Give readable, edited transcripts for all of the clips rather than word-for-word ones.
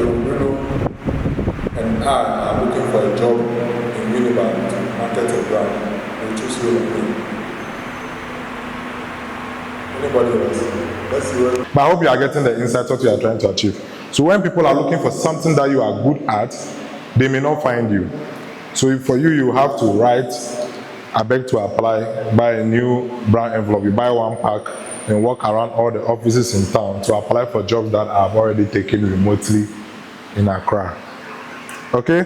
Hello Bruno and I are looking for a job in Unilever to market a brand, we'll choose you and me. Anybody else? Let's see what. But I hope you are getting the insight what you are trying to achieve. So when people are looking for something that you are good at, they may not find you. So for you, you have to write, I beg to apply, buy a new brown envelope, you buy one pack and walk around all the offices in town to apply for jobs that I've already taken remotely in Accra. Okay?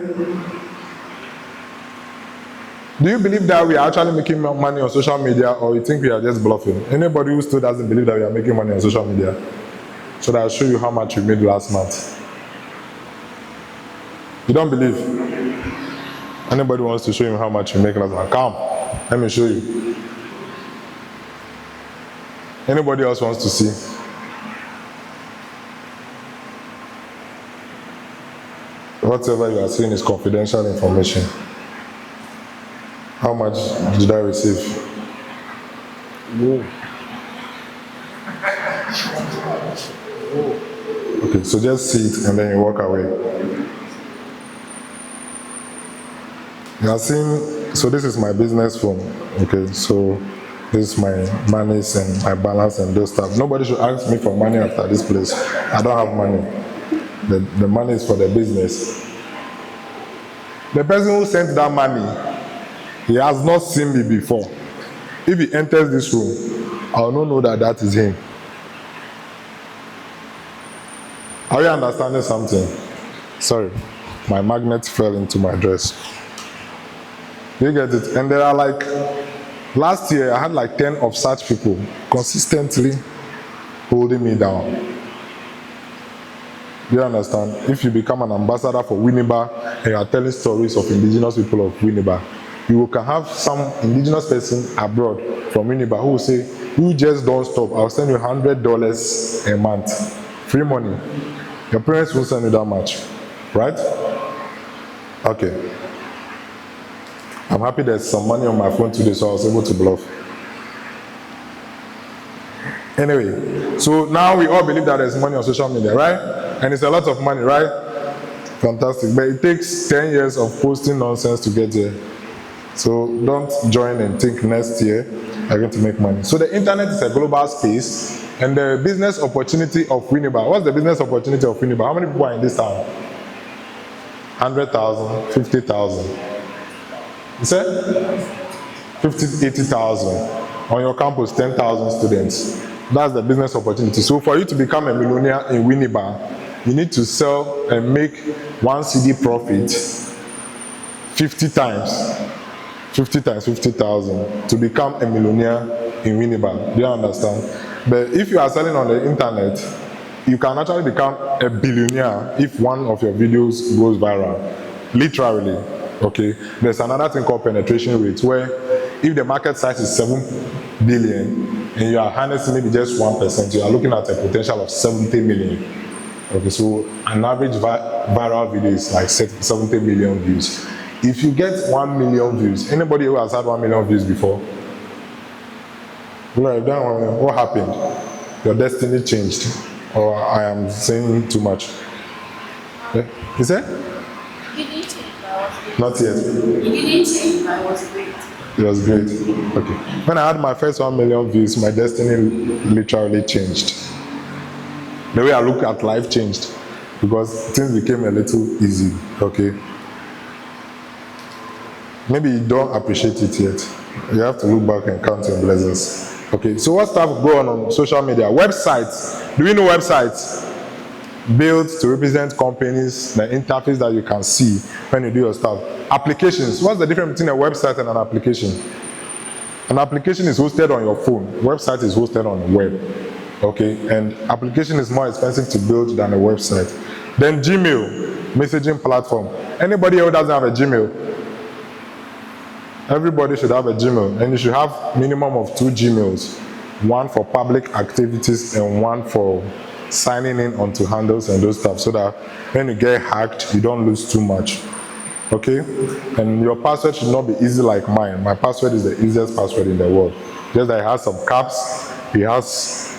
Do you believe that we are actually making money on social media, or you think we are just bluffing? Anybody who still doesn't believe that we are making money on social media? So that I'll show you how much we made last month. You don't believe? Anybody wants to show you how much you make last month? Come, let me show you. Anybody else wants to see? Whatever you are seeing is confidential information. How much did I receive? Whoa. Okay, so just see it and then you walk away. You are seeing, so this is my business phone. Okay, so this is my monies and my balance and those stuff. Nobody should ask me for money after this place. I don't have money. The money is for the business. The person who sent that money, he has not seen me before. If he enters this room, I will not know that that is him. Are you understanding something? Sorry, my magnet fell into my dress. You get it? And there are like, last year I had like 10 of such people consistently holding me down. Do you understand? If you become an ambassador for Winneba and you are telling stories of indigenous people of Winneba, you can have some indigenous person abroad from Winneba who will say, you just don't stop. I'll send you $100 a month. Free money. Your parents won't send you that much. Right? Okay. I'm happy there's some money on my phone today, so I was able to bluff. Anyway, so now we all believe that there's money on social media, right? And it's a lot of money, right? Fantastic. But it takes 10 years of posting nonsense to get there. So don't join and think next year you're going to make money. So the internet is a global space, and the business opportunity of Winneba. What's the business opportunity of Winneba? How many people are in this town? 100,000, 50,000. You said? 50, 80,000. On your campus, 10,000 students. That's the business opportunity. So for you to become a millionaire in Winneba, you need to sell and make 1 CD profit 50 times. 50 times 50,000 to become a millionaire in Winneba. Do you understand? But if you are selling on the internet, you can actually become a billionaire if one of your videos goes viral. Literally. Okay. There's another thing called penetration rate, where if the market size is 7 billion and you are harnessing maybe just 1%, you are looking at a potential of 70 million. Okay, so an average viral video is like 70 million views. If you get 1 million views, anybody who has had 1 million views before, what happened? Your destiny changed. Or I am saying too much. Is that? You didn't change, but I was great. Not yet. You didn't change, but I was great. It was great. Okay. When I had my first 1 million views, my destiny literally changed. The way I look at life changed because things became a little easy. Okay. Maybe you don't appreciate it yet. You have to look back and count your blessings. Okay, so what stuff go on social media? Websites. Do you know websites? Built to represent companies, the interface that you can see when you do your stuff. Applications. What's the difference between a website and an application? An application is hosted on your phone. Website is hosted on the web. Okay, and application is more expensive to build than a website. Then Gmail, messaging platform. Anybody who doesn't have a Gmail? Everybody should have a Gmail, and you should have minimum of 2 Gmails. One for public activities and one for signing in onto handles and those stuff, so that when you get hacked, you don't lose too much. Okay? And your password should not be easy like mine. My password is the easiest password in the world. Just that it has some caps, it has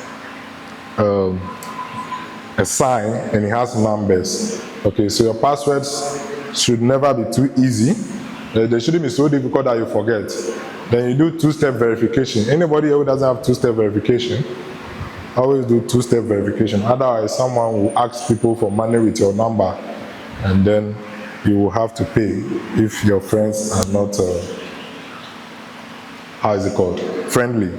a sign and it has numbers. Okay, so your passwords should never be too easy. They shouldn't be so difficult that you forget. Then you do two-step verification. Anybody who doesn't have two-step verification, always do two-step verification. Otherwise, someone will ask people for money with your number, and then you will have to pay if your friends are not, how is it called? Friendly.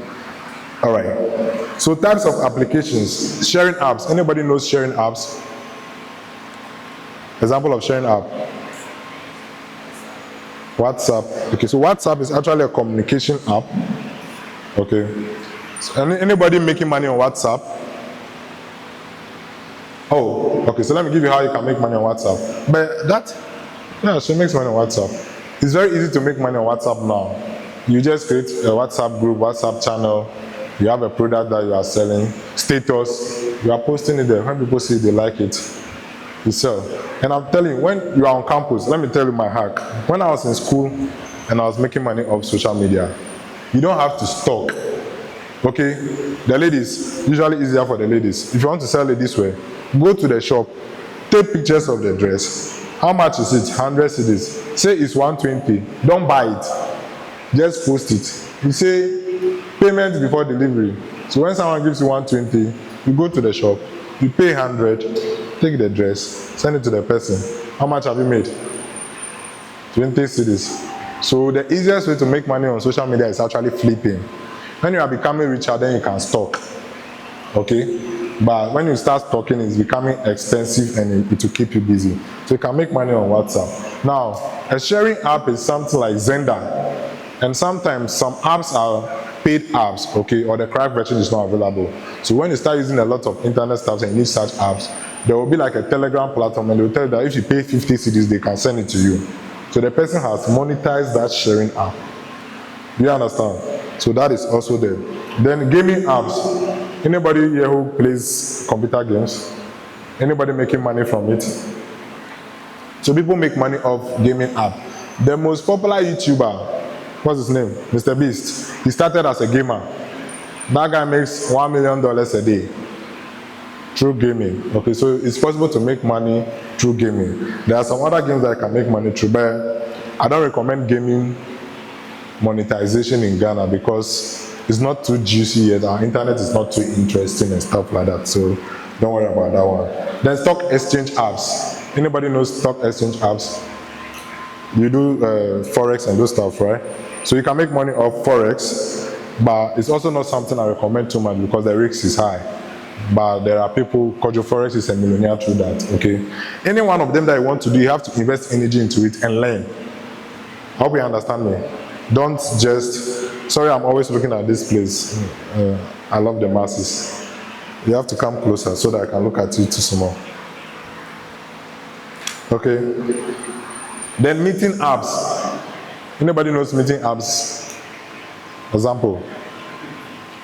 All right. So types of applications, sharing apps. Anybody knows sharing apps? Example of sharing app. WhatsApp. Okay, so WhatsApp is actually a communication app. Okay. So anybody making money on WhatsApp? Oh, okay. So let me give you how you can make money on WhatsApp. But yeah, she makes money on WhatsApp. It's very easy to make money on WhatsApp now. You just create a WhatsApp group, WhatsApp channel. You have a product that you are selling. Status. You are posting it there. When people see it, they like it, you sell. And I'm telling you, when you are on campus, let me tell you my hack. When I was in school and I was making money off social media, you don't have to stalk. Okay, the ladies, usually easier for the ladies. If you want to sell it this way, go to the shop, take pictures of the dress. How much is it? 100 cedis. Say it's 120. Don't buy it. Just post it. You say payment before delivery. So when someone gives you 120, you go to the shop, you pay 100, take the dress, send it to the person. How much have you made? 20 cedis. So the easiest way to make money on social media is actually flipping. When you are becoming richer, then you can stock. Okay? But when you start stocking, it's becoming expensive and it will keep you busy. So you can make money on WhatsApp. Now, a sharing app is something like Zenda. And sometimes some apps are paid apps, okay, or the crack version is not available. So when you start using a lot of internet stuff and you need such apps, there will be like a Telegram platform and they will tell you that if you pay 50 cedis, they can send it to you. So the person has monetized that sharing app. Do you understand? So that is also there. Then gaming apps. Anybody here who plays computer games? Anybody making money from it? So people make money off gaming app. The most popular YouTuber, what's his name? Mr. Beast. He started as a gamer. That guy makes $1 million a day through gaming. Okay, so it's possible to make money through gaming. There are some other games that I can make money through, but I don't recommend gaming monetization in Ghana because it's not too juicy yet. Our internet is not too interesting and stuff like that. So don't worry about that one. Then stock exchange apps. Anybody knows stock exchange apps? You do forex and those stuff, right? So you can make money off forex, but it's also not something I recommend too much because the risk is high. But there are people, Kojo Forex is a millionaire through that, okay? Any one of them that you want to do, you have to invest energy into it and learn. I hope you understand me. Don't just, sorry, I'm always looking at this place. I love the masses. You have to come closer so that I can look at you too small. Okay. Then meeting apps. Anybody knows meeting apps? Example.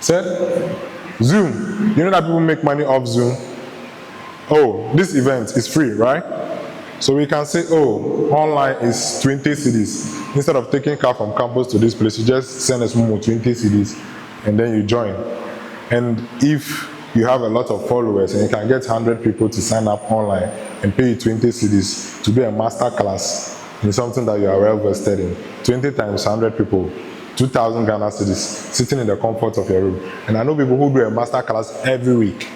Say, Zoom. You know that people make money off Zoom? Oh, this event is free, right? So we can say, oh, online is 20 cedis. Instead of taking car from campus to this place, you just send us more 20 cedis and then you join. And if you have a lot of followers and you can get 100 people to sign up online and pay you 20 cedis to do a master class in something that you are well vested in, 20 times 100 people, 2,000 Ghana cedis, sitting in the comfort of your room. And I know people who do a master class every week.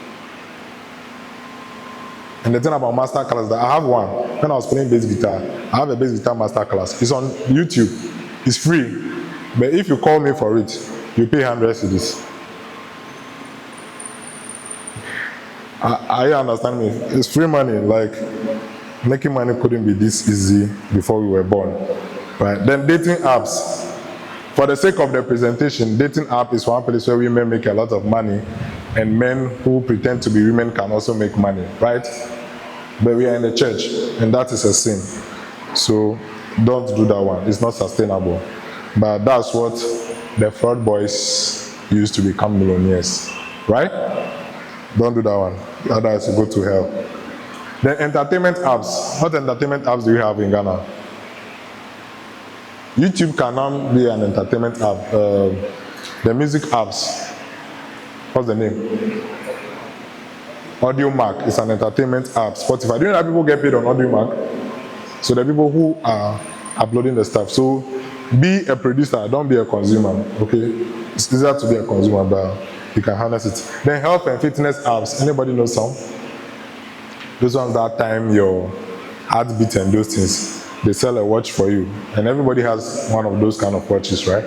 And the thing about master class, that I have one. When I was playing bass guitar, I have a bass guitar master class. It's on YouTube. It's free. But if you call me for it, you pay 100 cedis. I understand me. It's free money. Like, making money couldn't be this easy before we were born. Right? Then dating apps. For the sake of the presentation, dating app is one place where women make a lot of money and men who pretend to be women can also make money, right? But we are in the church and that is a sin. So don't do that one. It's not sustainable. But that's what the fraud boys used to become millionaires, right? Don't do that one. Otherwise you go to hell. Then entertainment apps. What entertainment apps do you have in Ghana? YouTube can now be an entertainment app. The music apps. What's the name? Audio Mac is an entertainment app. Spotify. Do you know that people get paid on Audio Mac? So the people who are uploading the stuff. So be a producer, don't be a consumer. Okay, it's easier to be a consumer, but you can harness it. Then health and fitness apps. Anybody know some? Those ones that time your heartbeat and those things. They sell a watch for you, and everybody has one of those kind of watches, right?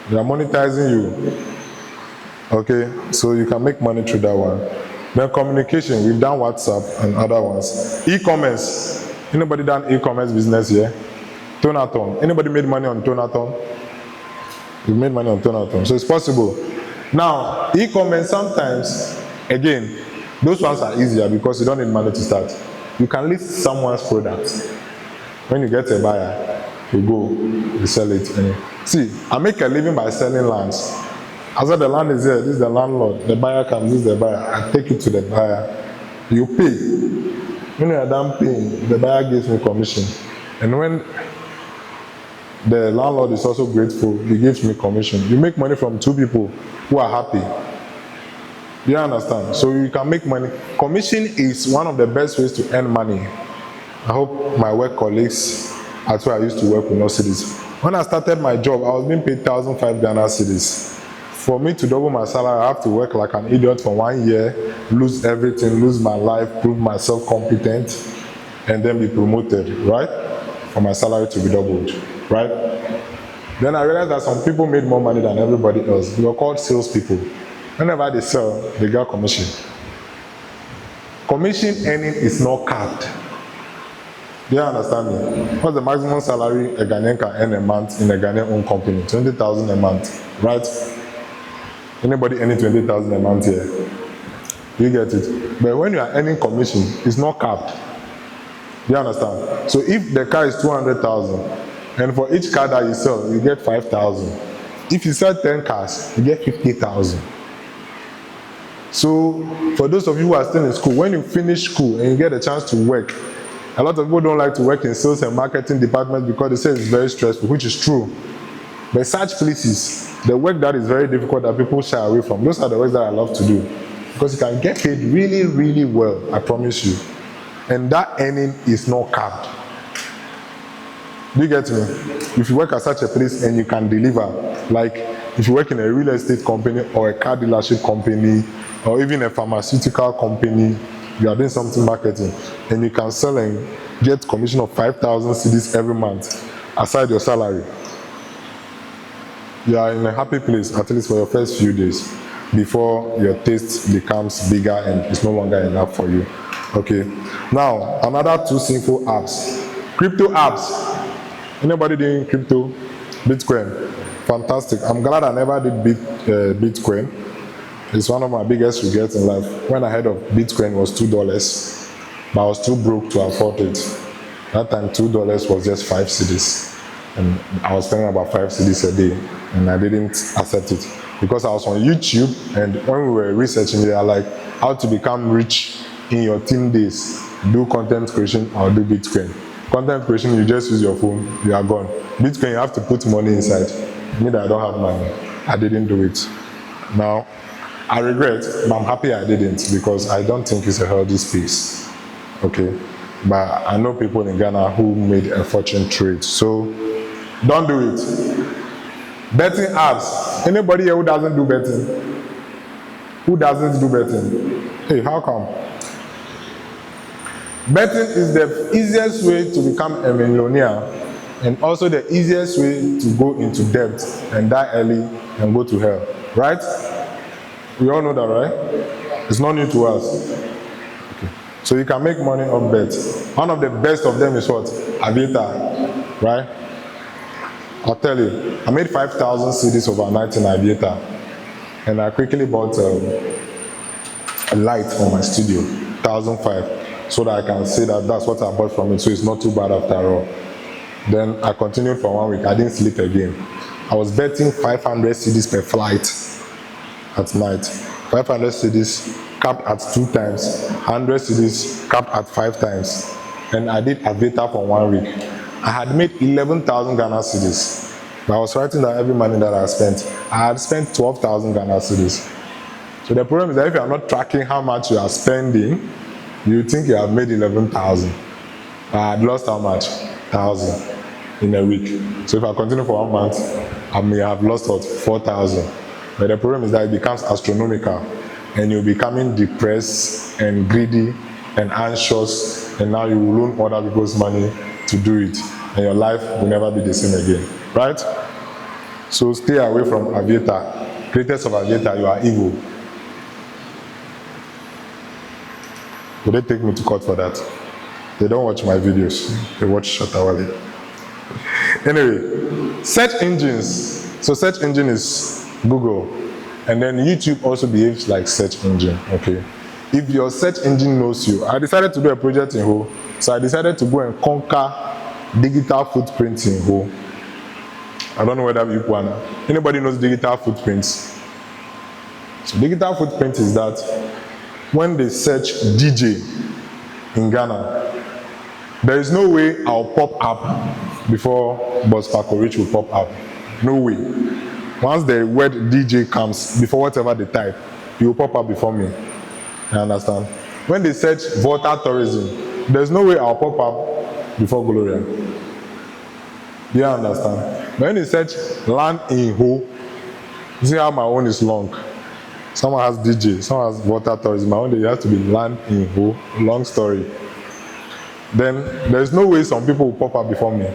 They are monetizing you. Okay, so you can make money through that one. Then communication, we've done WhatsApp and other ones. E-commerce. Anybody done e-commerce business here? Tonathon. Anybody made money on Tonathon? You made money on Tonathon. So it's possible. Now, e-commerce sometimes, again, those ones are easier because you don't need money to start. You can list someone's product. When you get a buyer, you go, you sell it. And see, I make a living by selling lands. I said the land is there, this is the landlord. The buyer comes, this is the buyer. I take it to the buyer. You pay. When you are done paying, the buyer gives me commission. And when the landlord is also grateful, he gives me commission. You make money from two people who are happy. Do you understand? So you can make money. Commission is one of the best ways to earn money. I hope my work colleagues at where I used to work will not see this. When I started my job, I was being paid 1,005 Ghana cedis. For me to double my salary, I have to work like an idiot for 1 year, lose everything, lose my life, prove myself competent, and then be promoted, right? For my salary to be doubled, right? Then I realized that some people made more money than everybody else. They were called salespeople. Whenever they sell, they get commission. Commission earning is not capped. Do you understand me? What's the maximum salary a Ghanaian can earn a month in a Ghanaian-owned company? 20,000 a month, right? Anybody earning 20,000 a month here? You get it? But when you are earning commission, it's not capped. You understand? So if the car is 200,000, and for each car that you sell, you get 5,000. If you sell 10 cars, you get 50,000. So for those of you who are still in school, when you finish school and you get a chance to work, a lot of people don't like to work in sales and marketing departments because they say it's very stressful, which is true. But such places, the work that is very difficult that people shy away from, those are the works that I love to do. Because you can get paid really, really well, I promise you. And that earning is not capped. Do you get me? If you work at such a place and you can deliver, like if you work in a real estate company or a car dealership company or even a pharmaceutical company, you are doing something marketing and you can sell and get commission of 5,000 cedis every month aside your salary. You are in a happy place, at least for your first few days, before your taste becomes bigger and it's no longer enough for you. Okay. Now, another two sinful apps. Crypto apps. Anybody doing crypto? Bitcoin. Fantastic. I'm glad I never did Bitcoin. It's one of my biggest regrets in life. When I heard of Bitcoin, it was $2, but I was too broke to afford it. That time, $2 was just 5 cedis. And I was spending about 5 cedis a day, and I didn't accept it because I was on YouTube, and when we were researching, they are like, how to become rich in your teen days. Do content creation or do Bitcoin. Content creation, you just use your phone, you are gone. Bitcoin, you have to put money inside. Me that I don't have money, I didn't do it. Now, I regret, but I'm happy I didn't because I don't think it's a healthy space. Okay, but I know people in Ghana who made a fortune through it. So don't do it. Betting apps. Anybody here who doesn't do betting? Who doesn't do betting? Hey, how come? Betting is the easiest way to become a millionaire and also the easiest way to go into debt and die early and go to hell. Right? We all know that, right? It's not new to us. Okay. So you can make money on bets. One of the best of them is what? Aviator. Right? I'll tell you, I made 5,000 cedis overnight in Aviator, and I quickly bought a light for my studio, 1,005, so that I can say that that's what I bought from it, so it's not too bad after all. Then I continued for 1 week. I didn't sleep again. I was betting 500 cedis per flight at night. 500 cedis capped at 2 times, 100 cedis capped at 5 times, and I did Aviator for 1 week. I had made 11,000 Ghana cedis. But I was writing down every money that I spent. I had spent 12,000 Ghana cedis. So the problem is that if you are not tracking how much you are spending, you think you have made 11,000. I had lost how much? 1,000 in a week. So if I continue for 1 month, I may have lost what? 4,000. But the problem is that it becomes astronomical, and you're becoming depressed and greedy and anxious, and now you will loan other people's money to do it, and your life will never be the same again. Right? So stay away from Aviator. Creators of Aviator, you are evil. Would they take me to court for that? They don't watch my videos. They watch Shatawale. Anyway, search engines. So search engine is Google. And then YouTube also behaves like search engine, okay? If your search engine knows you, I decided to do a project in Ho. So I decided to go and conquer digital footprints in Ho. I don't know whether you want. Anybody knows digital footprints? So digital footprint is that when they search DJ in Ghana, there is no way I'll pop up before Boss Paco Rich will pop up. No way. Once the word DJ comes, before whatever they type, he will pop up before me. You understand? When they search water tourism, there's no way I'll pop up before Gloria. Do you understand? When they search land in Ho, you see how my own is long. Someone has DJ, someone has water tourism. My own, it has to be land in Ho. Long story. Then there's no way some people will pop up before me.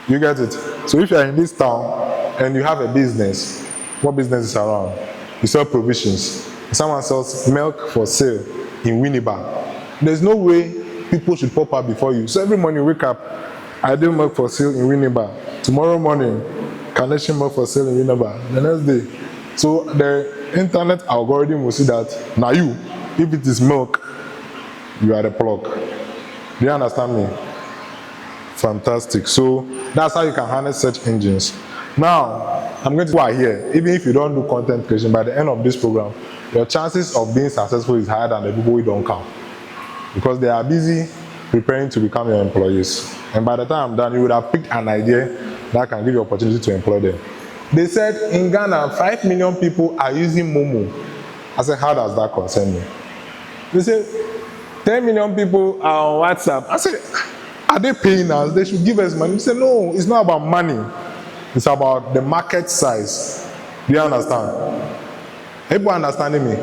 You get it? So if you're in this town and you have a business, what business is around? You sell provisions. Someone sells milk for sale in Winneba. There's no way people should pop up before you. So every morning you wake up, I do milk for sale in Winneba. Tomorrow morning, Carnation milk for sale in Winneba. The next day. So the internet algorithm will see that now you, if it is milk, you are the plug. Do you understand me? Fantastic. So that's how you can harness search engines. Now, I'm going to go here. Even if you don't do content creation, by the end of this program, your chances of being successful is higher than the people who don't come. Because they are busy preparing to become your employees. And by the time I'm done, you would have picked an idea that can give you opportunity to employ them. They said in Ghana, 5 million people are using Momo. I said, how does that concern me? They said, 10 million people are on WhatsApp. I said, are they paying us? They should give us money. They said, no, it's not about money. It's about the market size. Do you understand? People understanding me?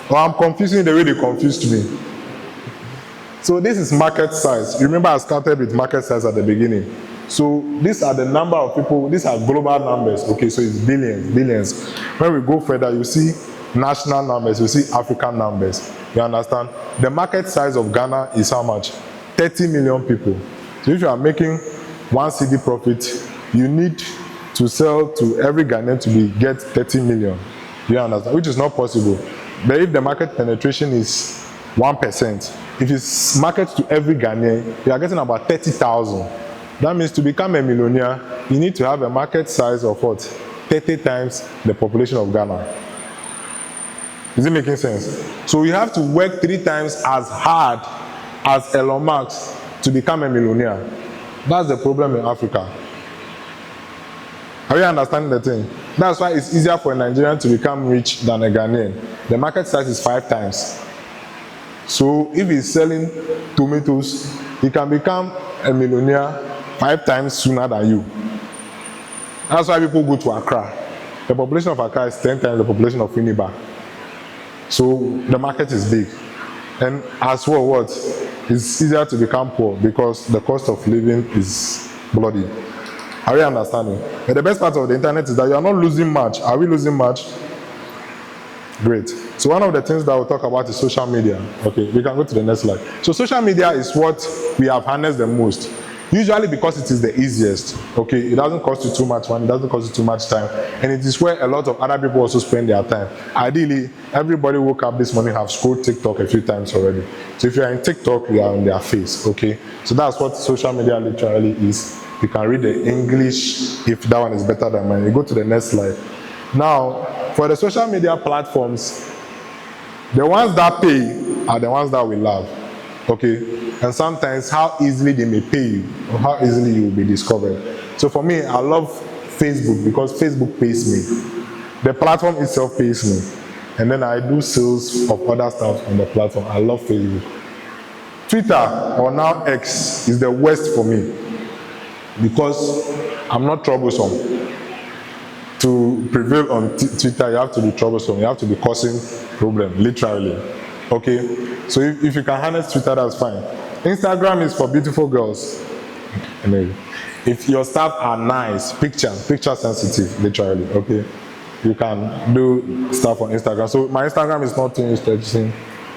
Or I'm confusing the way they confused me. So this is market size. You remember I started with market size at the beginning. So these are the number of people, these are global numbers. Okay, so it's billions, billions. When we go further, you see national numbers, you see African numbers. You understand? The market size of Ghana is how much? 30 million people. So if you are making 1 CD profit, you need to sell to every Ghanaian to get 30 million. You understand? Which is not possible. But if the market penetration is 1%, if it's market to every Ghanaian, you are getting about 30,000. That means to become a millionaire, you need to have a market size of what? 30 times the population of Ghana. Is it making sense? So you have to work 3 times as hard as Elon Musk to become a millionaire. That's the problem in Africa. Are you understanding the thing? That's why it's easier for a Nigerian to become rich than a Ghanaian. The market size is 5 times. So if he's selling tomatoes, he can become a millionaire 5 times sooner than you. That's why people go to Accra. The population of Accra is 10 times the population of Winneba. So the market is big. And as well, what? It's easier to become poor because the cost of living is bloody. Are you understanding? And the best part of the internet is that you are not losing much. Are we losing much? Great. So one of the things that we'll talk about is social media. Okay, we can go to the next slide. So social media is what we have harnessed the most. Usually because it is the easiest. Okay, it doesn't cost you too much money, it doesn't cost you too much time, and it is where a lot of other people also spend their time. Ideally, everybody woke up this morning have scrolled TikTok a few times already. So if you are in TikTok, you are on their face. Okay, so that's what social media literally is. You can read the English if that one is better than mine. You go to the next slide. Now, for the social media platforms, the ones that pay are the ones that we love. Okay, and sometimes how easily they may pay you or how easily you will be discovered. So for me, I love Facebook because Facebook pays me. The platform itself pays me. And then I do sales of other stuff on the platform. I love Facebook. Twitter, or now X, is the worst for me because I'm not troublesome. To prevail on Twitter, you have to be troublesome. You have to be causing problem, literally. Okay? So if you can harness Twitter, that's fine. Instagram is for beautiful girls. Anyway, if your stuff are nice, picture sensitive, literally. Okay? You can do stuff on Instagram. So my Instagram is not too interesting.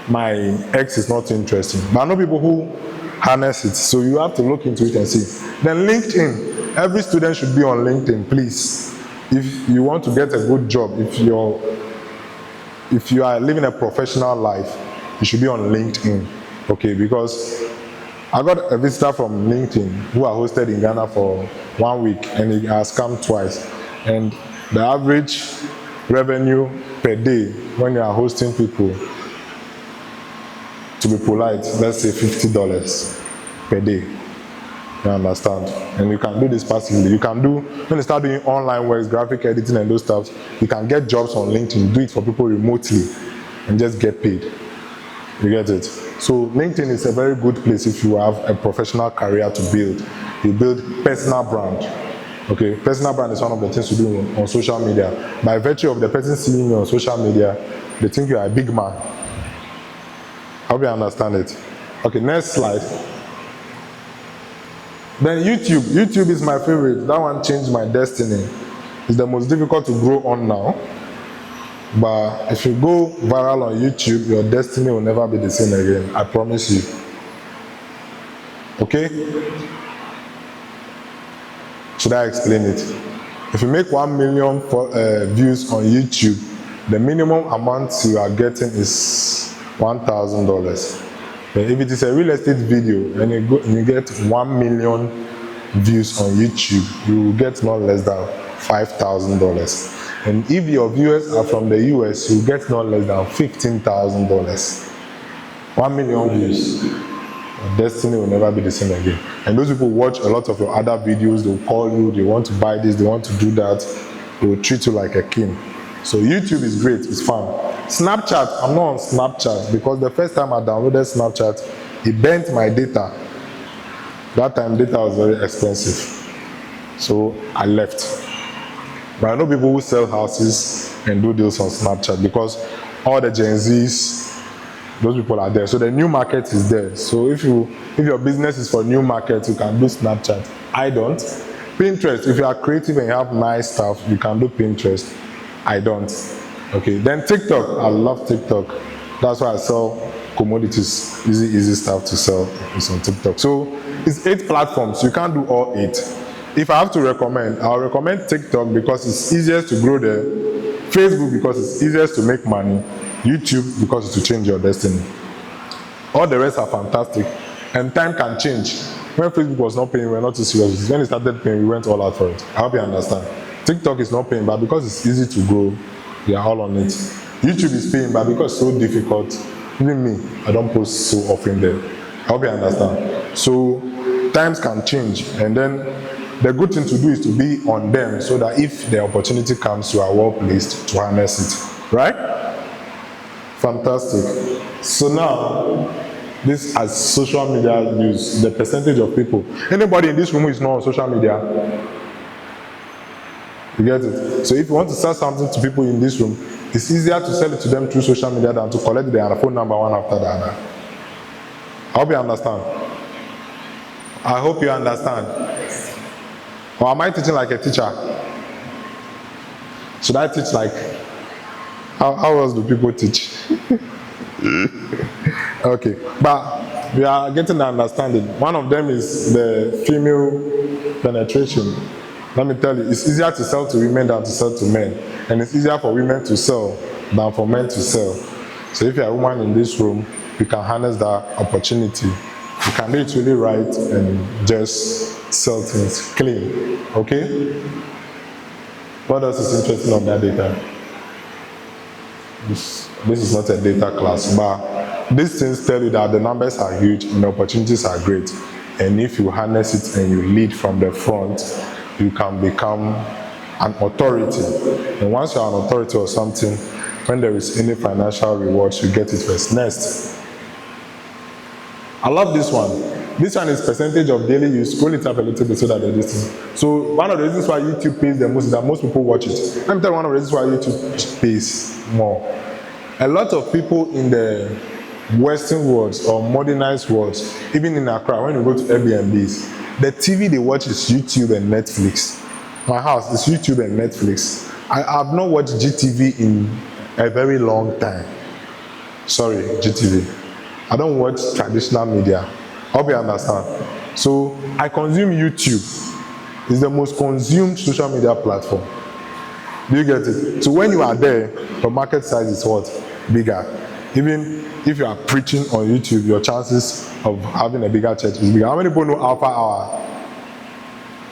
My X is not too interesting. But I know people who harness it. So you have to look into it and see. Then LinkedIn. Every student should be on LinkedIn, please. If you want to get a good job, if you are living a professional life, you should be on LinkedIn. Okay, because I got a visitor from LinkedIn who I hosted in Ghana for 1 week, and he has come twice. And the average revenue per day when you are hosting people, to be polite, let's say $50 per day. You understand? And you can do this passively. You can do, when you start doing online works, graphic editing and those stuff, you can get jobs on LinkedIn, do it for people remotely, and just get paid. You get it? So LinkedIn is a very good place if you have a professional career to build. You build personal brand. Okay, personal brand is one of the things to do on social media. By virtue of the person seeing you on social media, they think you are a big man. I hope you understand it. Okay, next slide. Then YouTube is my favorite. That one changed my destiny. It's the most difficult to grow on now. But if you go viral on YouTube, your destiny will never be the same again. I promise you. Okay? Should I explain it? If you make 1 million views on YouTube, the minimum amount you are getting is $1,000. If it is a real estate video and you get 1 million views on YouTube, you will get not less than $5,000. And if your viewers are from the US, you get not less than $15,000. 1 million views. Your destiny will never be the same again. And those people watch a lot of your other videos, they'll call you, they want to buy this, they want to do that, they will treat you like a king. So YouTube is great, it's fun. Snapchat, I'm not on Snapchat because the first time I downloaded Snapchat, it burnt my data. That time data was very expensive. So I left. But I know people who sell houses and do deals on Snapchat because all the Gen Zs, those people are there. So the new market is there. So if your business is for new markets, you can do Snapchat. I don't. Pinterest, if you are creative and you have nice stuff, you can do Pinterest. I don't. Okay, then TikTok, I love TikTok. That's why I sell commodities, easy stuff to sell is on TikTok. So it's 8 platforms, you can't do all 8. If I have to recommend, I'll recommend TikTok because it's easiest to grow there, Facebook because it's easiest to make money, YouTube because it's to change your destiny. All the rest are fantastic, and time can change. When Facebook was not paying, we were not too serious. When it started paying, we went all out for it. I hope you understand. TikTok is not paying, but because it's easy to grow, we are all on it. YouTube is paying, but because it's so difficult, even me, I don't post so often there. I hope you understand. So times can change, and then the good thing to do is to be on them so that if the opportunity comes, you are well placed to harness it. Right? Fantastic. So now, this as social media use, the percentage of people. Anybody in this room who is not on social media? You get it? So if you want to sell something to people in this room, it's easier to sell it to them through social media than to collect their phone number one after the other. I hope you understand. I hope you understand. Or am I teaching like a teacher? Should I teach like, how else do people teach? Okay, but we are getting the understanding. One of them is the female penetration. Let me tell you, it's easier to sell to women than to sell to men. And it's easier for women to sell than for men to sell. So if you're a woman in this room, you can harness that opportunity. You can do it really right and just sell things clean. Okay? What else is interesting on that data? This is not a data class, but these things tell you that the numbers are huge and the opportunities are great. And if you harness it and you lead from the front, you can become an authority. And once you're an authority or something, When there is any financial reward, you get it first. Next. I love this one. This one is percentage of daily use. Scroll it up a little bit so that there's this thing. So one of the reasons why YouTube pays the most is that most people watch it. Let me tell you one of the reasons why YouTube pays more. A lot of people in the Western worlds or modernized worlds, even in Accra, when you go to Airbnbs, the TV they watch is YouTube and Netflix. My house is YouTube and Netflix. I have not watched GTV in a very long time. Sorry, GTV. I don't watch traditional media. I hope you understand. So I consume YouTube. It's the most consumed social media platform. Do you get it? So when you are there, the market size is what? Bigger. Even if you are preaching on YouTube, your chances of having a bigger church is bigger. How many people know Alpha Hour?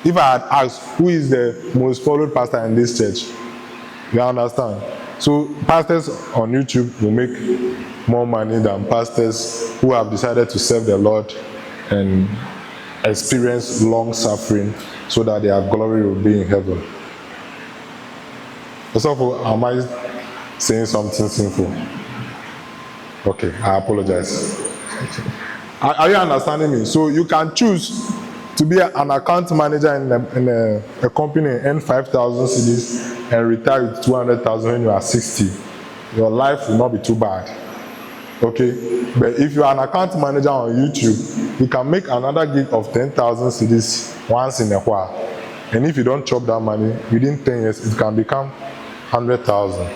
If I had asked who is the most followed pastor in this church, you understand? So pastors on YouTube will make more money than pastors who have decided to serve the Lord and experience long suffering so that their glory will be in heaven. So, am I saying something sinful? Okay, I apologize. Are you understanding me? So you can choose to be an account manager in a company and earn 5,000 cedis and retire with 200,000 when you are 60. Your life will not be too bad. Okay? But if you are an account manager on YouTube, you can make another gig of 10,000 cedis once in a while. And if you don't chop that money, within 10 years, it can become 100,000.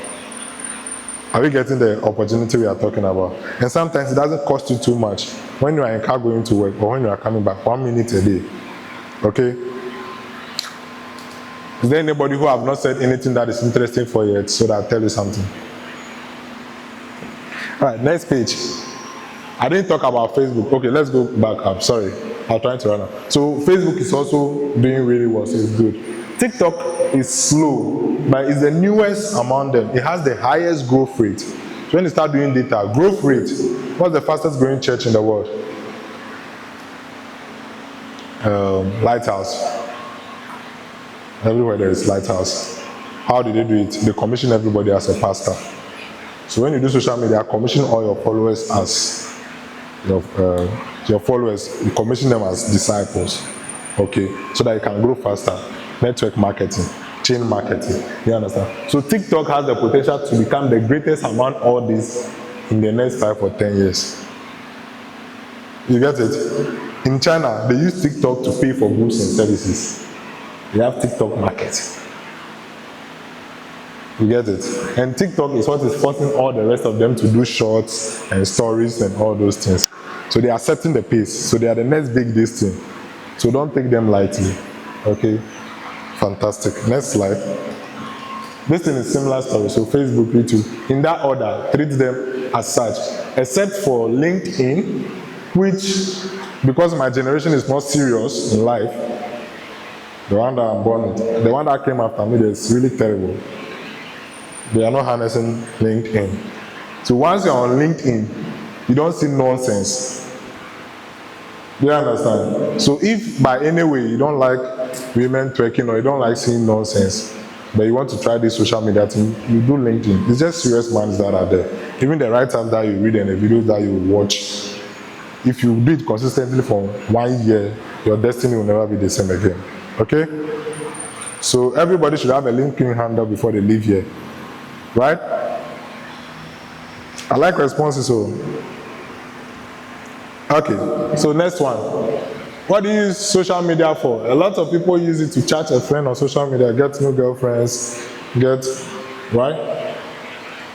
Are we getting the opportunity we are talking about? And sometimes it doesn't cost you too much. When you are in car going to work or when you are coming back, 1 minute a day. Okay? Is there anybody who have not said anything that is interesting for you yet so that I'll tell you something? Alright, next page. I didn't talk about Facebook. Okay, let's go back up. Sorry, I'm trying to run up. So Facebook is also doing really well, so it's good. TikTok is slow, but it's the newest among them. It has the highest growth rate. So when you start doing data, growth rate, what's the fastest growing church in the world? Lighthouse. Everywhere there is Lighthouse. How did they do it? They commission everybody as a pastor. So when you do social media, commission all your followers as your followers. You commission them as disciples, okay, so that you can grow faster. Network marketing, chain marketing. You understand? So TikTok has the potential to become the greatest among all these in the next 5 or 10 years. You get it? In China, they use TikTok to pay for goods and services. They have TikTok market. You get it? And TikTok is what is forcing all the rest of them to do shorts and stories and all those things. So they are setting the pace. So they are the next big this thing. So don't take them lightly. Okay? Fantastic. Next slide. This thing is similar story. So Facebook, YouTube, in that order, treat them as such. Except for LinkedIn, which, because my generation is more serious in life, the one that I'm born with, the one that came after me, that's really terrible. They are not harnessing LinkedIn. So once you're on LinkedIn, you don't see nonsense. Do you understand? So if by any way you don't like women twerking or you don't like seeing nonsense, but you want to try this social media thing, you do LinkedIn. It's just serious minds that are there. Even the writers that you read and the videos that you watch, if you do it consistently for 1 year, your destiny will never be the same again. Okay? So everybody should have a LinkedIn handle before they leave here. Right? I like responses. So, okay. So next one. What do you use social media for? A lot of people use it to chat a friend on social media, get new girlfriends, right?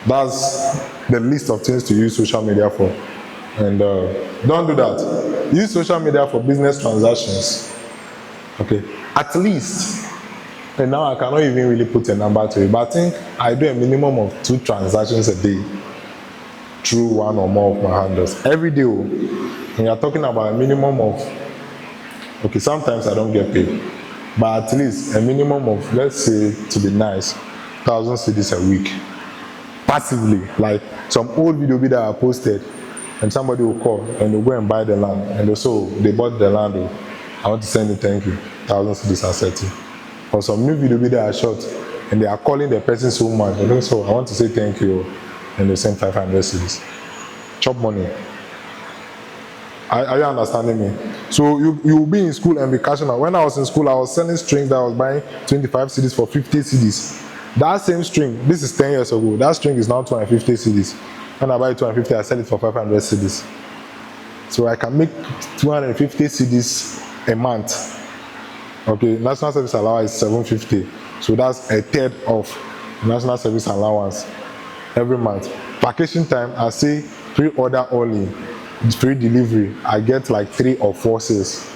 That's the list of things to use social media for. And don't do that. Use social media for business transactions. Okay. At least. And now I cannot even really put a number to it, but I think I do a minimum of 2 transactions a day through one or more of my handles. Every day, when you're talking about a minimum of, okay, sometimes I don't get paid, but at least a minimum of, let's say, to be nice, 1,000 cedis a week. Passively, like some old video that I posted, and somebody will call and they'll go and buy the land, and they'll say, they bought the land, I want to send you thank you, 1,000 cedis are settled. Or some new video that I shot, and they are calling the person so much. They don't say, I want to say thank you, and they send 500 cedis. Chop money. Are you understanding me? So you will be in school and be cashing out. When I was in school, I was selling strings that I was buying 25 cedis for 50 cedis. That same string, this is 10 years ago, that string is now 250 cedis. When I buy 250, I sell it for 500 cedis. So I can make 250 cedis a month. Okay, national service allowance is 750. So that's a third of national service allowance every month. Vacation time, I say pre-order only, free delivery. I get like 3 or 4 sales.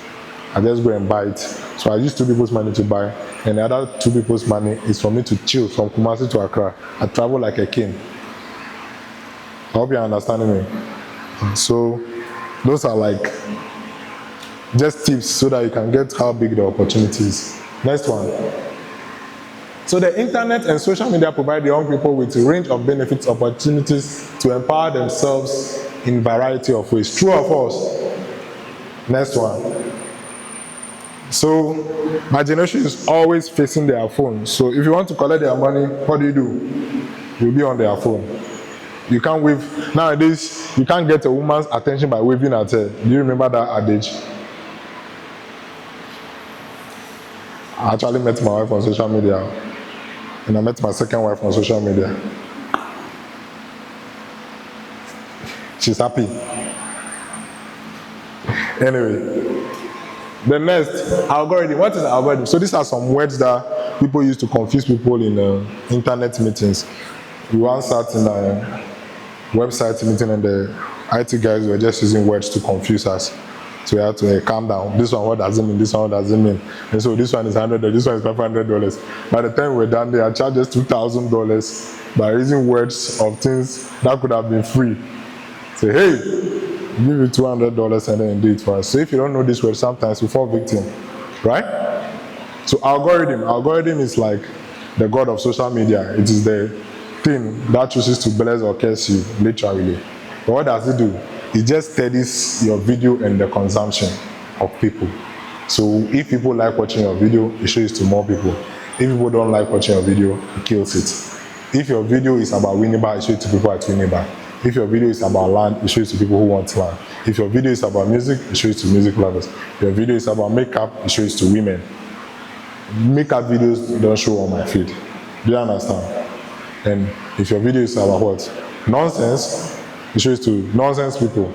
I just go and buy it. So I use 2 people's money to buy, and the other 2 people's money is for me to chill from Kumasi to Accra. I travel like a king. I hope you're understanding me. So those are like just tips so that you can get how big the opportunity is. Next one. So the internet and social media provide young people with a range of benefits, opportunities to empower themselves in variety of ways. True or false? Next one. So my generation is always facing their phone. So if you want to collect their money, what do? You'll be on their phone. You can't wave. Nowadays, you can't get a woman's attention by waving at her. Do you remember that adage? I actually met my wife on social media, and I met my second wife on social media. She's happy. Anyway, the next, algorithm. What is an algorithm? So these are some words that people use to confuse people in internet meetings. We once sat in a website meeting, and the IT guys were just using words to confuse us. So we had to calm down. This one, what does it mean? This one, what does it mean? And so this one is $100, this one is $500. By the time we're done, they had charged us $2,000 by using words of things that could have been free. Say, hey, give you $200 and then do it for us. So if you don't know this word, sometimes you fall victim, right? So algorithm is like the god of social media. It is the thing that chooses to bless or curse you, literally. But what does it do? It just steadies your video and the consumption of people. So if people like watching your video, it shows it to more people. If people don't like watching your video, it kills it. If your video is about Winneba, it shows it to people at Winneba. If your video is about land, it shows it to people who want land. If your video is about music, it shows it to music lovers. If your video is about makeup, it shows it to women. Makeup videos don't show on my feed. Do you understand? And if your video is about what? Nonsense, it shows to nonsense people.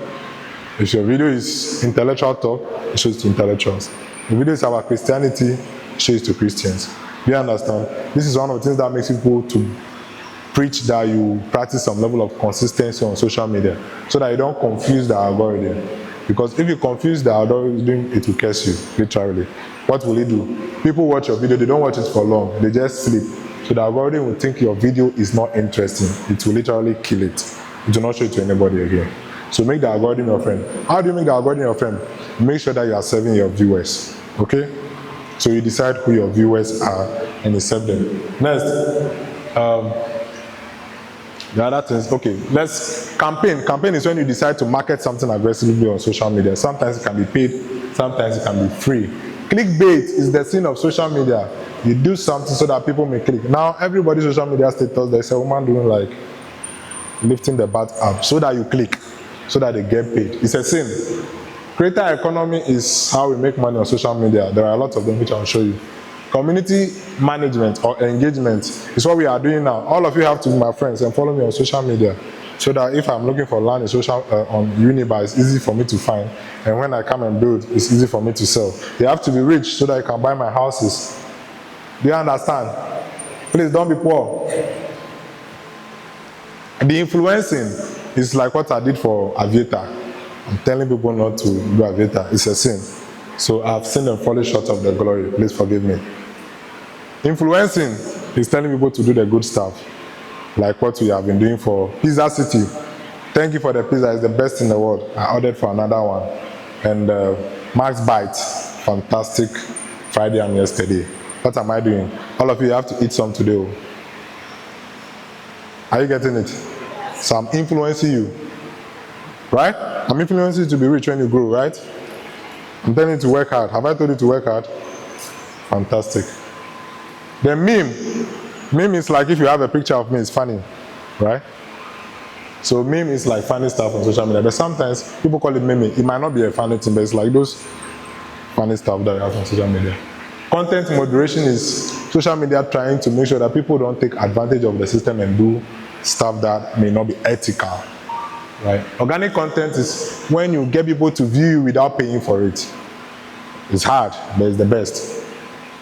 If your video is intellectual talk, it shows to intellectuals. If your video is about Christianity, it shows to Christians. Do you understand? This is one of the things that makes people to preach that you practice some level of consistency on social media, so that you don't confuse the algorithm. Because if you confuse the algorithm, it will curse you, literally. What will it do? People watch your video, they don't watch it for long, they just sleep. So the algorithm will think your video is not interesting. It will literally kill it. It will not show it to anybody again. So make the algorithm your friend. How do you make the algorithm your friend? Make sure that you are serving your viewers. Okay? So you decide who your viewers are and you serve them. Next, the other things, okay, let's campaign. Campaign is when you decide to market something aggressively on social media. Sometimes it can be paid, sometimes it can be free. Clickbait is the sin of social media. You do something so that people may click. Now, everybody's social media status, there's a woman doing like lifting the butt up so that you click, so that they get paid. It's a sin. Creator economy is how we make money on social media. There are a lot of them which I'll show you. Community management or engagement is what we are doing now. All of you have to be my friends and follow me on social media, so that if I'm looking for land in on Uniba, it's easy for me to find. And when I come and build, it's easy for me to sell. You have to be rich so that you can buy my houses. Do you understand? Please don't be poor. The influencing is like what I did for Aviator. I'm telling people not to do Aviator. It's a sin. So I've seen them falling short of the glory. Please forgive me. Influencing is telling people to do the good stuff, like what we have been doing for Pizza City. Thank you for the pizza. It's the best in the world. I ordered for another one. And Max Bites, fantastic Friday and yesterday. What am I doing? All of you have to eat some today. Are you getting it? So I'm influencing you, right? I'm influencing you to be rich when you grow, right? I'm telling you to work hard. Have I told you to work hard? Fantastic. The meme Meme is like if you have a picture of me, it's funny, right? So meme is like funny stuff on social media, but sometimes people call it meme. It might not be a funny thing, but it's like those funny stuff that you have on social media. Content moderation is social media trying to make sure that people don't take advantage of the system and do stuff that may not be ethical, right? Organic content is when you get people to view you without paying for it. It's hard, but it's the best.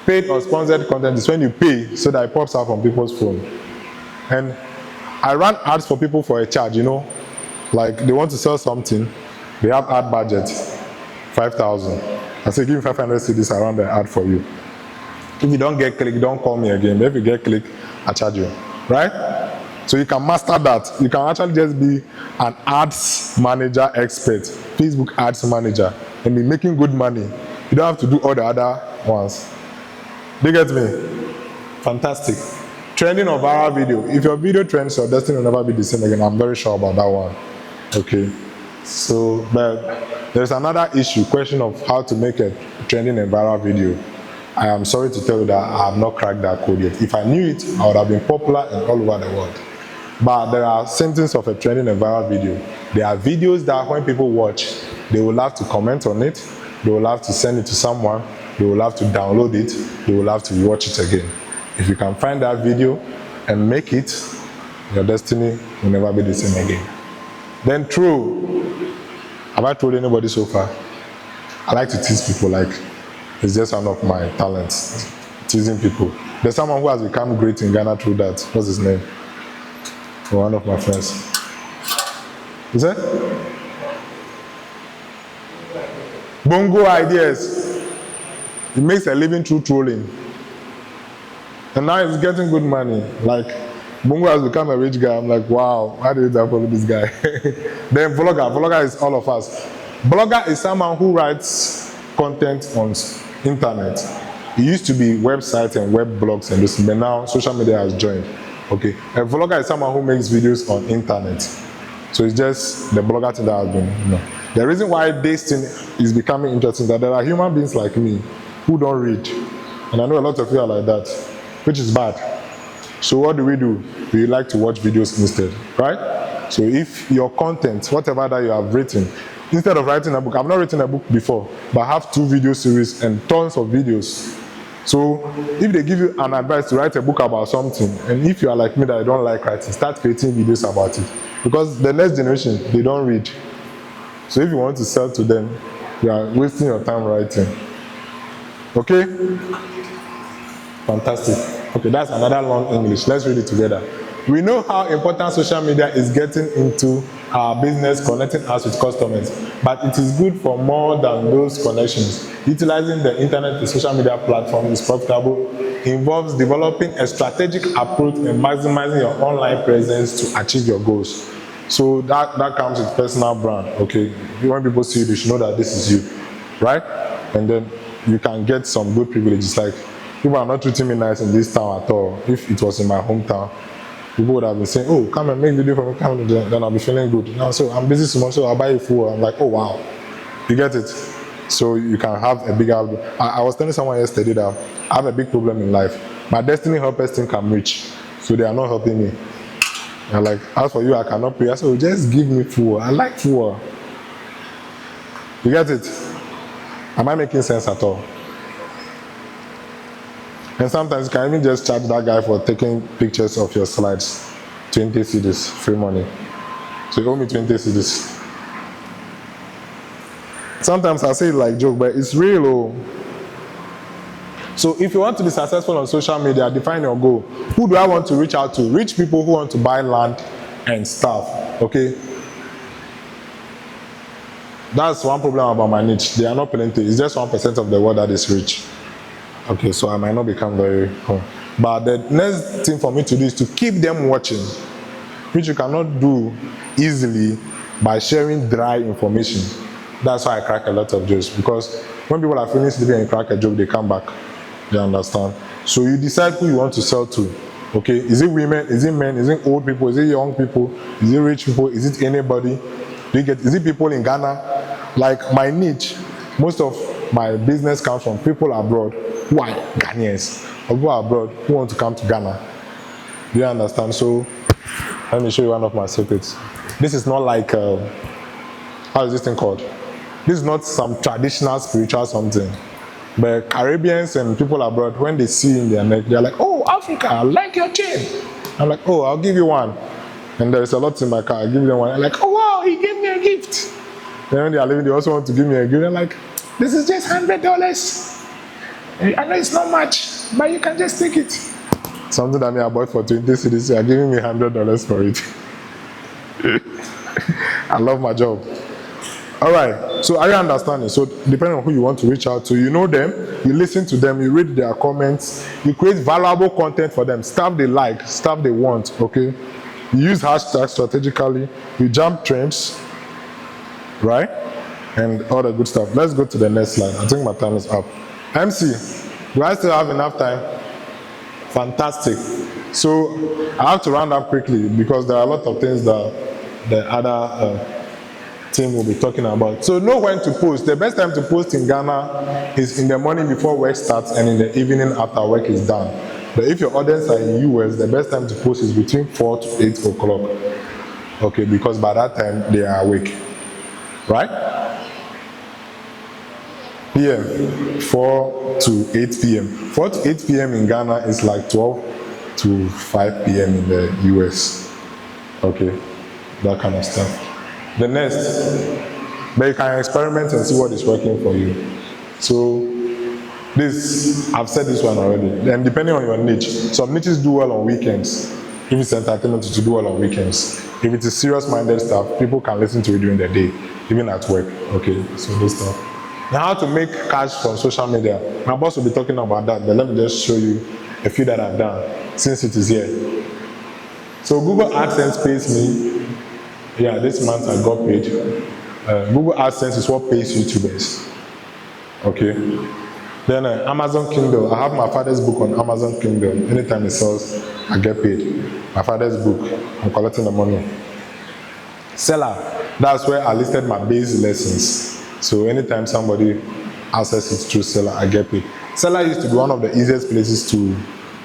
Paid or sponsored content is when you pay so that it pops out from people's phone. And I run ads for people for a charge, you know, like they want to sell something, they have ad budget, 5,000. I say, give me 500 cedis, I run the ad for you. If you don't get click, don't call me again. But if you get click, I charge you, right? So you can master that. You can actually just be an ads manager expert, Facebook ads manager, and be making good money. You don't have to do all the other ones. Do you get me? Fantastic. Trending or viral video. If your video trends, your destiny will never be the same again. I'm very sure about that one. Okay. So, but there's another issue, question of how to make a trending and viral video. I am sorry to tell you that I have not cracked that code yet. If I knew it, I would have been popular and all over the world. But there are symptoms of a trending and viral video. There are videos that when people watch, they will have to comment on it, they will have to send it to someone, they will have to download it, they will have to watch it again. If you can find that video and make it, your destiny will never be the same again. Then true. Have I told anybody so far? I like to tease people, like it's just one of my talents, teasing people. There's someone who has become great in Ghana through that. What's his name? One of my friends. Is that? Bongo ideas. He makes a living through trolling. And now he's getting good money. Like, Bongo has become a rich guy. I'm like, wow, how did I follow this guy? Then vlogger. Vlogger is all of us. Blogger is someone who writes content on internet. It used to be websites and web blogs and this, but now social media has joined. Okay, a vlogger is someone who makes videos on internet. So it's just the blogger thing that has been, you know. The reason why this thing is becoming interesting is that there are human beings like me who don't read. And I know a lot of you are like that, which is bad. So what do? We like to watch videos instead, right? So if your content, whatever that you have written, instead of writing a book, I've not written a book before, but I have 2 video series and tons of videos. So if they give you an advice to write a book about something, and if you are like me that I don't like writing, start creating videos about it. Because the next generation, they don't read. So if you want to sell to them, you are wasting your time writing. Okay? Fantastic. Okay, that's another long English. Let's read it together. We know how important social media is getting into our business, connecting us with customers, but it is good for more than those connections. Utilizing the internet and social media platform is profitable, involves developing a strategic approach and maximizing your online presence to achieve your goals. So that comes with personal brand, okay? When people see you, they should know that this is you, right? And then you can get some good privileges, like people are not treating me nice in this town at all. If it was in my hometown, people would have been saying, oh, come and make video for me, come and then I'll be feeling good. Now, so I'm busy so much, so I'll buy you food. I'm like, oh, wow. You get it? So you can have a bigger... I was telling someone yesterday that I have a big problem in life. My destiny helpers think I'm rich, so they are not helping me. I'm like, as for you, I cannot pay. I said, oh, just give me food. I like food. You get it? Am I making sense at all? And sometimes you can even just charge that guy for taking pictures of your slides. 20 cedis, free money. So you owe me 20 cedis. Sometimes I say it like joke, but it's real. Oh. So if you want to be successful on social media, define your goal. Who do I want to reach out to? Rich people who want to buy land and stuff. Okay? That's one problem about my niche. They are not plenty. It's just 1% of the world that is rich. Okay, so I might not become very cool. But the next thing for me to do is to keep them watching, which you cannot do easily by sharing dry information. That's why I crack a lot of jokes, because when people are feeling sleepy and crack a joke, they come back. You understand? So you decide who you want to sell to. Okay, is it women? Is it men? Is it old people? Is it young people? Is it rich people? Is it anybody? Is it people in Ghana? Like my niche, most of my business comes from people abroad who are Ghanaians, or people abroad who want to come to Ghana. Do you understand? So let me show you one of my secrets. This is not like how is this thing called? This is not some traditional spiritual something. But Caribbeans and people abroad, when they see in their neck, they're like, "Oh, Africa, I like your chain." I'm like, "Oh, I'll give you one." And there's a lot in my car. I give them one. I'm like, "Oh wow, he gave me a gift." Then when they are leaving, they also want to give me a gift. They're like, "This is just $100. I know it's not much, but you can just take it." Something that I bought for 20 cedis, they are giving me $100 for it. I love my job. All right, so are you understanding? So depending on who you want to reach out to, you know them, you listen to them, you read their comments, you create valuable content for them, stuff they like, stuff they want, okay? You use hashtags strategically, you jump trends, right? And all the good stuff. Let's go to the next slide. I think my time is up. MC, do I still have enough time? Fantastic. So I have to round up quickly because there are a lot of things that the other team will be talking about. So know when to post. The best time to post in Ghana is in the morning before work starts and in the evening after work is done. But if your audience are in US, the best time to post is between 4 to 8 o'clock. Okay, because by that time they are awake. Right? PM, 4 to 8 p.m. 4 to 8 p.m. in Ghana is like 12 to 5 p.m. in the US. Okay, that kind of stuff. The next, but you can experiment and see what is working for you. So this, I've said this one already. And depending on your niche, some niches do well on weekends. If it's entertainment, to do well on weekends. If it is serious-minded stuff, people can listen to it during the day, even at work. Okay, so this stuff. Now, how to make cash from social media. My boss will be talking about that, but let me just show you a few that I've done since it is here. So Google AdSense pays me. Yeah, this month I got paid. Google AdSense is what pays YouTubers. Okay. Then Amazon Kindle. I have my father's book on Amazon Kindle. Anytime it sells, I get paid. My father's book. I'm collecting the money. Seller. That's where I listed my base lessons. So anytime somebody accesses it through Seller, I get paid. Seller used to be one of the easiest places to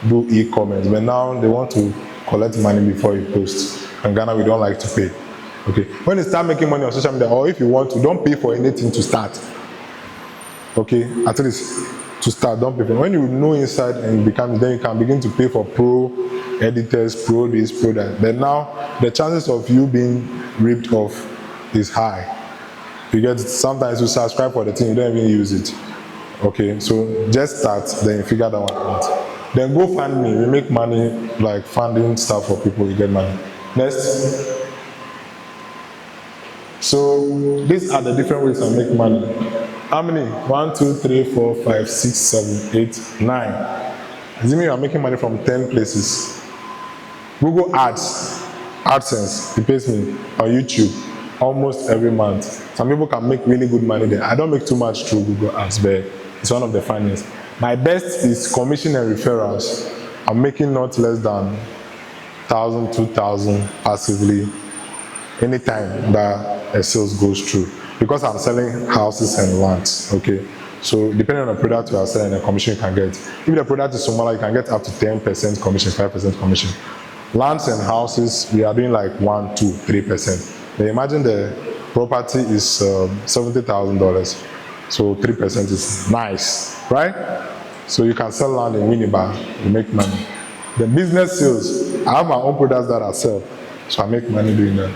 do e-commerce, but now they want to collect money before you post. In Ghana, we don't like to pay. Okay. When you start making money on social media, or if you want to, don't pay for anything to start. Okay, at least to start, don't pay for. When you know inside and become, then you can begin to pay for pro editors, pro this, pro that. But now the chances of you being ripped off is high. You get it. Sometimes you subscribe for the thing, you don't even use it. Okay, so just start, then you figure that one out. Then go fund me. We make money like funding stuff for people. You get money. Next. So these are the different ways I make money. How many? 1, 2, 3, 4, 5, 6, 7, 8, 9. Assuming you are making money from 10 places. Google Ads, AdSense, it pays me on YouTube almost every month. Some people can make really good money there. I don't make too much through Google Ads, but it's one of the finest. My best is commission and referrals. I'm making not less than 1,000, 2,000 passively anytime that a sales goes through, because I'm selling houses and lands. Okay, so depending on the product you are selling, the commission you can get. If the product is smaller, you can get up to 10% commission, 5% commission. Lands and houses, we are doing like 1, 2, 3%. But imagine the property is $70,000, so 3% is nice, right? So you can sell land in Winneba, you make money. The business sales, I have my own products that I sell, so I make money doing that.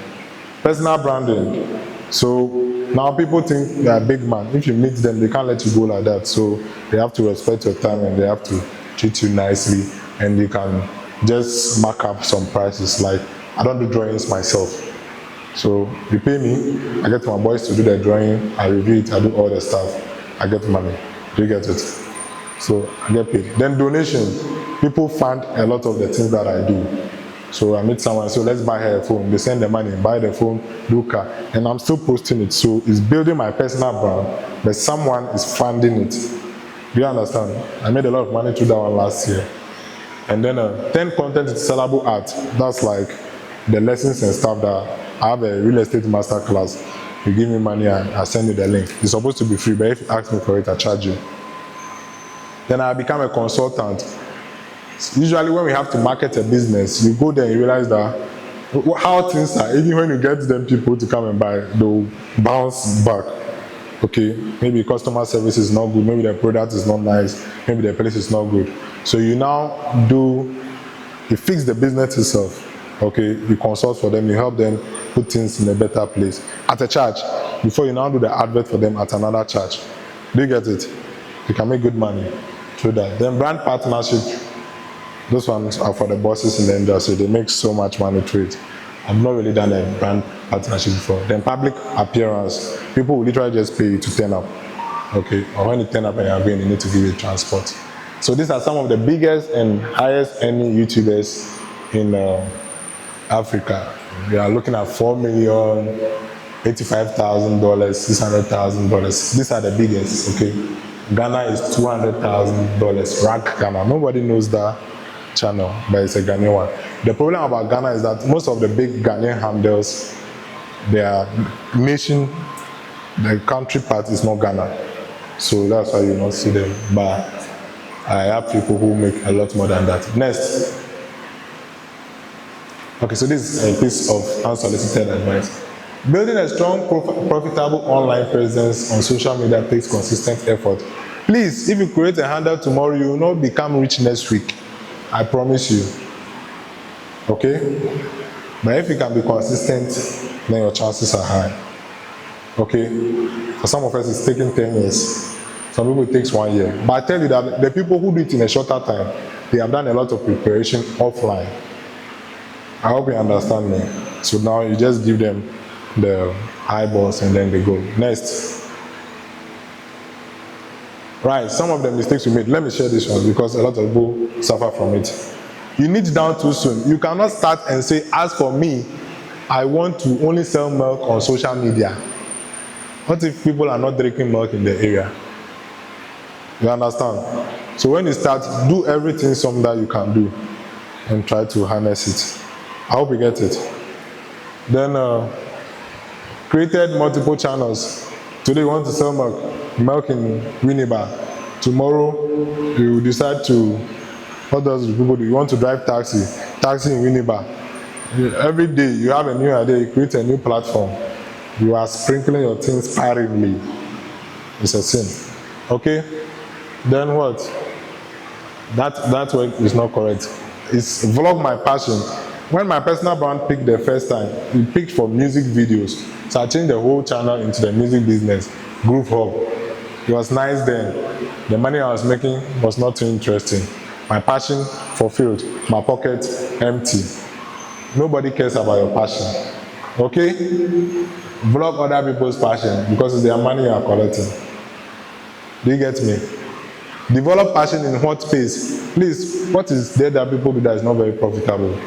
Personal branding. So now people think they are big man. If you meet them, they can't let you go like that. So they have to respect your time and they have to treat you nicely. And you can just mark up some prices. Like, I don't do drawings myself. So you pay me, I get my boys to do the drawing, I review it, I do all the stuff, I get money. Do you get it? So I get paid. Then donation. People fund a lot of the things that I do. So I meet someone, so let's buy her a phone. They send the money, buy the phone, do car, and I'm still posting it. So it's building my personal brand, but someone is funding it. Do you understand? I made a lot of money through that one last year. And then 10 content is sellable art. That's like the lessons and stuff that I have a real estate master class. You give me money, I send you the link. It's supposed to be free, but if you ask me for it, I charge you. Then I become a consultant. Usually when we have to market a business, you go there and you realize that how things are, even when you get them people to come and buy, they'll bounce back. Okay, maybe customer service is not good, maybe the product is not nice, maybe the place is not good. So you fix the business itself. Okay, you consult for them, you help them put things in a better place at a charge before you now do the advert for them at another charge. Do you get it? You can make good money through that. Then brand partnership, those ones are for the bosses in the industry. They make so much money through it. I've not really done a brand partnership before. Then public appearance, people will literally just pay you to turn up. Okay, or when you turn up and you're going, you need to give you transport. So these are some of the biggest and highest earning YouTubers in Africa. We are looking at $4 million, $85,000, $600,000. These are the biggest. Okay, Ghana is $200,000. Rank Ghana. Nobody knows that channel, but it's a Ghanaian one. The problem about Ghana is that most of the big Ghanaian handles, their nation, the country part is not Ghana. So that's why you not see them. But I have people who make a lot more than that. Next. Okay, so this is a piece of unsolicited advice. Building a strong, profitable online presence on social media takes consistent effort. Please, if you create a handle tomorrow, you will not become rich next week. I promise you. Okay? But if you can be consistent, then your chances are high. Okay? For some of us, it's taking 10 years. Some people, it takes 1 year. But I tell you that the people who do it in a shorter time, they have done a lot of preparation offline. I hope you understand me. So now you just give them the eyeballs and then they go. Next. Right, some of the mistakes we made. Let me share this one because a lot of people suffer from it. You niche down too soon. You cannot start and say, as for me, I want to only sell milk on social media. What if people are not drinking milk in the area? You understand? So when you start, do everything some that you can do and try to harness it. I hope you get it. Then created multiple channels. Today you want to sell milk in Winneba. Tomorrow you decide to, what does people do? You want to drive taxi in Winneba. Every day you have a new idea, you create a new platform. You are sprinkling your things sparingly. It's a sin. Okay? Then what? That work is not correct. It's vlog my passion. When my personal brand picked the first time, it picked for music videos. So I changed the whole channel into the music business, Groove Hub. It was nice then. The money I was making was not too interesting. My passion fulfilled, my pocket empty. Nobody cares about your passion. Okay? Vlog other people's passion because it's their money you are collecting. Do you get me? Develop passion in what space? Please, what is there that people do that is not very profitable?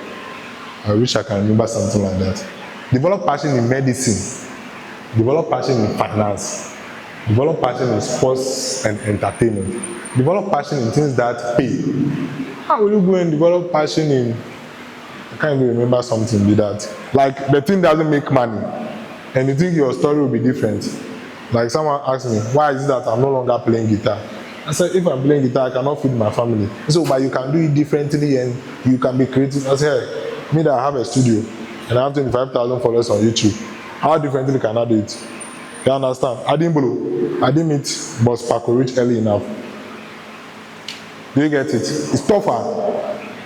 I wish I can remember something like that. Develop passion in medicine. Develop passion in finance. Develop passion in sports and entertainment. Develop passion in things that pay. How will you go and develop passion in, I can't even remember something be that. Like the thing doesn't make money and you think your story will be different. Like someone asked me, why is it that I'm no longer playing guitar? I said, if I'm playing guitar, I cannot feed my family. So, but you can do it differently and you can be creative. I said, hey, me that I have a studio and I have 25,000 followers on YouTube, how differently can I do it? You understand? I didn't meet Boss Paco Rich early enough. Do you get it? It's tougher.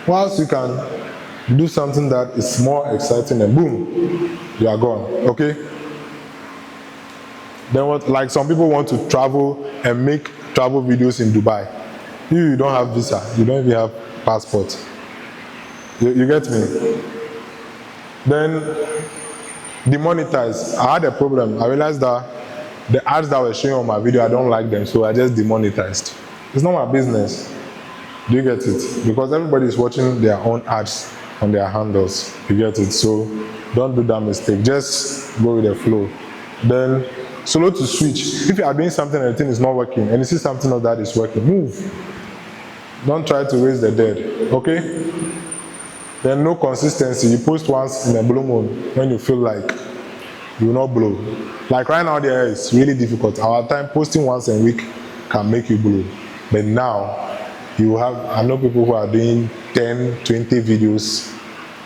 Once you can do something that is more exciting and boom, you are gone. Okay? Then what? Like some people want to travel and make travel videos in Dubai. You don't have visa. You don't even have passport. You get me? Then demonetize. I had a problem. I realized that the ads that were showing on my video, I don't like them, so I just demonetized. It's not my business. Do you get it? Because everybody is watching their own ads on their handles. You get it? So don't do that mistake. Just go with the flow. Then slow to switch. If you are doing something and the thing is not working, and you see something else that is working, move. Don't try to raise the dead. Okay? Then no consistency. You post once in a blue moon when you feel like you will not blow. Like right now there it's really difficult. Our time posting once a week can make you blow. But now You have, I know people who are doing 10, 20 videos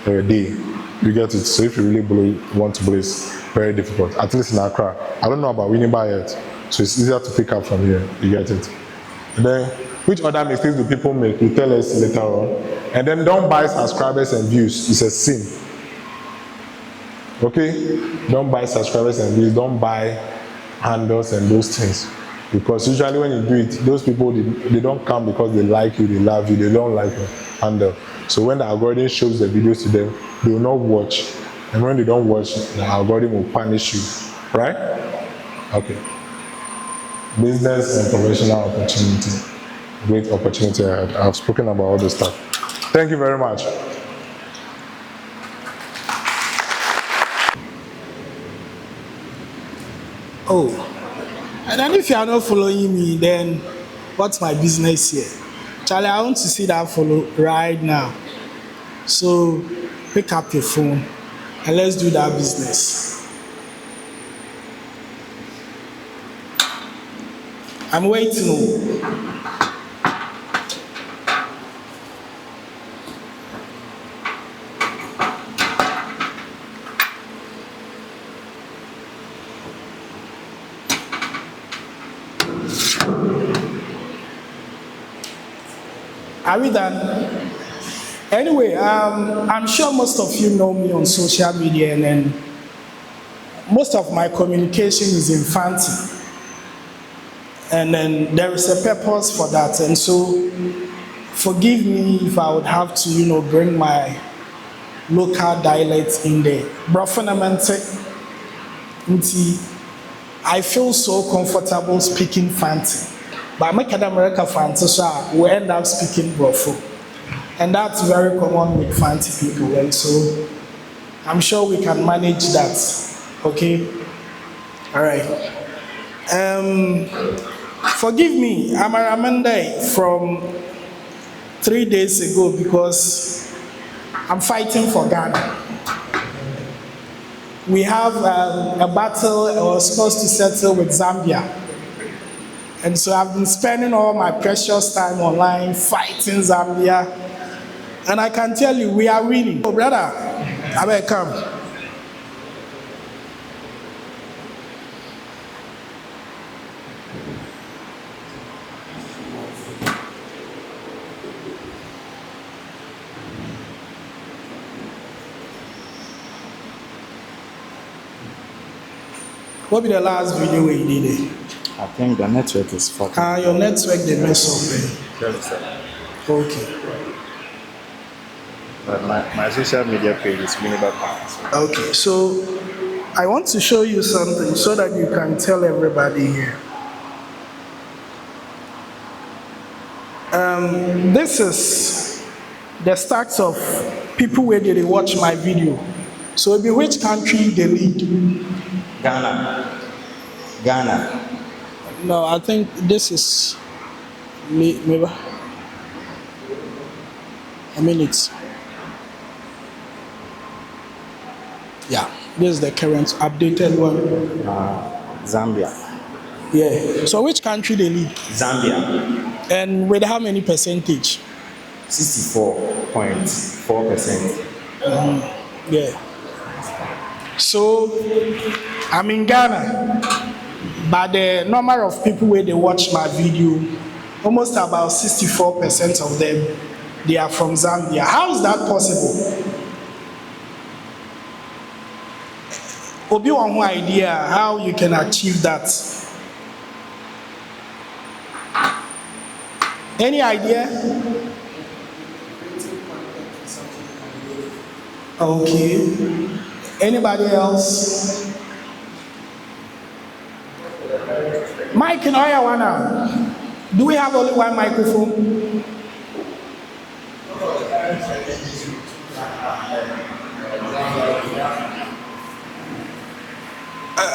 a day. You get it. So if you really want to blow, it's very difficult. At least in Accra. I don't know about Winneba yet. So it's easier to pick up from here. You get it. And then, which other mistakes do people make? You tell us later on. And then don't buy subscribers and views. It's a sin. Okay? Don't buy subscribers and views. Don't buy handles and those things. Because usually when you do it, those people, they don't come because they like you, they love you, they don't like your handle. So when the algorithm shows the videos to them, they will not watch. And when they don't watch, the algorithm will punish you. Right? Okay. Business and professional opportunity. Great opportunity ahead. I've spoken about all this stuff. Thank you very much. Oh, and then if you are not following me, then what's my business here? Charlie, I want to see that follow right now. So pick up your phone and let's do that business. I'm waiting. Are we done? Anyway, I'm sure most of you know me on social media, and then most of my communication is in Fanti. And then there is a purpose for that. And so forgive me if I would have to, bring my local dialect in there. Brofanamente, I feel so comfortable speaking Fanti. But make an America Fanti, so we end up speaking Brofo. And that's very common with Fanti people. And so I'm sure we can manage that. Okay? All right. Forgive me, I'm a Ramanda from 3 days ago because I'm fighting for Ghana. We have a battle I was supposed to settle with Zambia. And so I've been spending all my precious time online fighting Zambia. And I can tell you, we are winning. Oh, brother, I better come. What be the last video we did? I think the network is fucking. Your network, they mess up. Really, sir. Okay. But my social media page is Winneba Pounds. Okay, so I want to show you something so that you can tell everybody here. This is the stats of people where they watch my video. So it'll be which country they lead. Ghana. No, I think this is maybe a minute. Yeah, this is the current updated one. Zambia. Yeah. So which country they lead? Zambia. And with how many percentage? 64.4%. Yeah. So I'm in Ghana, but the number of people where they watch my video, almost about 64% of them, they are from Zambia. How is that possible? Obi one idea how you can achieve that? Any idea? Okay. Anybody else? Mike and Oyawana. Do we have only one microphone?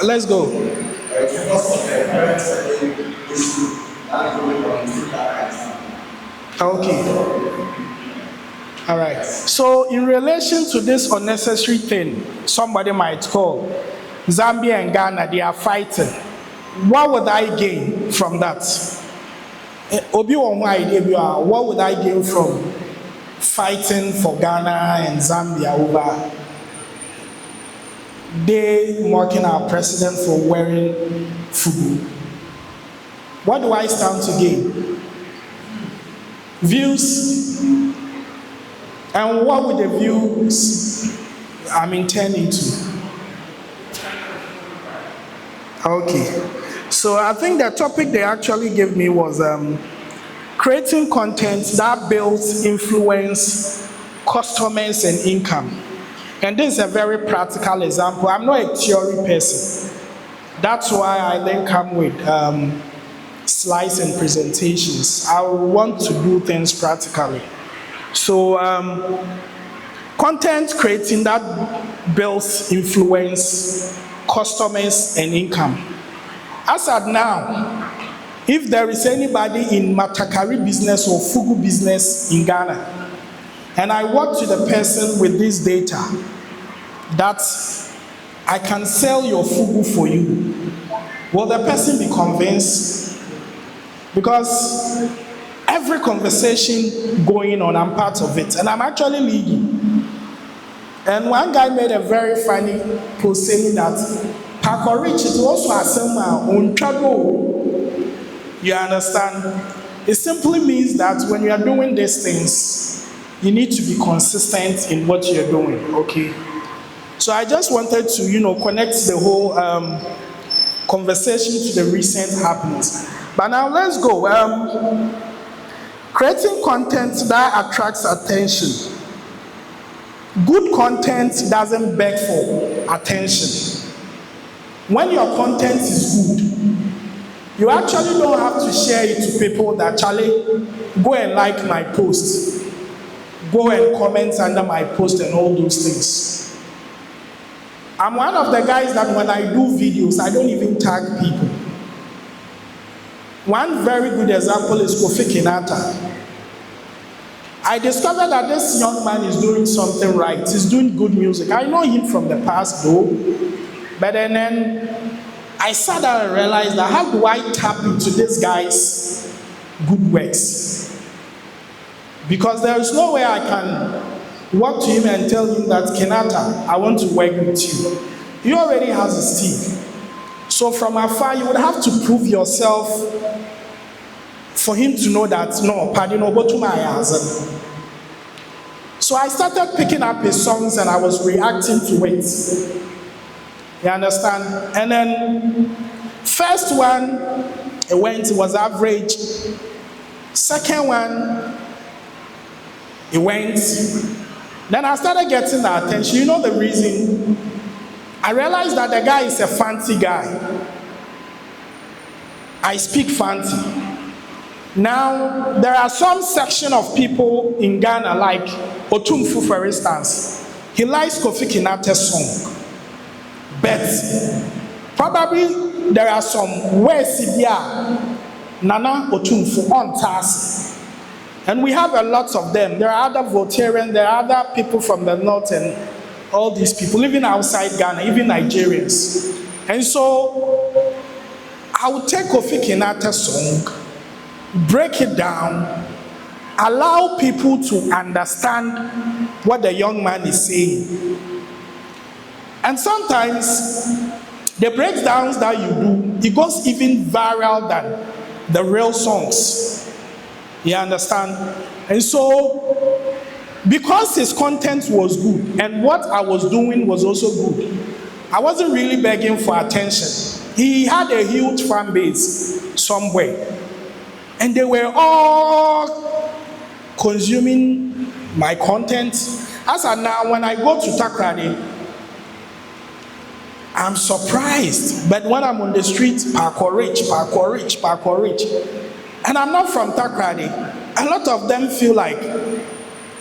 Let's go. Okay. All right. So in relation to this unnecessary thing, somebody might call Zambia and Ghana, they are fighting. What would I gain from that? Obi won idea, what would I gain from fighting for Ghana and Zambia over they mocking our president for wearing fugu? What do I stand to gain? Views. And what would the views turn into? Okay. So I think the topic they actually gave me was creating content that builds influence, customers, and income. And this is a very practical example. I'm not a theory person. That's why I then come with slides and presentations. I want to do things practically. So content creating that builds influence, customers, and income. As at now, if there is anybody in Matakari business or Fugu business in Ghana, and I work to the person with this data, that I can sell your Fugu for you, will the person be convinced? Because every conversation going on, I'm part of it, and I'm actually leading. And one guy made a very funny post saying that Paco Rich is also a summer on trouble. You understand? It simply means that when you are doing these things, you need to be consistent in what you're doing, okay? So I just wanted to, connect the whole conversation to the recent happenings. But now let's go. Creating content that attracts attention. Good content doesn't beg for attention. When your content is good, you actually don't have to share it to people that, Charlie, go and like my post. Go and comment under my post and all those things. I'm one of the guys that when I do videos, I don't even tag people. One very good example is Kofi Kinata. I discovered that this young man is doing something right. He's doing good music. I know him from the past though. But then I sat down and realized that how do I tap into this guy's good works? Because there is no way I can walk to him and tell him that, Kenata, I want to work with you. He already has his team. So from afar, you would have to prove yourself for him to know that, no, Padino, go to my house. So I started picking up his songs and I was reacting to it. You understand? And then, first one, it was average. Second one, it went. Then I started getting the attention. You know the reason? I realized that the guy is a fancy guy. I speak fancy. Now, there are some section of people in Ghana, like Otumfu, for instance. He likes Kofi Kinata's song. But probably there are some words here, Nana Otumfu on task. And we have a lot of them. There are other Voltarians, there are other people from the north and all these people living outside Ghana, even Nigerians. And so I would take Kofi Kinata's song, break it down, allow people to understand what the young man is saying. And sometimes the breakdowns that you do, it goes even viral than the real songs. You understand? And so, because his content was good and what I was doing was also good, I wasn't really begging for attention. He had a huge fan base somewhere. And they were all consuming my content. As of now, when I go to Takrady, I'm surprised. But when I'm on the street, Paco Rich. And I'm not from Takrady. A lot of them feel like,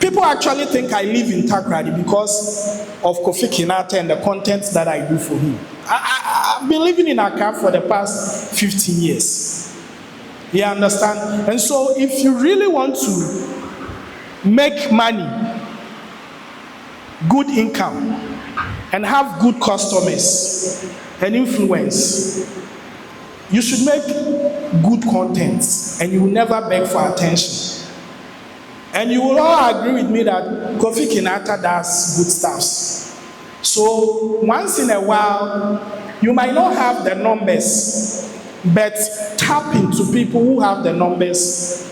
people actually think I live in Takrady because of Kofi Kinata and the content that I do for him. I've been living in Accra for the past 15 years. You understand? And so if you really want to make money, good income, and have good customers and influence, you should make good content and you will never beg for attention. And you will all agree with me that Kofi Kinata does good stuff. So once in a while, you might not have the numbers, but tap into people who have the numbers,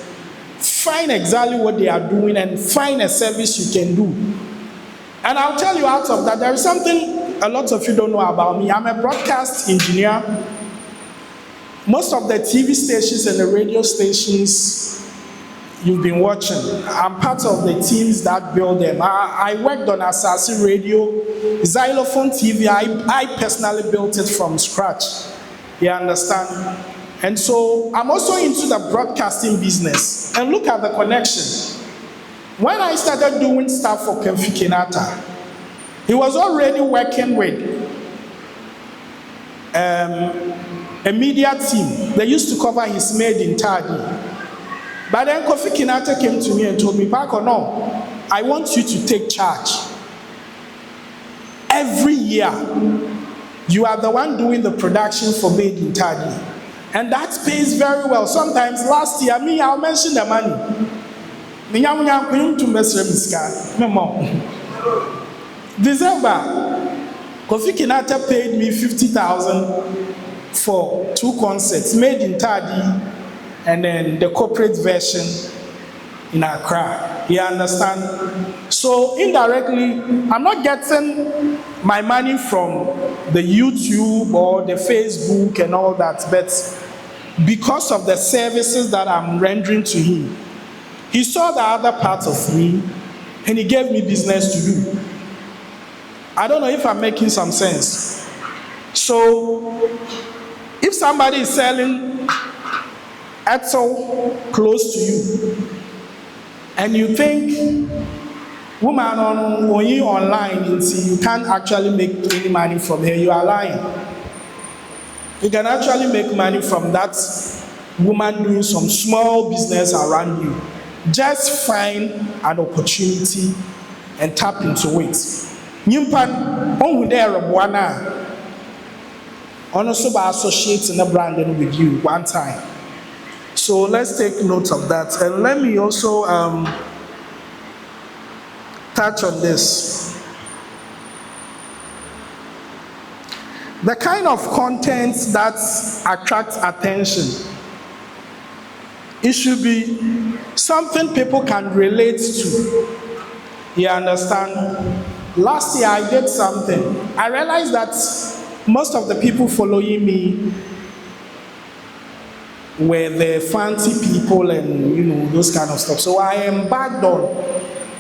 find exactly what they are doing and find a service you can do. And I'll tell you out of that, there is something a lot of you don't know about me. I'm a broadcast engineer. Most of the TV stations and the radio stations you've been watching, I'm part of the teams that build them. I worked on Asasi Radio, Xylophone TV. I personally built it from scratch. You understand? And so I'm also into the broadcasting business. And look at the connection. When I started doing stuff for Kofi Kinata, he was already working with a media team. They used to cover his Made in Tardy. But then Kofi Kinata came to me and told me, Paco, no, I want you to take charge. Every year, you are the one doing the production for Made in Tardy. And that pays very well. Sometimes last year, I'll mention the money. December, Kofi Kinata paid me 50,000 for 2 concerts, Made in Tardy and then the corporate version in Accra. You understand? So indirectly, I'm not getting my money from the YouTube or the Facebook and all that, but because of the services that I'm rendering to him, he saw the other part of me and he gave me business to do. I don't know if I'm making some sense. So if somebody is selling Etzel close to you and you think woman on online you can't actually make any money from here, you are lying. You can actually make money from that woman doing some small business around you. Just find an opportunity and tap into it. Nyimpan on there buana also by associating the brand with you one time. So let's take note of that. And let me also touch on this. The kind of content that attracts attention, it should be something people can relate to. You understand? Last year I did something. I realized that most of the people following me were the fancy people and those kind of stuff. So I embarked on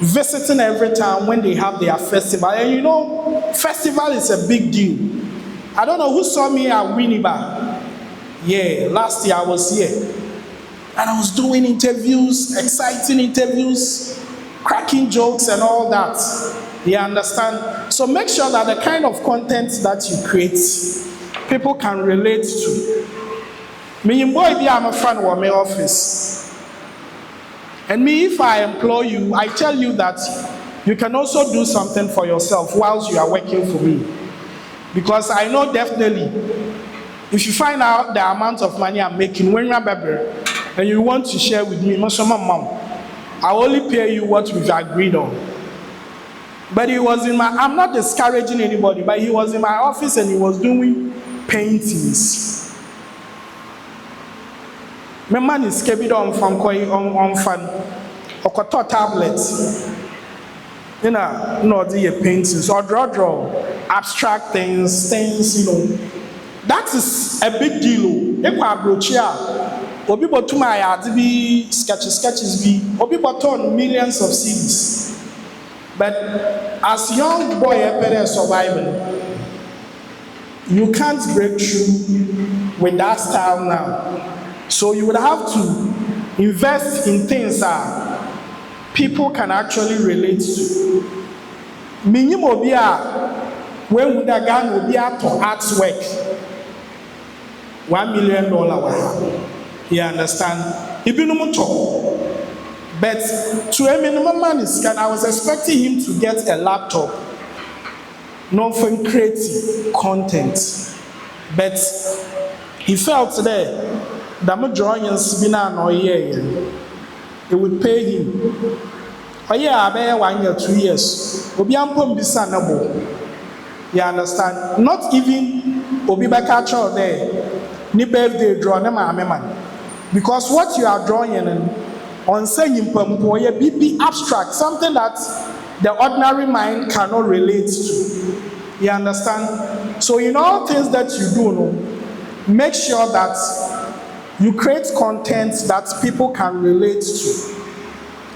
visiting every time when they have their festival. And festival is a big deal. I don't know who saw me at Winneba. Yeah, last year I was here. And I was doing interviews, exciting interviews, cracking jokes and all that. You understand? So make sure that the kind of content that you create, people can relate to. Me, boy, I'm a friend of my office. And me, if I employ you, I tell you that you can also do something for yourself whilst you are working for me. Because I know definitely, if you find out the amount of money I'm making when you're baby, and you want to share with me, I only pay you what we've agreed on. But he was I'm not discouraging anybody, but he was in my office and he was doing paintings. My man is kept on fan, or tablets. The paintings or draw abstract things, That is a big deal. If I approach here, Obi bought my sketches be Obi bought on millions of CDs. But as young boy surviving, you can't break through with that style now. So you would have to invest in things that people can actually relate to. Minimum when would a gun will be out to artwork $1 million. You understand? But to a minimum man I was expecting him to get a laptop, not for creating content. But he felt there dam drawings bi na na ɔyɛ it would pay him ɔyɛ abɛyɛ 1 year 2 years obi ampom bisa na bo you understand not even obi bɛka kyerɛ there ni birthday draw ne maame man because what you are drawing on say nyimpa mpo ɔyɛ bibi abstract something that the ordinary mind cannot relate to. You understand? So in all things that you do, no, make sure that you create content that people can relate to.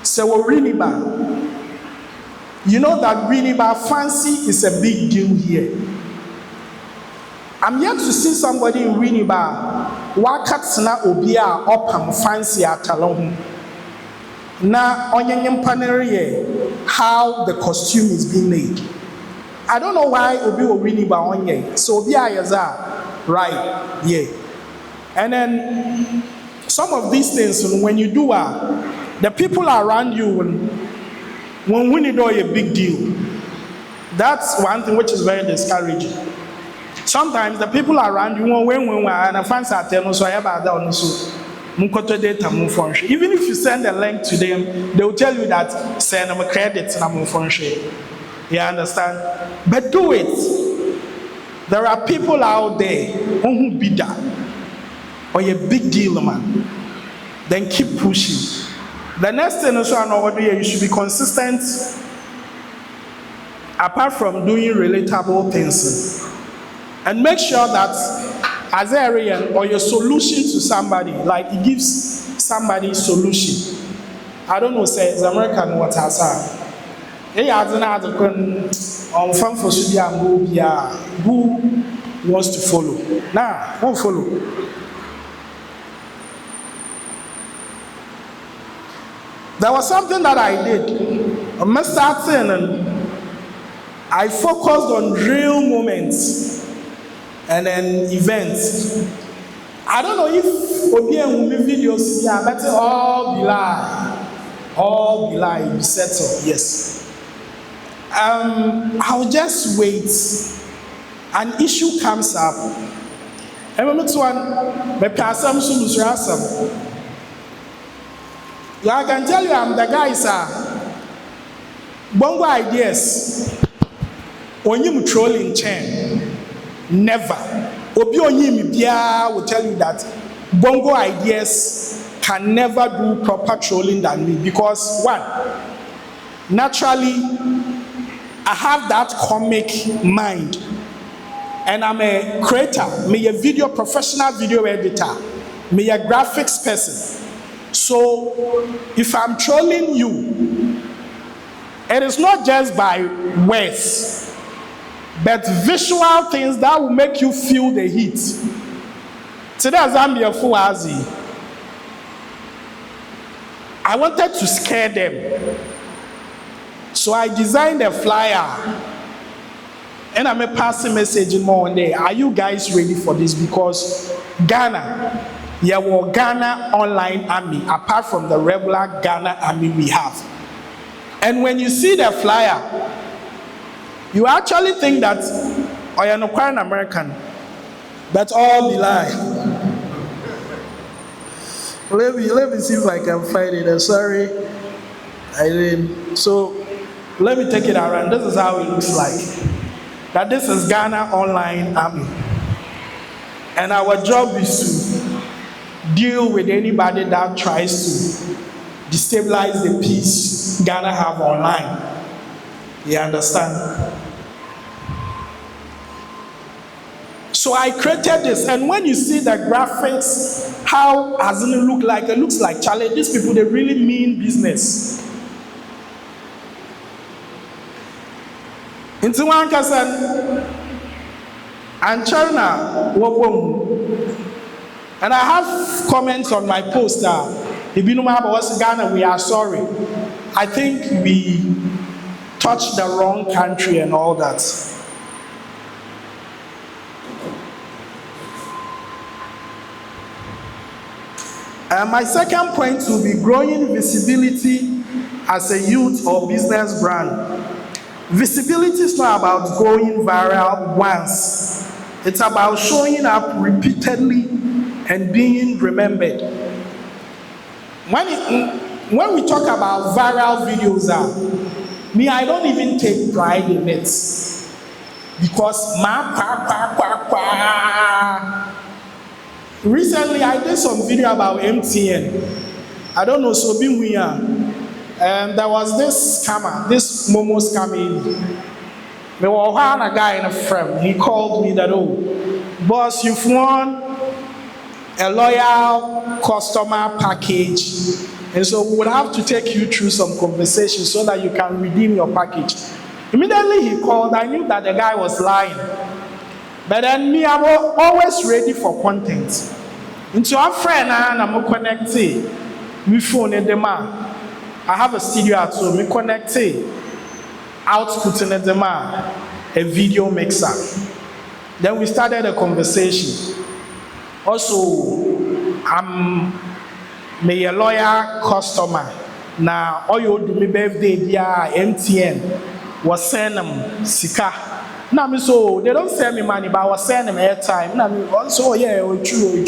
So Riniba, you know that Riniba fancy is a big deal here. I'm yet to see somebody in Riniba wakatsina obia opam fancy atalon. Na onyenyempanere how the costume is being made. I don't know why obi will really ba onye. So obi ayaza right, yeah. And then some of these things when you do the people around you when we need a big deal. That's one thing which is very discouraging. Sometimes the people around you when and a fans are telling so I have that so even if you send a link to them, they will tell you that send them a credit and you understand? But do it. There are people out there who be that or a big deal, man. Then keep pushing. The next thing also I know what you should be consistent apart from doing relatable things. And make sure that as an area or your solution to somebody, like it gives somebody solution. I don't know, say it's American what I say. Hey, I don't know on farm for who wants to follow. Nah, won't follow. There was something that I did. I must start saying, and I focused on real moments. And then events. I don't know if Obi and videos here, but all be lie, be settled. Yes. I'll just wait. An issue comes up. I remember one, but I can tell you, I'm the guy, sir. Bongo ideas. When you trolling chain. Never. Obi Onyimi Bia will tell you that bongo ideas can never do proper trolling than me because one, naturally, I have that comic mind, and I'm a creator, me a professional video editor, me a graphics person. So if I'm trolling you, it is not just by words. But visual things that will make you feel the heat. Today, Zambia Fuazi, I wanted to scare them. So I designed a flyer. And I'm a passing message in more one day. Are you guys ready for this? Because Ghana, yeah, well, Ghana online army, apart from the regular Ghana army we have. And when you see the flyer, you actually think that I am quite an American. That's all be lie. Let me see if I can find it. I'm sorry. I didn't. So let me take it around. This is how it looks like. That this is Ghana Online Army. And our job is to deal with anybody that tries to destabilize the peace Ghana have online. You understand? So I created this, and when you see the graphics, how doesn't it look like? It looks like Charlie. These people, they really mean business. Into one person, and China, and I have comments on my poster. If you know about Ghana, we are sorry. I think we touched the wrong country and all that. My second point will be growing visibility as a youth or business brand. Visibility is not about going viral once. It's about showing up repeatedly and being remembered. When we talk about viral videos, me, I don't even take pride in it. Because recently I did some video about MTN. I don't know, so being we are. And there was this scammer, this Momo scammer. There was a guy in a frame. He called me that, oh, boss, you've won a loyal customer package. And so we would have to take you through some conversation so that you can redeem your package. Immediately he called, I knew that the guy was lying. But then me, I'm always ready for content. Into our friend, I'm connected. My phone in the man. I have a studio at home. Me connected. Output in the man. A video mixer. Then we started a conversation. Also, I'm a lawyer customer. Now, all you do me birthday, yeah, MTN was send them sika. Now, me so they don't send me money, but I was send them airtime. Now, me also, yeah, true.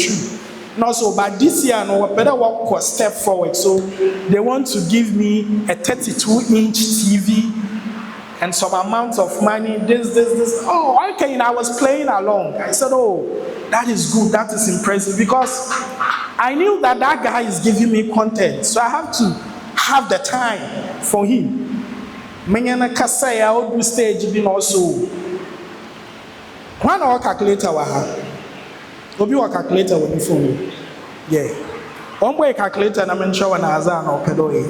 No, so but this year, no, better walk a step forward. So they want to give me a 32-inch TV and some amount of money. This. Oh, okay. And I was playing along. I said, oh, that is good. That is impressive because I knew that guy is giving me content, so I have to have the time for him. Menyana kasa ya odu stage bi also. One our calculator wa ha. Obi wa calculator with the phone. Yeah. One boy calculator na mention na aza na opedo e.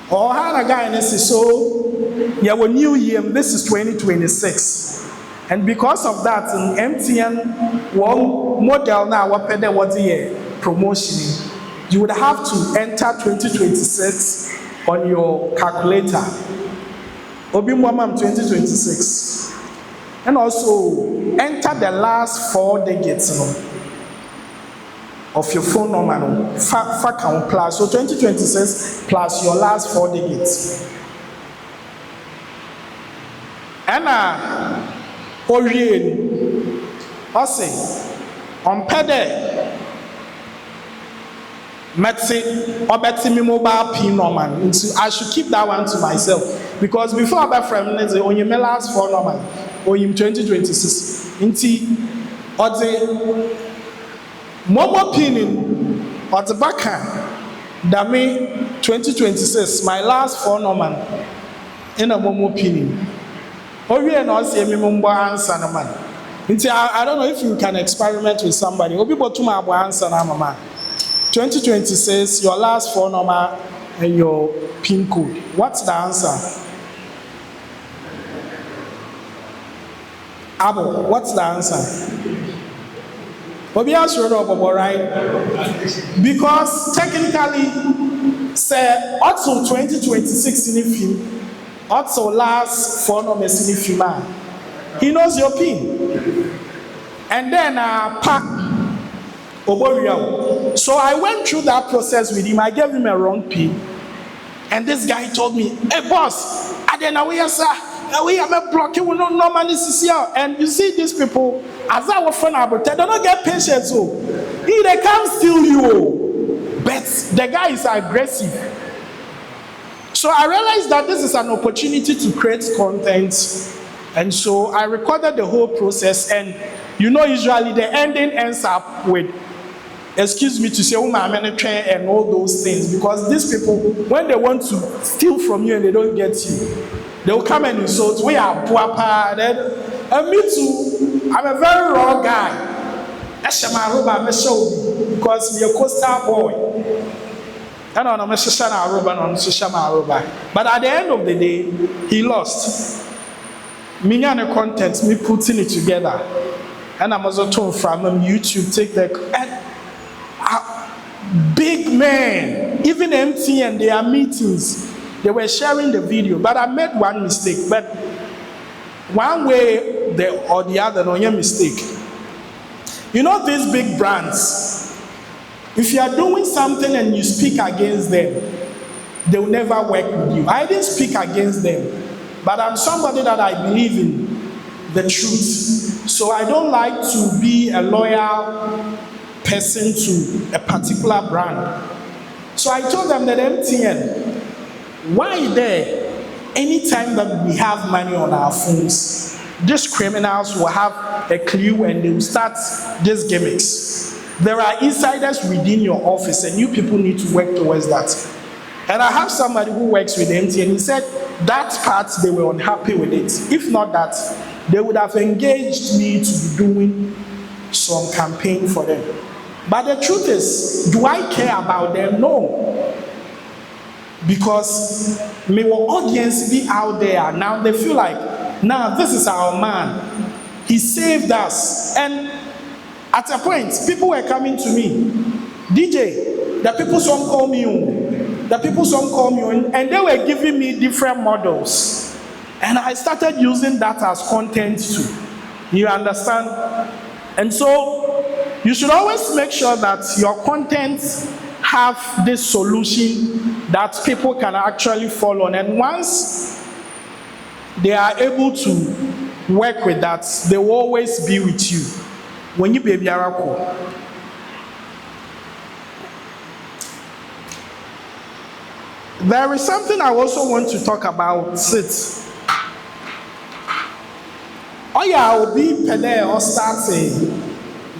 Oh, ha na guy na so yeah, we new year, this is 2026. And because of that, in MTN one model now wapede what the promotion, you would have to enter 2026 on your calculator. Obi Mwamam 2026. And also enter the last 4 digits of your phone number. Count plus. So 2026 plus your last 4 digits. And Orion, I say, on pede, Metsi, or Betty me mobile pin normal. I should keep that one to myself because before I buy from only my last 4 normal, or in 2026, inti, or the mobile pin or the backhand, that me 2026, my last 4 normal in a mobile pin. Or we are not saying me mumbo answer no man. I don't know if you can experiment with somebody. Obi botu ma abo answer na mama. 2026, your last 4 number and your PIN code. What's the answer? Abo, what's the answer? Obi answer no abo, right? Because technically, say also 2026 in the film. Also last 4 numbers in the film. He knows your PIN. And then so I went through that process with him. I gave him a wrong PIN. And this guy told me, hey boss, I don't know where sir. We are blocking, we don't know money is here. And you see these people, as I was friend about they don't get patience. So they can't steal you. But the guy is aggressive. So I realized that this is an opportunity to create content. And so I recorded the whole process. And usually the ending ends up with, excuse me to say, oh my train and all those things. Because these people, when they want to steal from you and they don't get you, they'll come and insult. We are puapa. And me too, I'm a very raw guy. Because we're a coastal boy. But at the end of the day, he lost. Me and the content, me putting it together. And I'm also told from YouTube, take the big man, even MTN, they are meetings. They were sharing the video, but I made one mistake. But one way or the other, no mistake. These big brands, if you are doing something and you speak against them, they will never work with you. I didn't speak against them, but I'm somebody that I believe in the truth. So I don't like to be a loyal person to a particular brand. So I told them that MTN, why there? Anytime that we have money on our phones, these criminals will have a clue and they will start these gimmicks. There are insiders within your office and you people need to work towards that. And I have somebody who works with MTN and he said that part they were unhappy with it. If not that, they would have engaged me to be doing some campaign for them. But the truth is, do I care about them? No. Because my audience be out there now, they feel like, now this is our man. He saved us. And at a point, people were coming to me, DJ, the people some call me on, the people some call me on, and they were giving me different models. And I started using that as content too. You understand? And so you should always make sure that your content have this solution that people can actually follow on. And once they are able to work with that, they will always be with you. When you baby arako. There is something I also want to talk about. Oh yeah, I will be pele or starting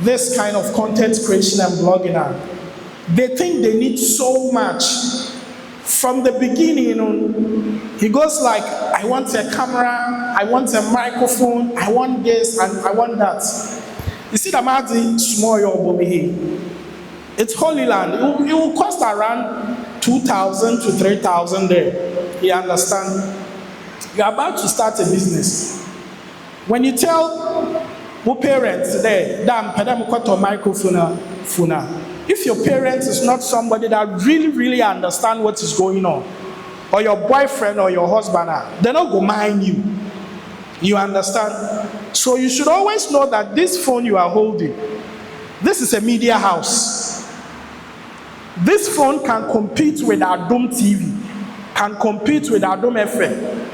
this kind of content creation and blogging. They think they need so much. From the beginning, he goes like, I want a camera, I want a microphone, I want this, and I want that. You see the margin small your bobby. It's Holy Land. It will cost around 2,000 to 3,000 there. You understand? You're about to start a business. When you tell your parents there, damn, pedam koto microphone, if your parents is not somebody that really understand what is going on, or your boyfriend or your husband, they're not going to mind you. You understand? So you should always know that this phone you are holding, this is a media house. This phone can compete with our Dome TV, can compete with our Dome FM,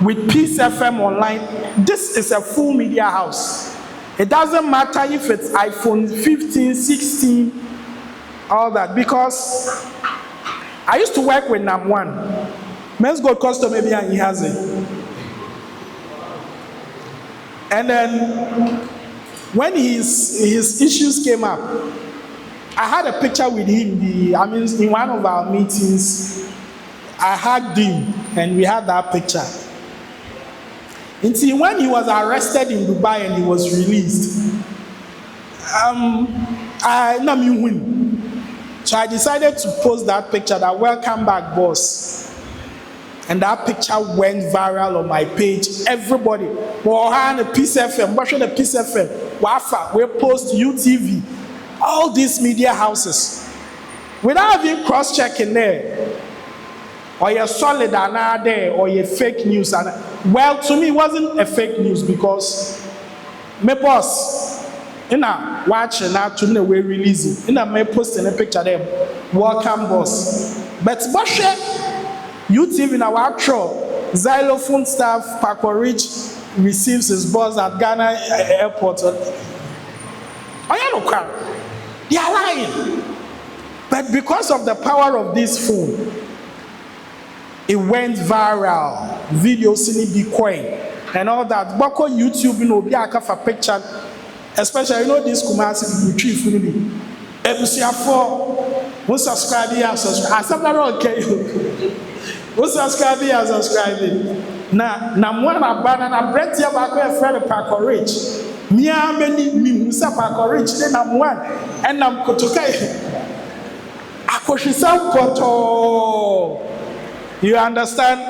with Peace FM online. This is a full media house. It doesn't matter if it's iPhone 15, 16, all that, because I used to work with Nam1. Men's got custom maybe and he has it. And then when his issues came up, I had a picture with him. In one of our meetings, I hugged him and we had that picture. Until when he was arrested in Dubai and he was released, so I decided to post that picture, that welcome back boss. And that picture went viral on my page. Everybody, the Peace FM, the Peace FM, Wafa, we post UTV, all these media houses. Without having cross-checking there, or you're solid and not there, or you're fake news. Well, to me, it wasn't a fake news because my boss, watching now to know we're releasing. Me posting a picture there, welcome boss. But UTV in our actual xylophone staff, Paco Rich receives his boss at Ghana airport. They are lying. But because of the power of this phone, it went viral. Videos in Bitcoin and all that. Boko YouTube, be a for picture. Especially, this Kumasi retrieve fully. Who subscribe here, subscribe. I said that okay. Who subscribe here, subscribe. Now, one of banana bread here back where friend Paco Rich. Mia many who say Paco Rich, then I'm one. And I'm Kotokai. Akoshisam Poto. You understand?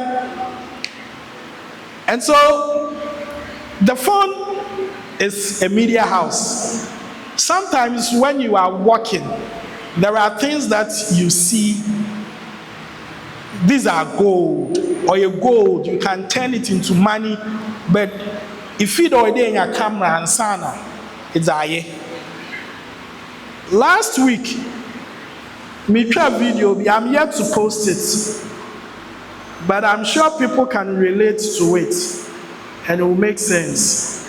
And so, the phone is a media house. Sometimes when you are walking, there are things that you see. These are gold, or a gold. You can turn it into money, but if you don't in your camera and sana, it's aye. Last week, me try video. I'm yet to post it. But I'm sure people can relate to it and it will make sense.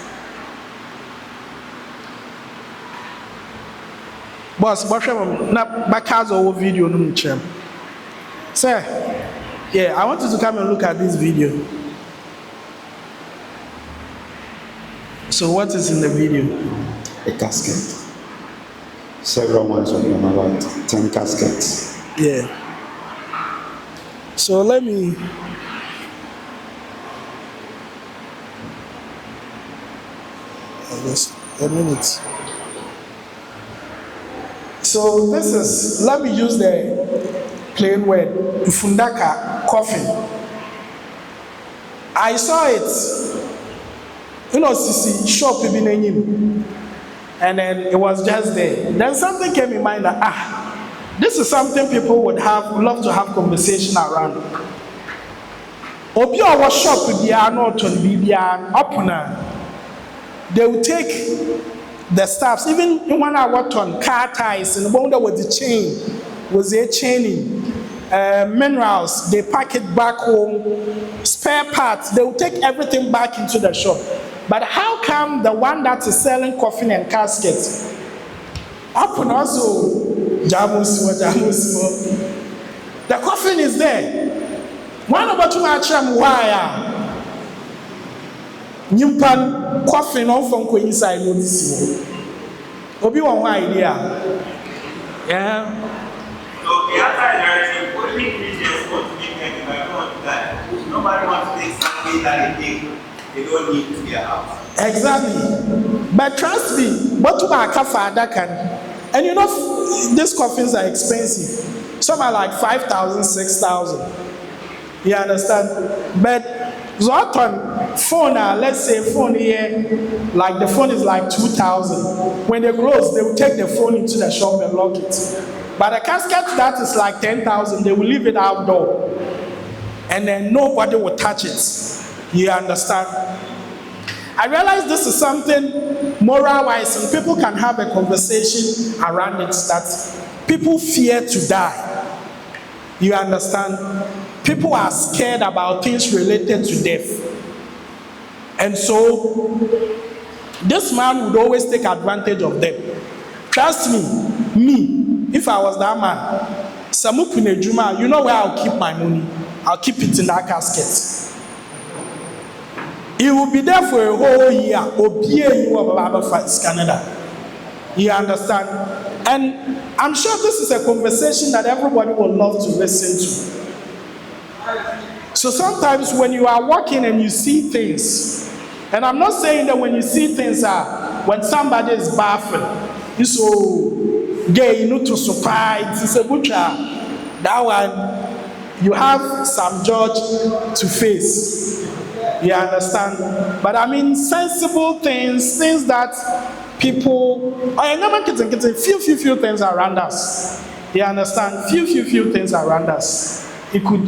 Boss, na backers or video no chem. Sir, yeah, I want you to come and look at this video. So what is in the video? A casket. Several months of them, about 10 caskets. Yeah. So let me. Just a minute. So this is, let me use the plain word, Fundaka coffin. I saw it, Sisi shop in Benin, and then it was just there. Then something came in mind that, this is something people would love to have conversation around. Obi our shop biya no ton biya opuna. They will take the staffs, even in 1 hour ton, car ties, and the one that was the chain, was a chaining, minerals, they pack it back home, spare parts, they will take everything back into the shop. But how come the one that is selling coffin and caskets, upon also, the coffin is there. One about to match them wire. Nyimpan coffin on from inside no this. Obi one idea. Yeah. So the answer is very simple. Only Christians want to make money by God that nobody wants to take something that they don't need to their house. Exactly. But trust me, what to my father can. And you know, these coffins are expensive. Some are like 5,000, 6,000. You understand? But Zoton phone, let's say phone here, like the phone is like 2,000. When they close, they will take the phone into the shop and lock it. But a casket that is like 10,000, they will leave it outdoor. And then nobody will touch it. You understand? I realize this is something moral-wise, and people can have a conversation around it, that people fear to die. You understand? People are scared about things related to death. And so, this man would always take advantage of them. Trust me, if I was that man, Samupune Juma, you know where I'll keep my money? I'll keep it in that casket. It will be there for a whole year. Canada. You understand? And I'm sure this is a conversation that everybody would love to listen to. So sometimes when you are walking and you see things, and I'm not saying that when you see things when somebody is baffled, you so gay, you know, to surprise, it's a butcher. That one, you have some judge to face. You understand? But I mean, sensible things that people, few things around us. You understand? Few things around us. It could,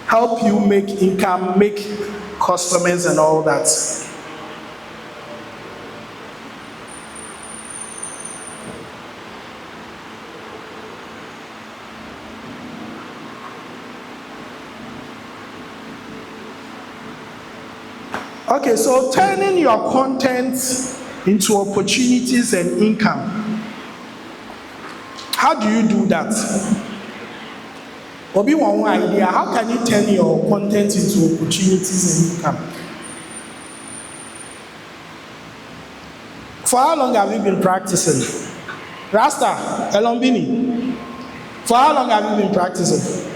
help you make income, make customers and all that. Okay, so turning your content into opportunities and income. How do you do that? Obi one idea, how can you turn your content into opportunities and income? For how long have you been practicing? Rasta, Elombini. For how long have you been practicing?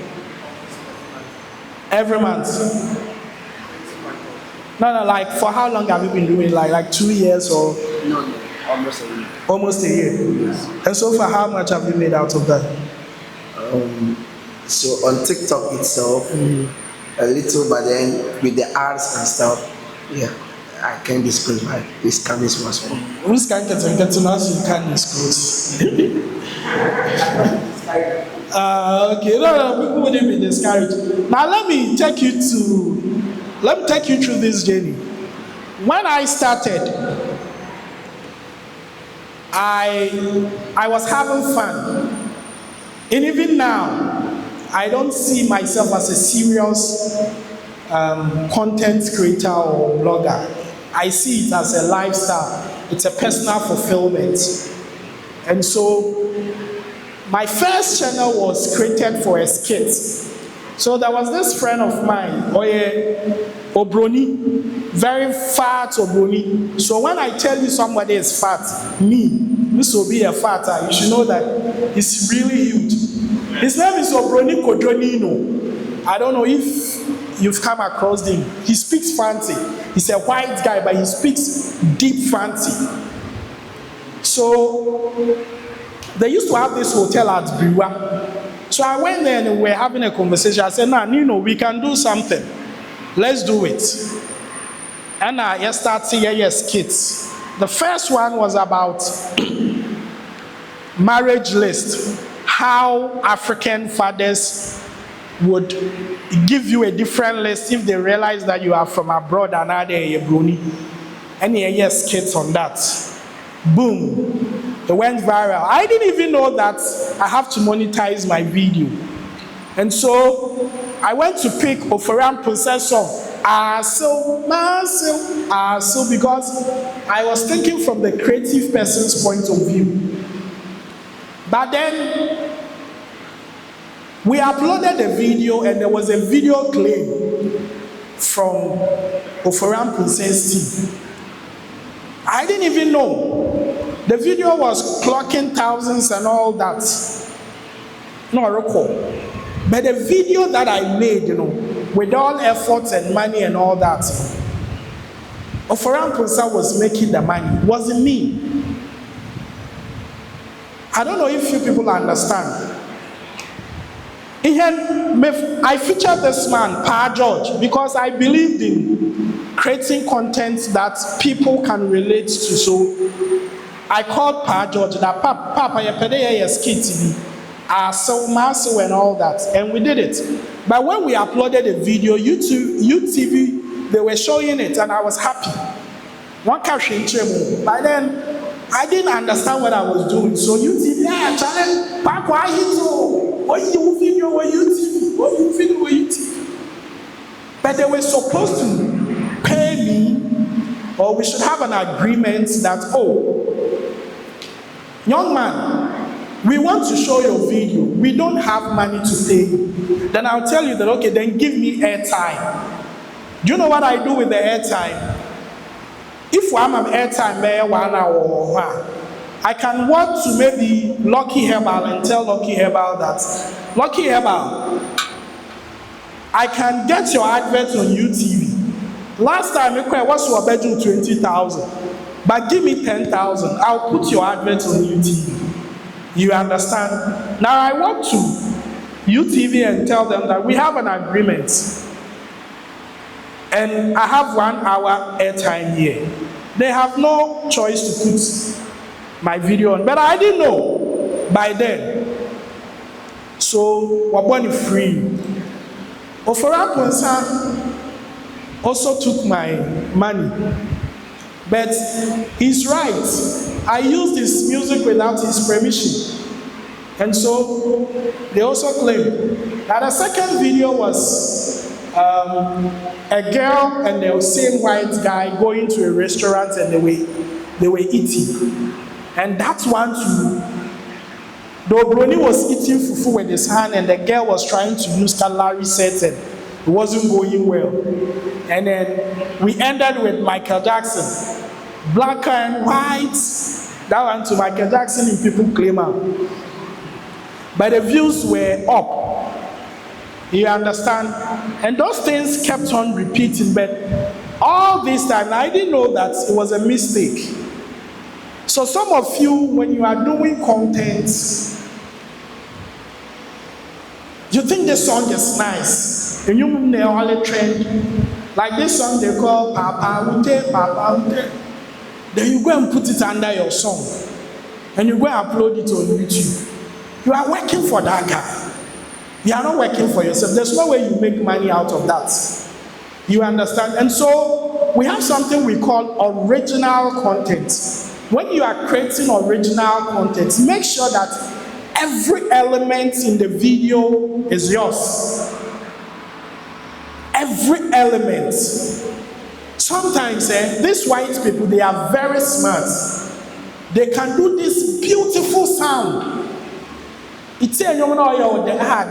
Every month. No, like for how long have you been doing? Like 2 years or? No, almost a year. Almost a year. Yes. And so far, how much have you made out of that? So on TikTok itself, a little, but then with the ads and stuff, yeah, I can't disclose my this can't small. Who's can't get to us, you can't disclose. Okay, no, people wouldn't be discouraged. Now let me take you through this journey. When I started, I was having fun. And even now, I don't see myself as a serious content creator or blogger. I see it as a lifestyle. It's a personal fulfillment. And so my first channel was created for a skit. So there was this friend of mine, Obroni, very fat Obroni. So when I tell you somebody is fat, this will be a fatter. You should know that he's really huge. His name is Obroni Kodronino. I don't know if you've come across him. He speaks fancy. He's a white guy, but he speaks deep fancy. So they used to have this hotel at Biwa. So I went there and we were having a conversation. I said, Nino, we can do something. Let's do it. And I started seeing skits. The first one was about marriage list. How African fathers would give you a different list if they realize that you are from abroad and are there Bruni. And skits on that. Boom. It went viral. I didn't even know that I have to monetize my video. And so I went to pick Oforan Princess song. So because I was thinking from the creative person's point of view. But then we uploaded the video and there was a video claim from Oforan Princess team. I didn't even know. The video was clocking thousands and all that. No, I recall. But the video that I made, with all efforts and money and all that, Oforan Princess was making the money. It wasn't me. I don't know if you people understand. I featured this man, Pa George, because I believed in creating content that people can relate to. So I called Pa George that Papa you skit so and all that, and we did it. But when we uploaded the video, UTV, they were showing it, and I was happy. One by then I didn't understand what I was doing. So UTV, challenge, Papa, why you video, what UTV? But they were supposed to pay me, or we should have an agreement that, young man, we want to show your video. We don't have money to pay you. Then I'll tell you that, okay, then give me airtime. Do you know what I do with the airtime? If I'm an airtime, 1 hour, I can walk to maybe Lucky Herbal and tell Lucky Herbal that, Lucky Herbal, I can get your advert on UTV. Last time, I was your bedroom 20,000, but give me 10,000. I'll put your advert on UTV. You understand? Now I walk to UTV and tell them that we have an agreement, and I have 1 hour airtime here. They have no choice to put my video on, but I didn't know by then. So we're going free. Oforan Princess also took my money, but he's right. I used his music without his permission, and so they also claim that the second video was a girl and the same white guy going to a restaurant and they were eating, and that one too. The Obroni was eating fufu with his hand, and the girl was trying to use cutlery sets, and it wasn't going well. And then we ended with Michael Jackson, black and white. That one to Michael Jackson, and people claim out. But the views were up. You understand? And those things kept on repeating. But all this time, I didn't know that it was a mistake. So some of you, when you are doing content, you think the song is nice, and you may only trend. Like this song they call Papa Ute, Papa Ute. Then you go and put it under your song, and you go and upload it on YouTube. You are working for that guy. You are not working for yourself. There's no way you make money out of that. You understand? And so we have something we call original content. When you are creating original content, make sure that every element in the video is yours. Every element. Sometimes these white people, they are very smart. They can do this beautiful sound. It's a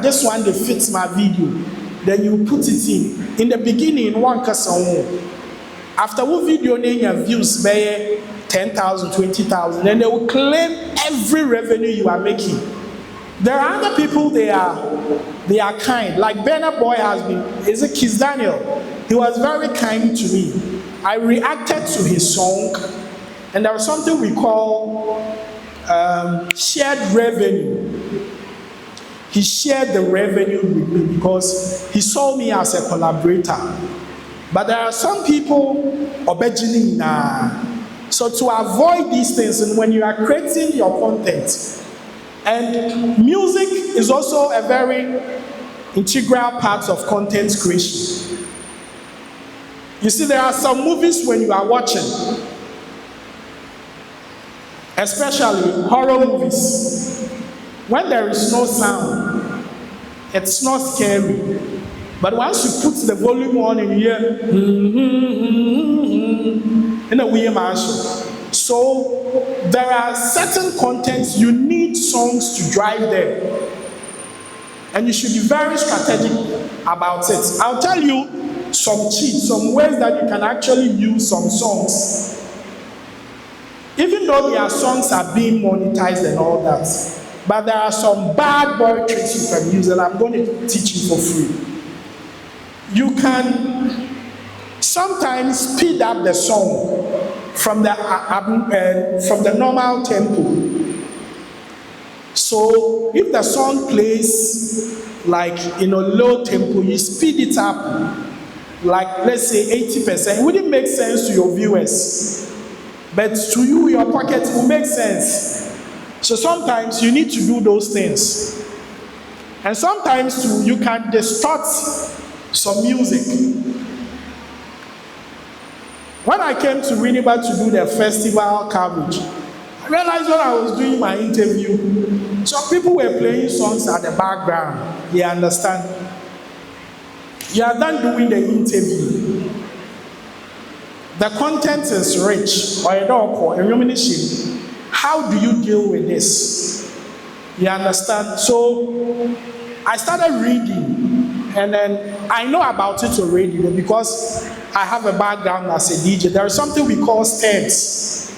this one they fits my video. Then you put it in. In the beginning, one person. After one video name your views by 10,000, 20,000, then they will claim every revenue you are making. There are other people they are kind. Like Bernard Boy is a Kiss Daniel. He was very kind to me. I reacted to his song, and there was something we call shared revenue. He shared the revenue with me because he saw me as a collaborator. But there are some people obejing. So to avoid these things, and when you are creating your content, and music is also a very integral part of content creation. You see, there are some movies when you are watching, especially horror movies, when there is no sound, it's not scary. But once you put the volume on and you hear, in a weird mansion. So there are certain contents you need songs to drive them. And you should be very strategic about it. I'll tell you some cheats, some ways that you can actually use some songs. Even though their songs are being monetized and all that, but there are some bad boy tricks you can use, and I'm going to teach you for free. You can sometimes speed up the song from the normal tempo. So if the song plays like in a low tempo, you speed it up, like let's say 80%. It wouldn't make sense to your viewers, but to you, your pocket will make sense. So sometimes you need to do those things, and sometimes too you can distort some music. When I came to Winnipeg to do the festival coverage, I realized when I was doing my interview, some people were playing songs at the background. You understand? You are done doing the interview. The content is rich, or you don't call it. How do you deal with this? You understand? So I started reading, and then I know about it already because I have a background as a DJ. There is something we call stems.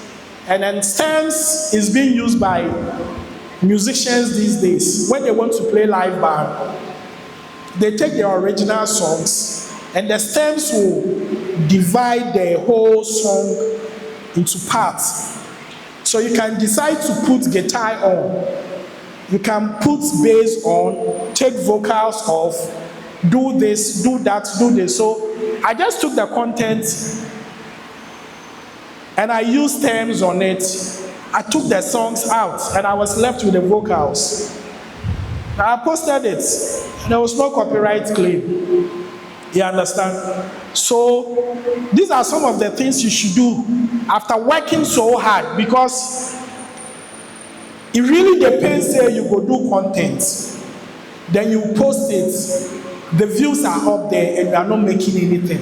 And then stems is being used by musicians these days. When they want to play live band, they take their original songs, and the stems will divide the whole song into parts. So you can decide to put guitar on, you can put bass on, take vocals off, do this, do that, do this. So I just took the content and I used terms on it. I took the songs out and I was left with the vocals. I posted it. There was no copyright claim. You understand? So these are some of the things you should do after working so hard, because it really depends where you go do content. Then you post it. The views are up there and you are not making anything.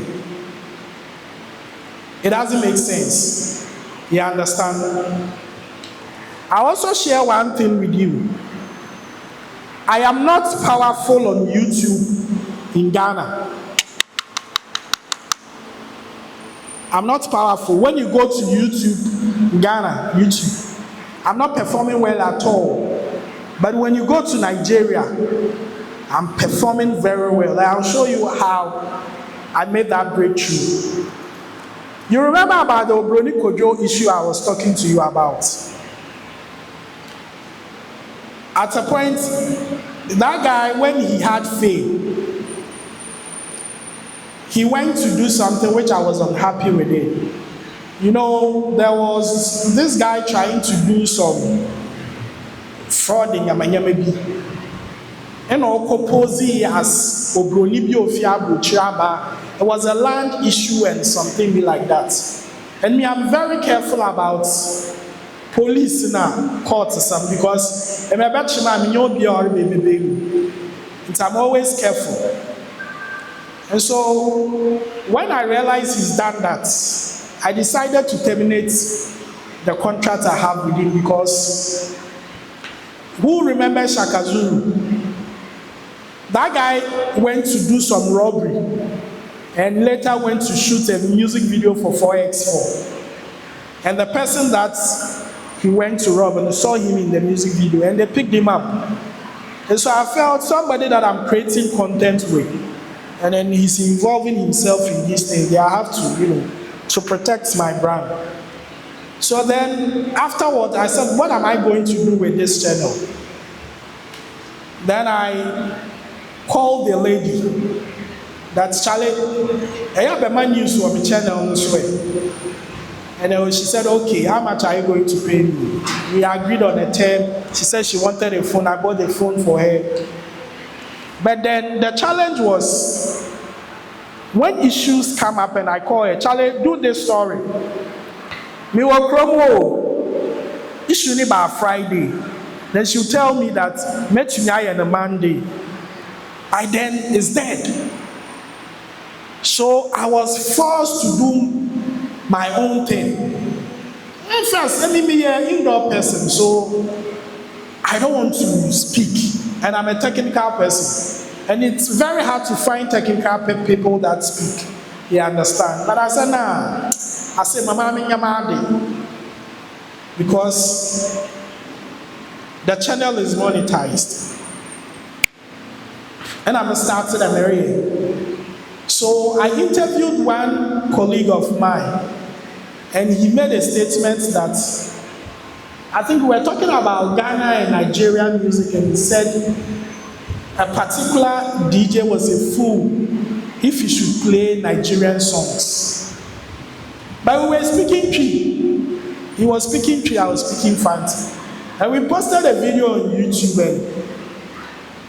It doesn't make sense. You understand? I also share one thing with you. I am not powerful on YouTube in Ghana. I'm not powerful. When you go to YouTube, Ghana, YouTube, I'm not performing well at all. But when you go to Nigeria, I'm performing very well. I'll show you how I made that breakthrough. You remember about the Obroni Kojo issue I was talking to you about? At a point, that guy, when he had fame, he went to do something which I was unhappy with it. You know, there was this guy trying to do some fraud in Yamanyamabi. And Okopozi as Obroni Biofia Buchiraba. It was a land issue and something like that. And me, I'm very careful about police in a court because I'm always careful. And so when I realized he's done that, I decided to terminate the contract I have with him, because who remembers Shaka Zulu? That guy went to do some robbery and later went to shoot a music video for 4x4. And the person that he went to rob and saw him in the music video and they picked him up. And so I felt somebody that I'm creating content with, and then he's involving himself in these things. I have to, to protect my brand. So then afterwards, I said, what am I going to do with this channel? Then I called the lady that's Charlie. I have a man news on the channel this way. And then she said, okay, how much are you going to pay me? We agreed on a term. She said she wanted a phone. I bought the phone for her. But then the challenge was, when issues come up and I call her, Charlie, do this story. Me will promo issue ni by Friday. Then she'll tell me that met me on a Monday. By then it's dead. So I was forced to do my own thing. And first, let me be an indoor person, so I don't want to speak. And I'm a technical person. And it's very hard to find technical people that speak. You understand? But I said, nah. I said, Mama, I'm in Yamadi. Because the channel is monetized. And I'm started a area. So I interviewed one colleague of mine, and he made a statement that I think we were talking about Ghana and Nigerian music, and he said a particular DJ was a fool if he should play Nigerian songs. But we were speaking Twi. He was speaking Twi, I was speaking Fanti. And we posted a video on YouTube, and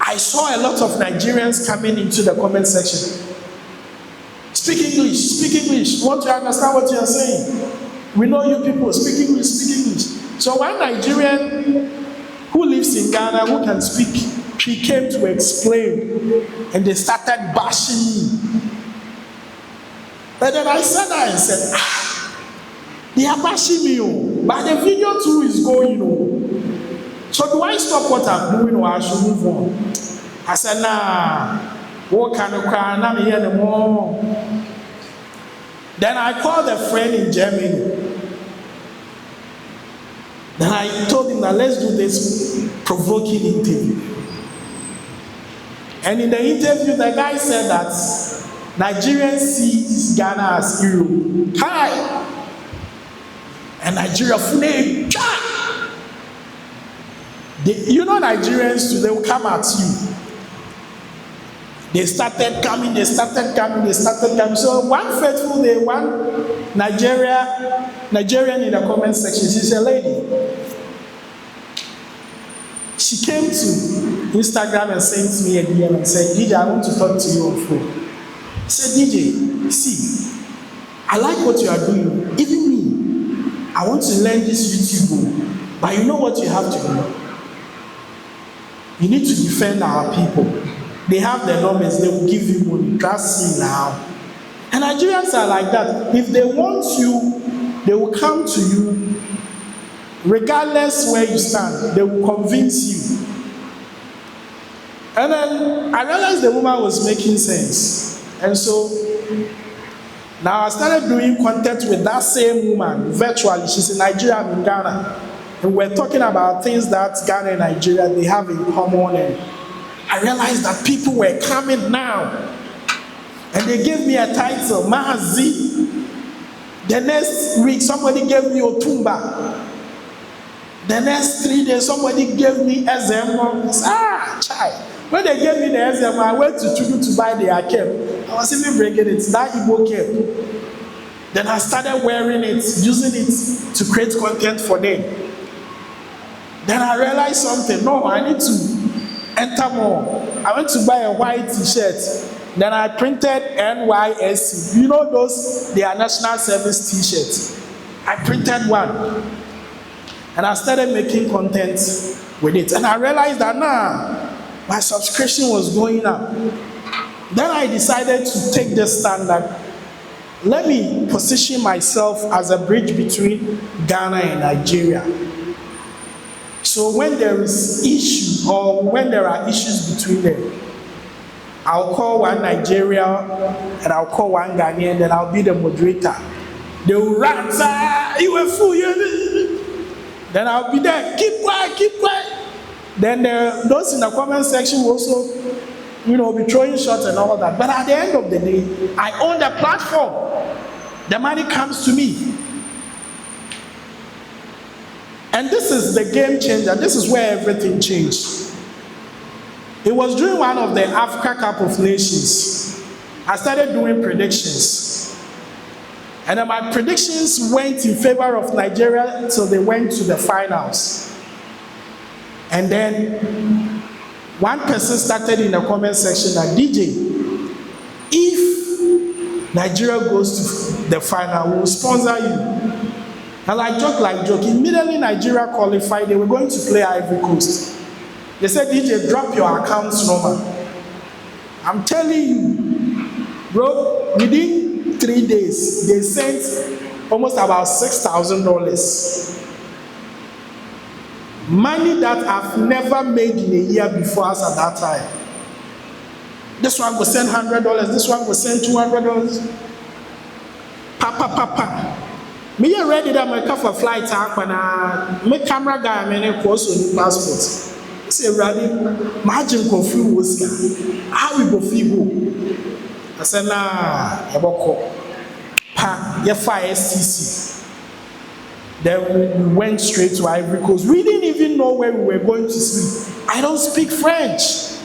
I saw a lot of Nigerians coming into the comment section. Speak English, speak English. Want to understand what you are saying? We know you people, speak English, speak English. So one Nigerian who lives in Ghana, who can speak, she came to explain, and they started bashing me. But then I said that and said, they are bashing me, but the video too is going on. So do I stop what I'm doing or I should move on? I said, nah, what kind of cry? I'm here no more. Then I called a friend in Germany. Then I told him that let's do this provoking interview. And in the interview, the guy said that Nigerians see Ghana as Europe. Hi! And Nigeria, name, you know Nigerians too, they will come at you. They started coming. So one fateful day, one Nigerian in the comment section, she's a lady. She came to Instagram and sent me a DM and said, DJ, I want to talk to you on phone. I said, DJ, see, I like what you are doing. Even me, I want to learn this YouTube, but you know what you have to do? You need to defend our people. They have the numbers, they will give you money. Trust me now. And Nigerians are like that. If they want you, they will come to you. Regardless where you stand, they will convince you. And then I realized the woman was making sense. And so now I started doing content with that same woman virtually. She's in Nigeria, I'm in Ghana. And we're talking about things that Ghana and Nigeria, they have in common. And I realized that people were coming now. And they gave me a title, Mahazi. The next week, somebody gave me Otumba. The next 3 days, somebody gave me Ezemo. Child. When they gave me the Ezemo, I went to Chugu to buy their cap. I was even breaking it, that Igbo cap. Then I started wearing it, using it to create content for them. Then I realized something. No, I need to enter more. I went to buy a white t-shirt. Then I printed NYSC. You know those, they are national service t-shirts. I printed one. And I started making content with it. And I realized that my subscription was going up. Then I decided to take the stand that let me position myself as a bridge between Ghana and Nigeria. So when there is issue or when there are issues between them, I'll call one Nigeria and I'll call one Ghanaian, then I'll be the moderator. They will rant, you a fool, then I'll be there, keep quiet, keep quiet. Then those in the comment section will also, be throwing shots and all that. But at the end of the day, I own the platform. The money comes to me. And this is the game changer. This is where everything changed. It was during one of the Africa Cup of Nations. I started doing predictions. And then my predictions went in favor of Nigeria until they went to the finals. And then one person started in the comment section that, DJ, if Nigeria goes to the final, we'll sponsor you. And I joke. Immediately Nigeria qualified, they were going to play Ivory Coast. They said, DJ, drop your accounts number. I'm telling you, bro, within 3 days, they sent almost about $6,000. Money that I've never made in a year before us at that time. This one will send $100, this one will send $200. Papa. Me ready that my car for flight my camera guy I course on passport. Say ready, imagine confused was here. How we go figo? I said nah, eboko. Pa, ye fire STC. Then we went straight to Ivory Coast. We didn't even know where we were going to sleep. I don't speak French.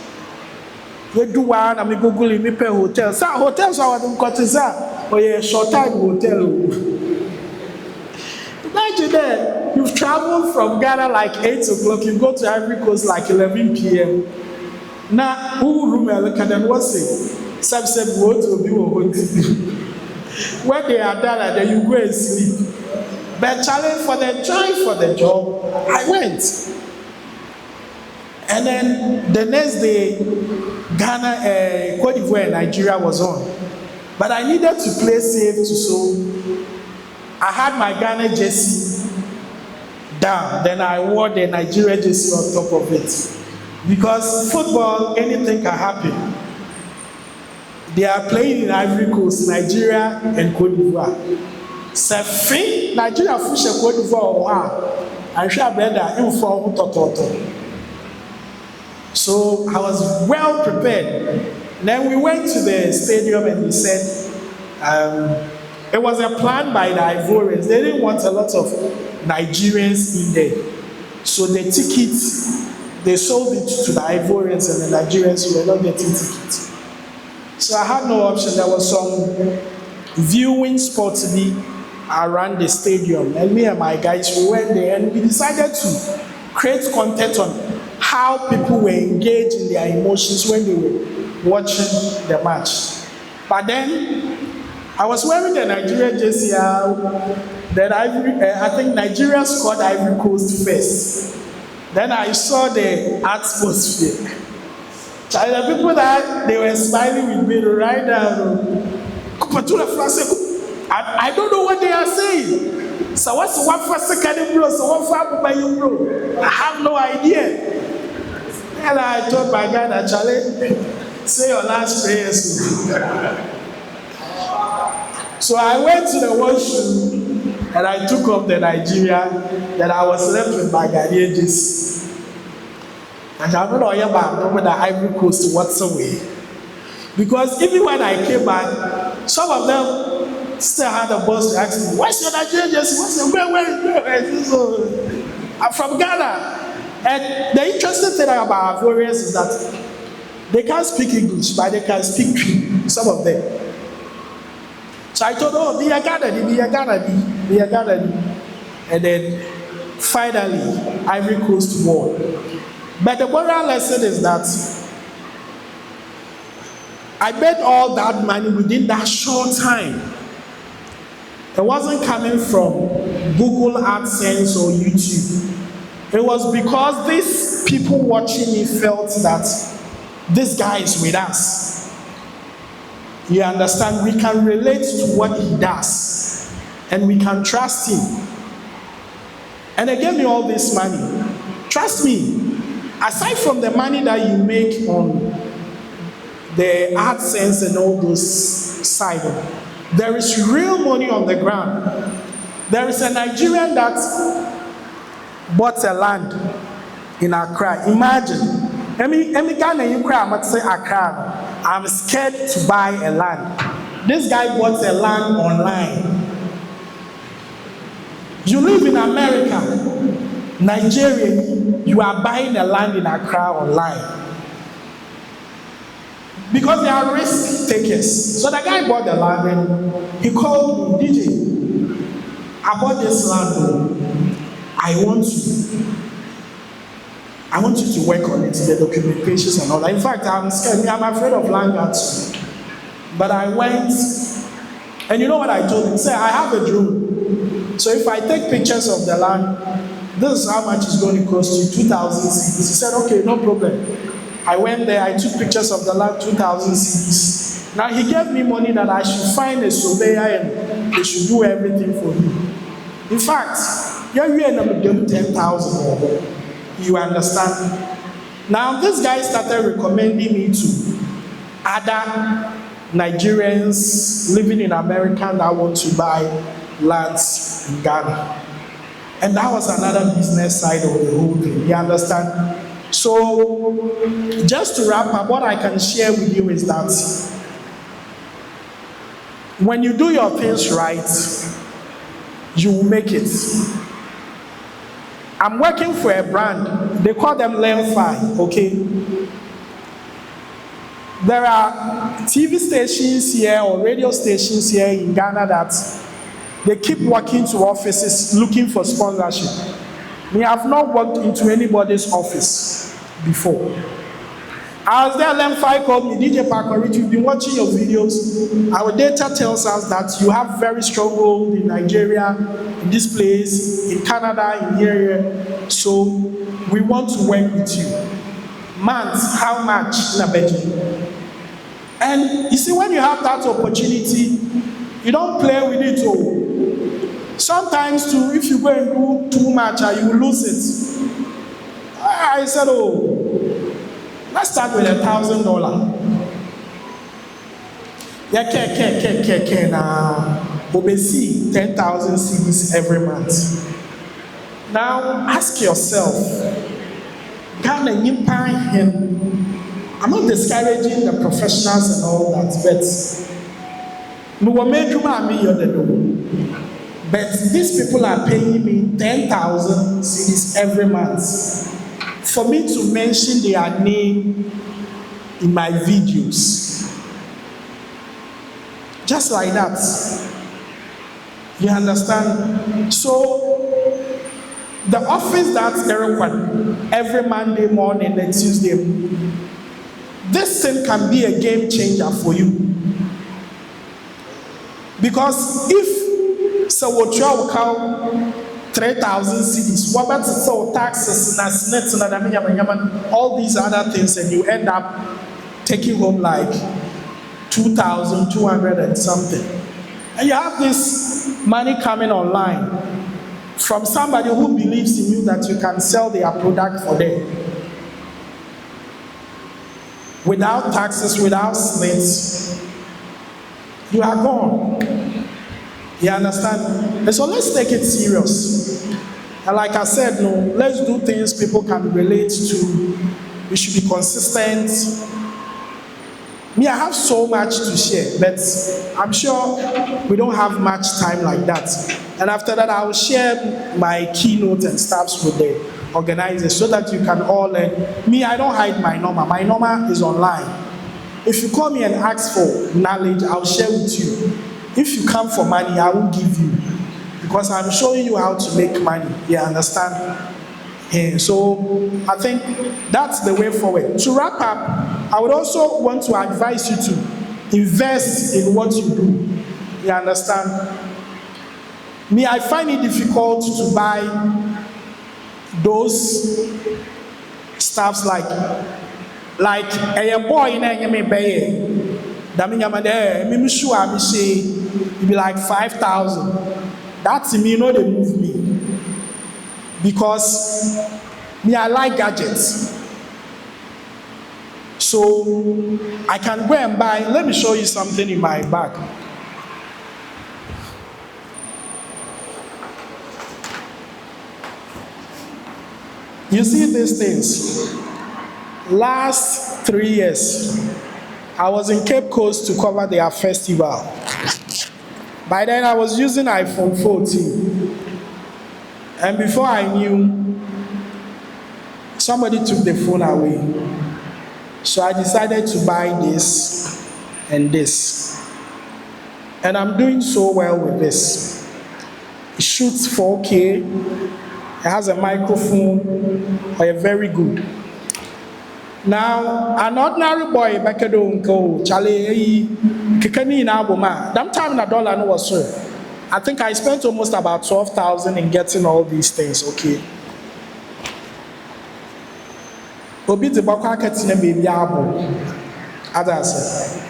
We do one, and we Google me pay hotel. Sir, hotels are what I'm cutting, sir. Oh yeah, short time hotel. Imagine that you've traveled from Ghana like 8 o'clock, you go to Ivory Coast like 11 p.m. Now, who room can then what's it? Subset go to be when they are done, then you go and sleep. But challenge for the joy for the job, I went. And then the next day, Ghana, Cote d'Ivoire, and Nigeria was on. But I needed to play safe so I had my Ghana jersey down. Then I wore the Nigeria jersey on top of it. Because football, anything can happen. They are playing in Ivory Coast, Nigeria, and Cote d'Ivoire. Sefi Nigeria fish Cote d'Ivoire I share better inform toto. So I was well prepared. Then we went to the stadium and he said it was a plan by the Ivorians. They didn't want a lot of Nigerians in there. So the tickets, they sold it to the Ivorians and the Nigerians were not getting tickets. So I had no option. There was some viewing spot to be around the stadium, and me and my guys, we went there and we decided to create content on how people were engaged in their emotions when they were watching the match. But then I was wearing the Nigeria jersey that I think Nigeria scored Ivory Coast first. Then I saw the atmosphere. The people that they were smiling with me right now. I don't know what they are saying. So what's one for second bro? So one for by you bro? I have no idea. And I told my guy that Charlie, say your last prayers. So I went to the washroom and I took off the Nigeria that I was left with my Ghanaian jersey. And I don't know about the Ivory Coast whatsoever. Because even when I came back, some of them still had a boss to ask me, what's your Nigerian jersey? What's your where? So, I'm from Ghana. And the interesting thing about Ivorians is that they can't speak English, but they can speak Cree, some of them. So I told them, be a Ghana. And then finally, Ivory Coast won. But the moral lesson is that I made all that money within that short time. It wasn't coming from Google AdSense or YouTube. It was because these people watching me felt that this guy is with us. You understand? We can relate to what he does and we can trust him. And they gave me all this money. Trust me, aside from the money that you make on the AdSense and all those sites, there is real money on the ground. There is a Nigerian that bought a land in Accra. Imagine, any Ghana you cry, I must say Accra. I'm scared to buy a land. This guy bought a land online. You live in America, Nigeria, you are buying a land in Accra online. Because they are risk takers. So the guy bought the land and he called me, DJ, I bought this land. I want you to work on it, the documentations and all that. In fact, I'm scared. I'm afraid of land too. But I went, and you know what I told him? Say, I have a drone. So if I take pictures of the land, this is how much it's going to cost you, 2,000 cedis. He said, okay, no problem. I went there, I took pictures of the land, 2,000 cedis. Now he gave me money that I should find a surveyor and they should do everything for me. In fact, you're 10,000. You understand? Now this guy started recommending me to other Nigerians living in America that want to buy lands in Ghana. And that was another business side of the whole thing. You understand? So, just to wrap up, what I can share with you is that when you do your things right, you will make it. I'm working for a brand. They call them Lemfi, okay? There are TV stations here or radio stations here in Ghana that they keep walking to offices looking for sponsorship. We have not walked into anybody's office before. I was there, Lemfi called me, DJ Parker, you've been watching your videos. Our data tells us that you have very strong hold in Nigeria, in this place, in Canada, in here. So we want to work with you. Months, how much? And you see, when you have that opportunity, you don't play with it all. Sometimes too, if you go and do too much, you will lose it. I said, oh, let's start with $1,000. Yeah, now, obviously 10,000 cedis every month. Now, ask yourself, Ghana, I'm not discouraging the professionals and all that, but these people are paying me 10,000 cedis every month for me to mention their name in my videos. Just like that. You understand? So, the office that's every Monday morning and Tuesday, this thing can be a game changer for you. Because if so what you will 3,000 cedis, what about so taxes, all these other things, and you end up taking home like 2,200 and something. And you have this money coming online from somebody who believes in you that you can sell their product for them. Without taxes, without slits, you are gone. You understand? And so let's take it serious. And like I said, no, let's do things people can relate to. We should be consistent. Me, I have so much to share, but I'm sure we don't have much time like that. And after that, I will share my keynote and stuff with the organizers so that you can all learn. Me, I don't hide my number. My number is online. If you call me and ask for knowledge, I'll share with you. If you come for money, I won't give you. Because I'm showing you how to make money. You understand? And so I think that's the way forward. To wrap up, I would also want to advise you to invest in what you do. You understand? Me, I find it difficult to buy those stuffs like a boy in a That means I'm sure I'm say it be like 5,000. That to me, you know, they move me because me I like gadgets. So I can go and buy. Let me show you something in my bag. You see these things. Last 3 years, I was in Cape Coast to cover their festival. By then, I was using iPhone 14. And before I knew, somebody took the phone away. So I decided to buy this and this. And I'm doing so well with this. It shoots 4K. It has a microphone. Very good. Now, an ordinary boy back at home go, Charlie, Kikani na Aboma. That time na dollar no was so. I think I spent almost about 12,000 in getting all these things, okay? Obi the Baka Katina baby abo. Others.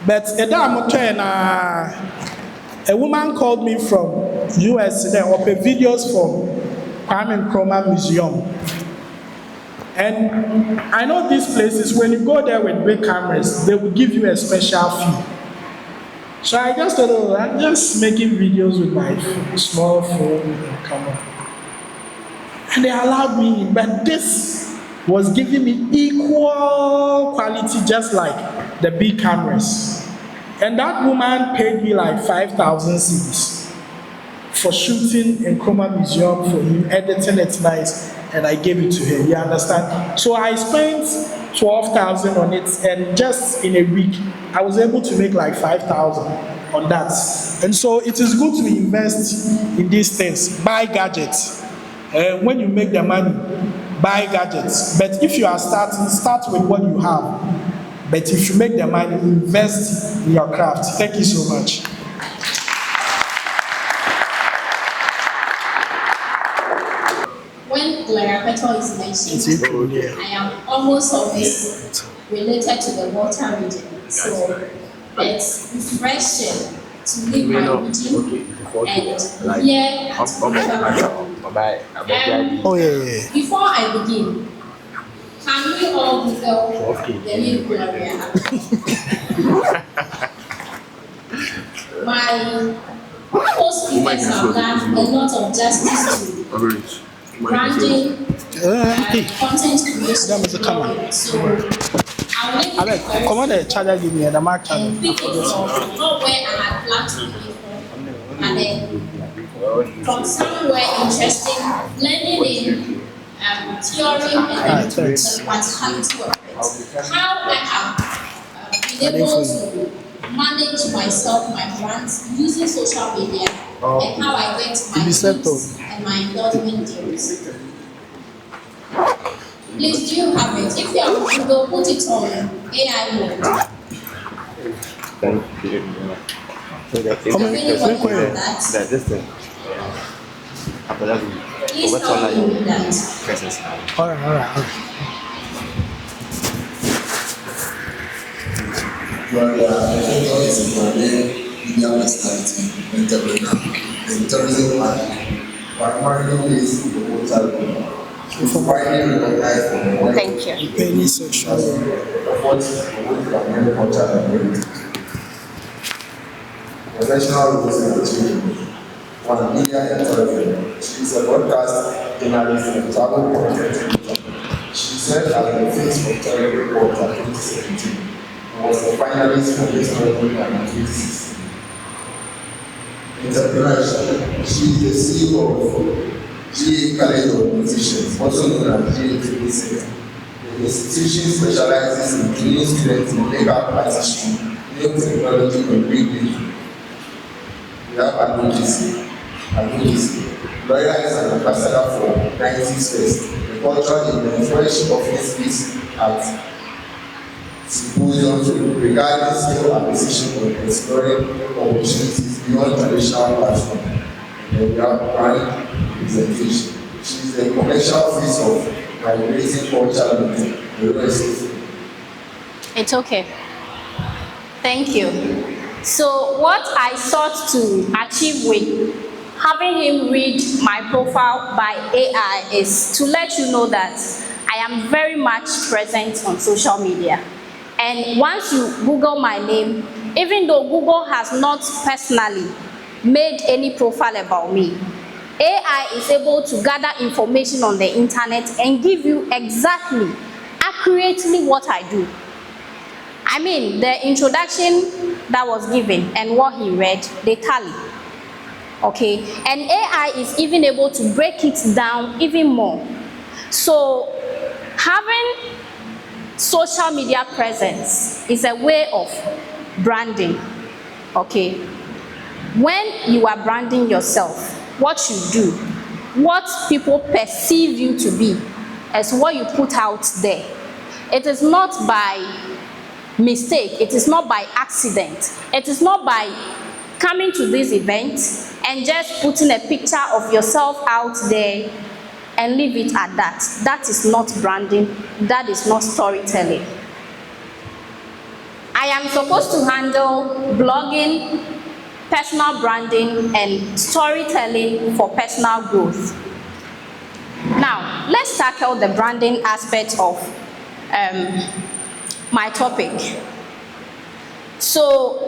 But a woman called me from US there, or videos from Kwame Nkrumah Museum. And I know these places, when you go there with big cameras, they will give you a special fee. So I just thought, oh, I'm just making videos with my small phone and camera. And they allowed me in, but this was giving me equal quality, just like the big cameras. And that woman paid me like 5,000 cedis for shooting in Nkrumah Museum, for him editing it nice, and I gave it to her. You understand? So I spent 12,000 on it, and just in a week, I was able to make like 5,000 on that. And so it is good to invest in these things. Buy gadgets. When you make the money, buy gadgets. But if you are starting, start with what you have. But if you make the money, invest in your craft. Thank you so much. When Glarapetal is mentioned, I am almost always related to the water region. So it's refreshing to leave my region and hear Oh, yeah. Before I begin, can we all Google the name Gloria? My co-speakers have done a lot of justice to branding, content creation. So I will Come on, the charger give me the mark. and pick it from not where I had planned to be from, and then from somewhere interesting, blending in theory and the practicality of it. How I have been able to manage myself, my brands, using social media, and how I get my leads and my endorsement deals. Please, do you have it? If you have Google, put it on AI mode. This thing. After that, Please what's help me with that. All right. Is a media personality, entrepreneur, and tourism marketing. Primarily based in the hotel. It's widely recognized for Thank you. Any social. efforts to promote culture and heritage. Professional roles in the children. One, media and tourism. She is a broadcast journalist and travel content editor. She served as the face of Travel Reporter 2017 and was a finalist for this program in 2016. Entrepreneurship. She is the CEO of GA College of Musicians, also known as GA Training Center. The institution specializes in training students in legal practitioner, new technology, and big data. We have advocacy. Lawyer is an ambassador for 90s Fest, the cultural and fresh office space at symposiums regarding skill acquisition and exploring opportunities beyond traditional platforms. And we have brand representation. She is the commercial face of migrating culture meeting. It's okay. Thank you. So what I sought to achieve with having him read my profile by AI is to let you know that I am very much present on social media. And once you Google my name, even though Google has not personally made any profile about me, AI is able to gather information on the internet and give you exactly, accurately what I do. I mean, the introduction that was given and what he read, they tally. Okay, and AI is even able to break it down even more. So, having social media presence is a way of branding. Okay, when you are branding yourself, what you do, what people perceive you to be, is what you put out there. It is not by mistake, it is not by accident, it is not by coming to this event and just putting a picture of yourself out there and leave it at that. That is not branding, that is not storytelling. I am supposed to handle blogging, personal branding, and storytelling for personal growth. Now, let's tackle the branding aspect of my topic. So,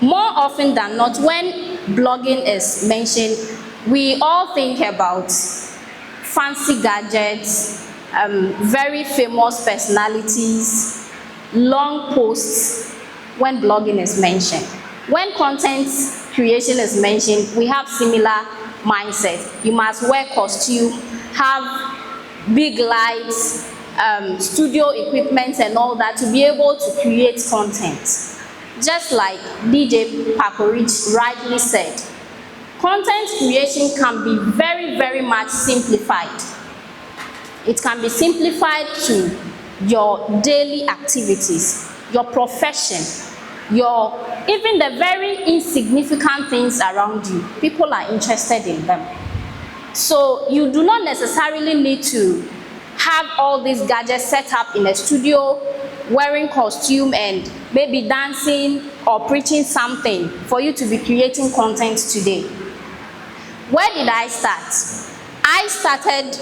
more often than not, when blogging is mentioned, we all think about fancy gadgets, very famous personalities, long posts when blogging is mentioned. When content creation is mentioned, we have similar mindset. You must wear costume, have big lights, studio equipment and all that to be able to create content. Just like DJ Pakorich rightly said, content creation can be very, very much simplified. It can be simplified to your daily activities, your profession, even the very insignificant things around you. People are interested in them. So you do not necessarily need to have all these gadgets set up in a studio, wearing costume and maybe dancing or preaching something for you to be creating content today. Where did I start? I started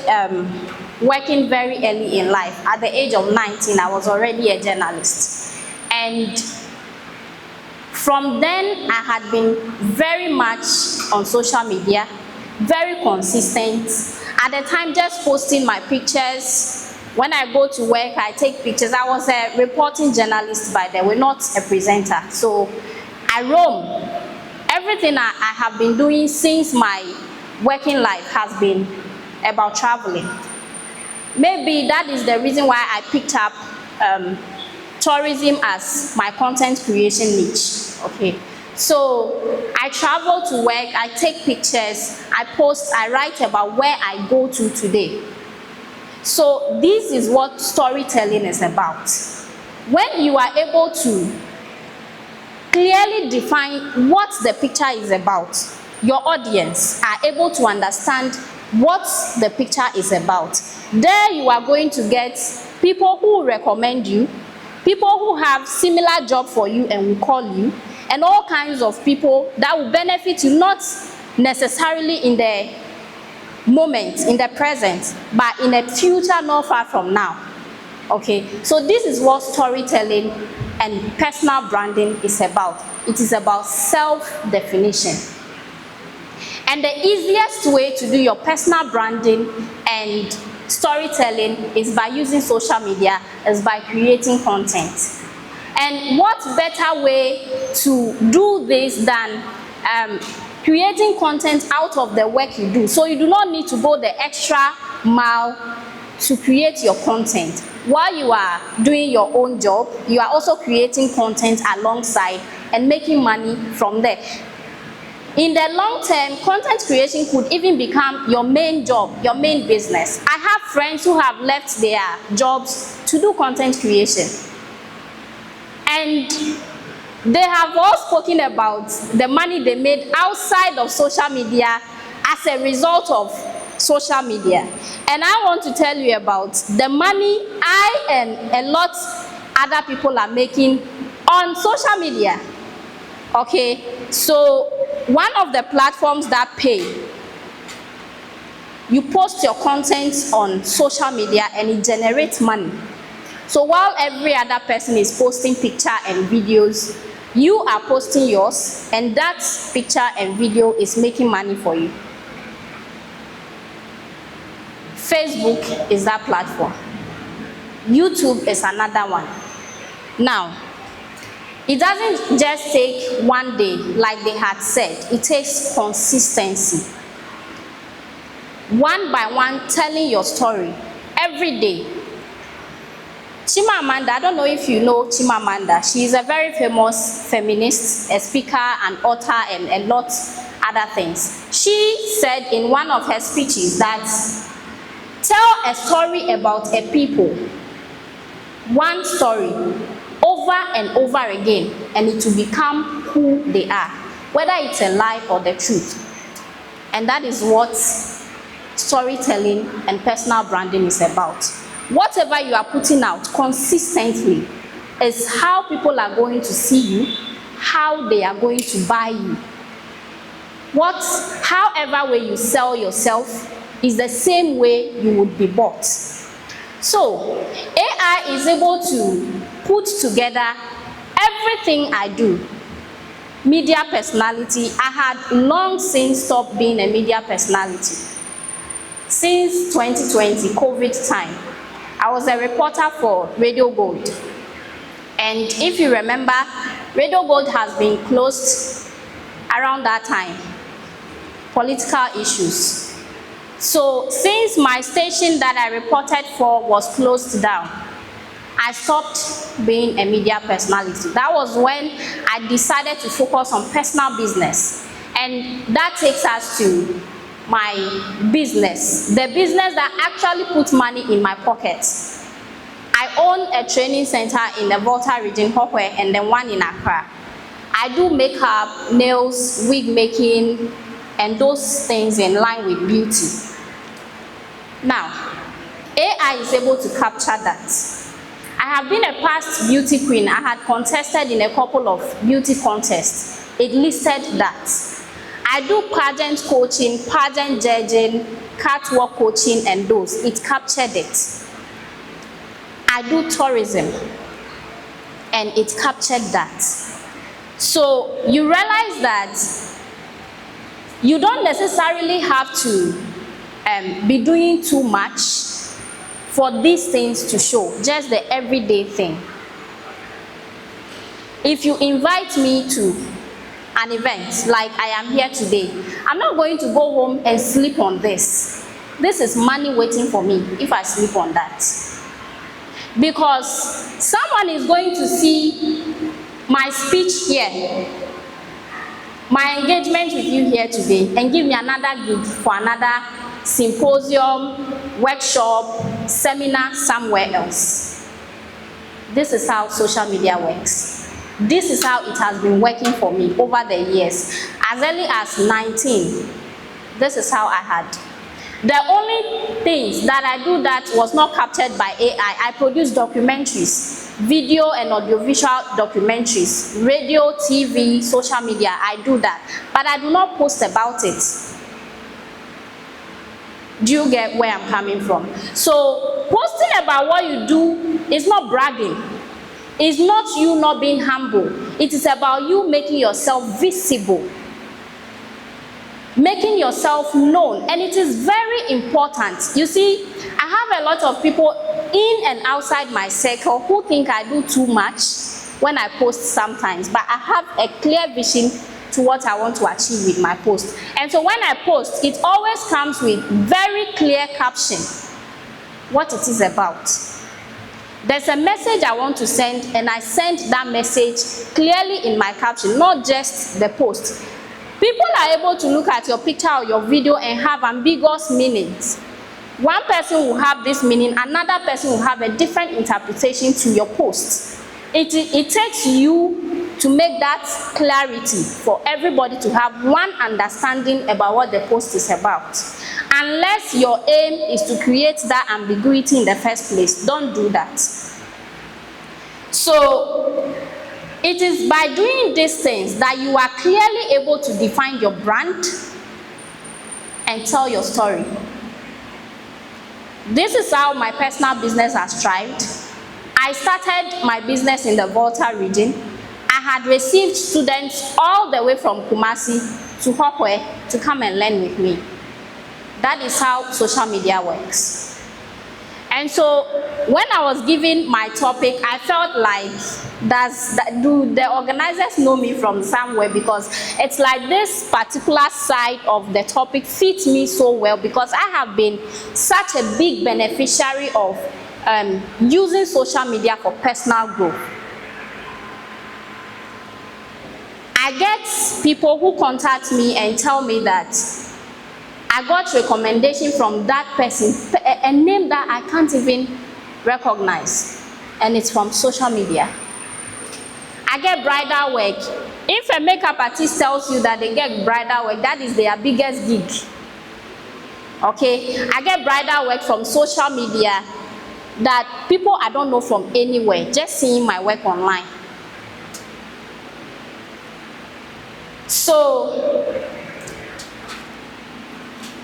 working very early in life. At the age of 19, I was already a journalist. And from then, I had been very much on social media, very consistent. At the time, just posting my pictures. When I go to work, I take pictures. I was a reporting journalist by the way, not a presenter. So I roam. Everything I have been doing since my working life has been about traveling. Maybe that is the reason why I picked up tourism as my content creation niche. Okay. So I travel to work, I take pictures, I post, I write about where I go to today. So this is what storytelling is about. When you are able to clearly define what the picture is about, your audience are able to understand what the picture is about. There you are going to get people who recommend you, people who have similar job for you and will call you, and all kinds of people that will benefit you, not necessarily in the moment, in the present, but in a future not far from now. Okay, so this is what storytelling and personal branding is about. It is about self-definition. And the easiest way to do your personal branding and storytelling is by using social media, is by creating content. And what better way to do this than creating content out of the work you do? So you do not need to go the extra mile to create your content. While you are doing your own job, you are also creating content alongside and making money from there. In the long term, content creation could even become your main job, your main business. I have friends who have left their jobs to do content creation. And they have all spoken about the money they made outside of social media as a result of social media. And I want to tell you about the money I and a lot other people are making on social media. Okay, so one of the platforms that pay, you post your content on social media and it generates money. So while every other person is posting picture and videos, you are posting yours, and that picture and video is making money for you. Facebook is that platform. YouTube is another one. Now, it doesn't just take one day, like they had said. It takes consistency. One by one, telling your story every day. Chimamanda, I don't know if you know Chimamanda. She is a very famous feminist, a speaker, an author, and a lot other things. She said in one of her speeches that tell a story about a people, one story, over and over again, and it will become who they are, whether it's a lie or the truth. And that is what storytelling and personal branding is about. Whatever you are putting out consistently is how people are going to see you, how they are going to buy you. However way you sell yourself is the same way you would be bought. So AI is able to put together everything I do. Media personality, I had long since stopped being a media personality. Since 2020, COVID time, I was a reporter for Radio Gold. And if you remember, Radio Gold has been closed around that time. Political issues. So since my station that I reported for was closed down, I stopped being a media personality. That was when I decided to focus on personal business. And that takes us to my business, the business that actually puts money in my pocket. I own a training center in the Volta region, Hokwe, and then one in Accra. I do makeup, nails, wig making, and those things in line with beauty. Now, AI is able to capture that. I have been a past beauty queen. I had contested in a couple of beauty contests. It listed that. I do pageant coaching, pageant judging, catwalk coaching, and those. It captured it. I do tourism, and it captured that. So you realize that you don't necessarily have to be doing too much for these things to show, just the everyday thing. If you invite me to an event like I am here today, I'm not going to go home and sleep on this. This is money waiting for me if I sleep on that. Because someone is going to see my speech here, my engagement with you here today, and give me another gig for another symposium, workshop, seminar somewhere else. This is how social media works. This is how it has been working for me over the years. As early as 19, this is how I had. The only things that I do that was not captured by AI, I produce documentaries, video and audiovisual documentaries, radio, TV, social media, I do that. But I do not post about it. Do you get where I'm coming from? So posting about what you do is not bragging. It's not you not being humble. It is about you making yourself visible, making yourself known. And it is very important. You see, I have a lot of people in and outside my circle who think I do too much when I post sometimes, but I have a clear vision to what I want to achieve with my post. And so when I post, it always comes with very clear caption what it is about. There's a message I want to send, and I send that message clearly in my caption, not just the post. People are able to look at your picture or your video and have ambiguous meanings. One person will have this meaning, another person will have a different interpretation to your post. It takes you to make that clarity for everybody to have one understanding about what the post is about. Unless your aim is to create that ambiguity in the first place, don't do that. So it is by doing these things that you are clearly able to define your brand and tell your story. This is how my personal business has thrived. I started my business in the Volta region. I had received students all the way from Kumasi to Hokwe to come and learn with me. That is how social media works. And so when I was given my topic, I felt like do the organizers know me from somewhere, because it's like this particular side of the topic fits me so well, because I have been such a big beneficiary of using social media for personal growth. I get people who contact me and tell me that I got recommendation from that person, a name that I can't even recognize, and it's from social media. I get bridal work. If a makeup artist tells you that they get bridal work, that is their biggest gig. Okay, I get bridal work from social media that people I don't know from anywhere, just seeing my work online. So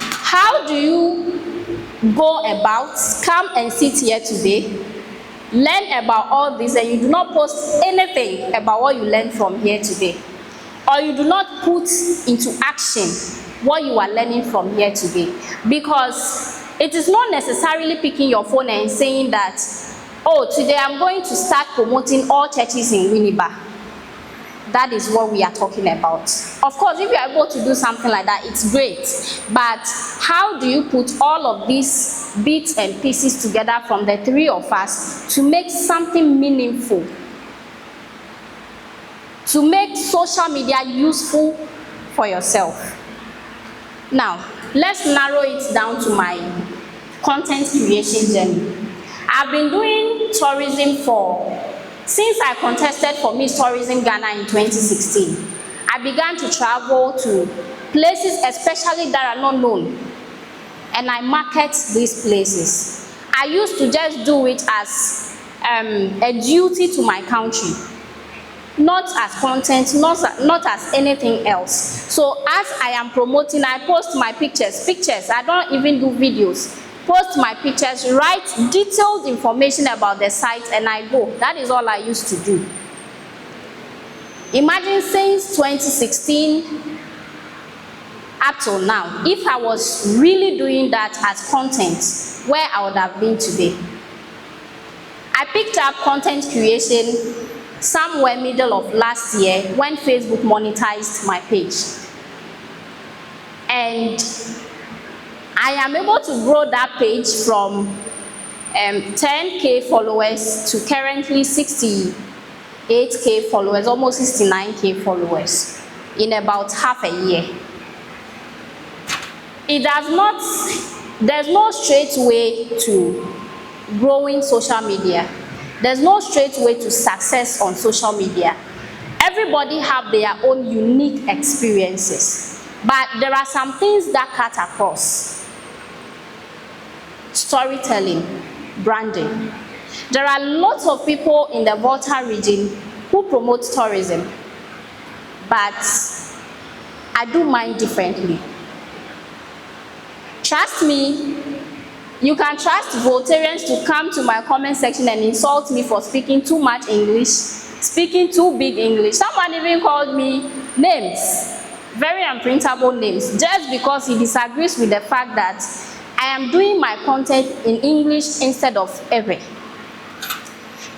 how do you go about, come and sit here today, learn about all this, and you do not post anything about what you learned from here today, or you do not put into action what you are learning from here today? Because it is not necessarily picking your phone and saying that, oh, today I'm going to start promoting all churches in Winneba. That is what we are talking about. Of course, if you are able to do something like that, it's great. But how do you put all of these bits and pieces together from the three of us to make something meaningful? To make social media useful for yourself. Now, let's narrow it down to my content creation journey. I've been doing tourism since I contested for Miss Tourism Ghana in 2016. I began to travel to places especially that are not known, and I market these places. I used to just do it as a duty to my country, not as content, not as anything else. So as I am promoting, I post my pictures, I don't even do videos. Post my pictures, write detailed information about the site, and I go. That is all I used to do. Imagine since 2016 up till now, if I was really doing that as content, where I would have been today. I picked up content creation somewhere middle of last year when Facebook monetized my page. And I am able to grow that page from 10K followers to currently 68K followers, almost 69K followers in about half a year. There's no straight way to growing social media. There's no straight way to success on social media. Everybody have their own unique experiences, but there are some things that cut across. Storytelling, branding. There are lots of people in the Volta region who promote tourism, but I do mine differently. Trust me, you can trust Voltarians to come to my comment section and insult me for speaking too much English, speaking too big English. Someone even called me names, very unprintable names, just because he disagrees with the fact that I am doing my content in English instead of Ewe.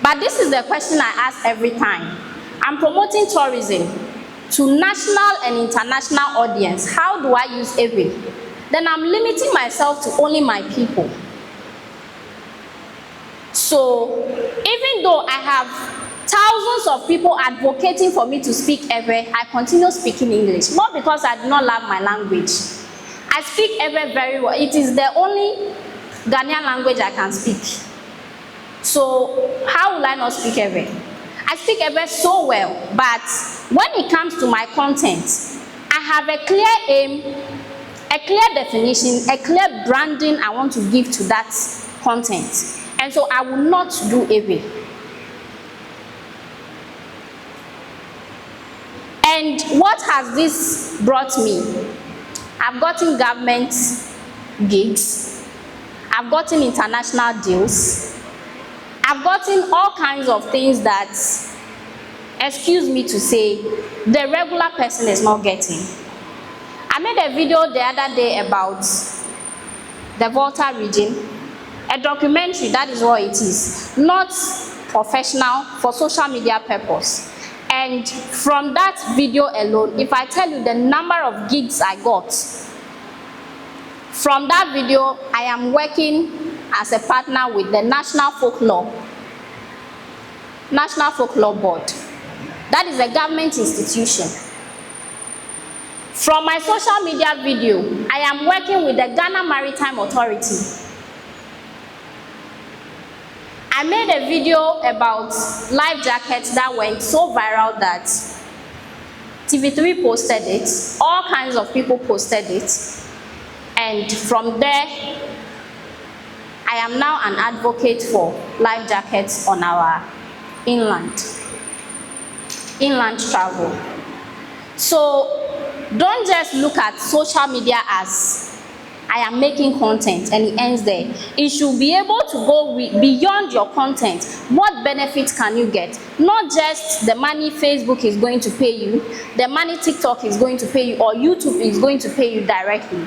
But this is the question I ask every time. I'm promoting tourism to national and international audience. How do I use Ewe? Then I'm limiting myself to only my people. So even though I have thousands of people advocating for me to speak Ewe, I continue speaking English. Not because I do not love my language. I speak Ewe very well. It is the only Ghanaian language I can speak. So how will I not speak Ewe? I speak Ewe so well, but when it comes to my content, I have a clear aim, a clear definition, a clear branding I want to give to that content. And so I will not do Ewe. And what has this brought me? I've gotten government gigs, I've gotten international deals, I've gotten all kinds of things that, excuse me to say, the regular person is not getting. I made a video the other day about the Volta region, a documentary, that is what it is, not professional, for social media purpose. And from that video alone, if I tell you the number of gigs I got, from that video, I am working as a partner with the National Folklore Board. That is a government institution. From my social media video, I am working with the Ghana Maritime Authority. I made a video about life jackets that went so viral that TV3 posted it, all kinds of people posted it, and from there, I am now an advocate for life jackets on our inland travel. So don't just look at social media as I am making content and it ends there. It should be able to go beyond your content. What benefits can you get? Not just the money Facebook is going to pay you, the money TikTok is going to pay you, or YouTube is going to pay you directly.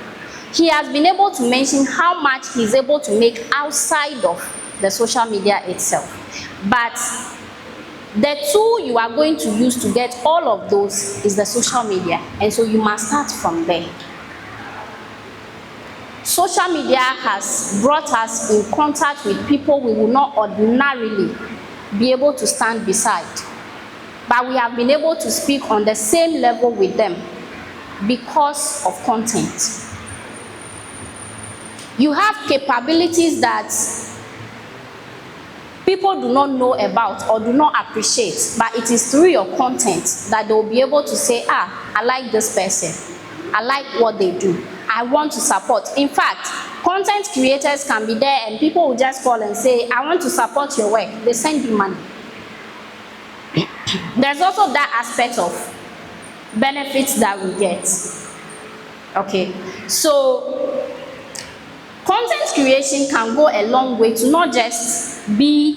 He has been able to mention how much he's able to make outside of the social media itself. But the tool you are going to use to get all of those is the social media, and so you must start from there. Social media has brought us in contact with people we will not ordinarily be able to stand beside, but we have been able to speak on the same level with them because of content. You have capabilities that people do not know about or do not appreciate, but it is through your content that they will be able to say, I like this person, I like what they do, I want to support. In fact, content creators can be there and people will just call and say, I want to support your work. They send you money. There's also that aspect of benefits that we get. Okay, so content creation can go a long way to not just be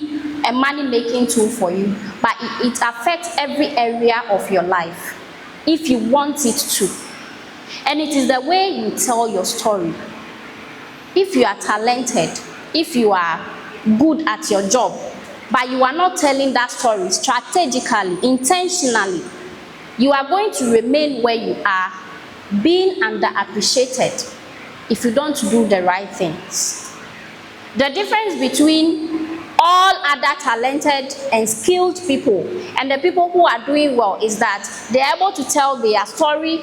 a money-making tool for you, but it affects every area of your life if you want it to. And it is the way you tell your story. If you are talented, if you are good at your job, but you are not telling that story strategically, intentionally, you are going to remain where you are, being underappreciated if you don't do the right things. The difference between all other talented and skilled people and the people who are doing well is that they are able to tell their story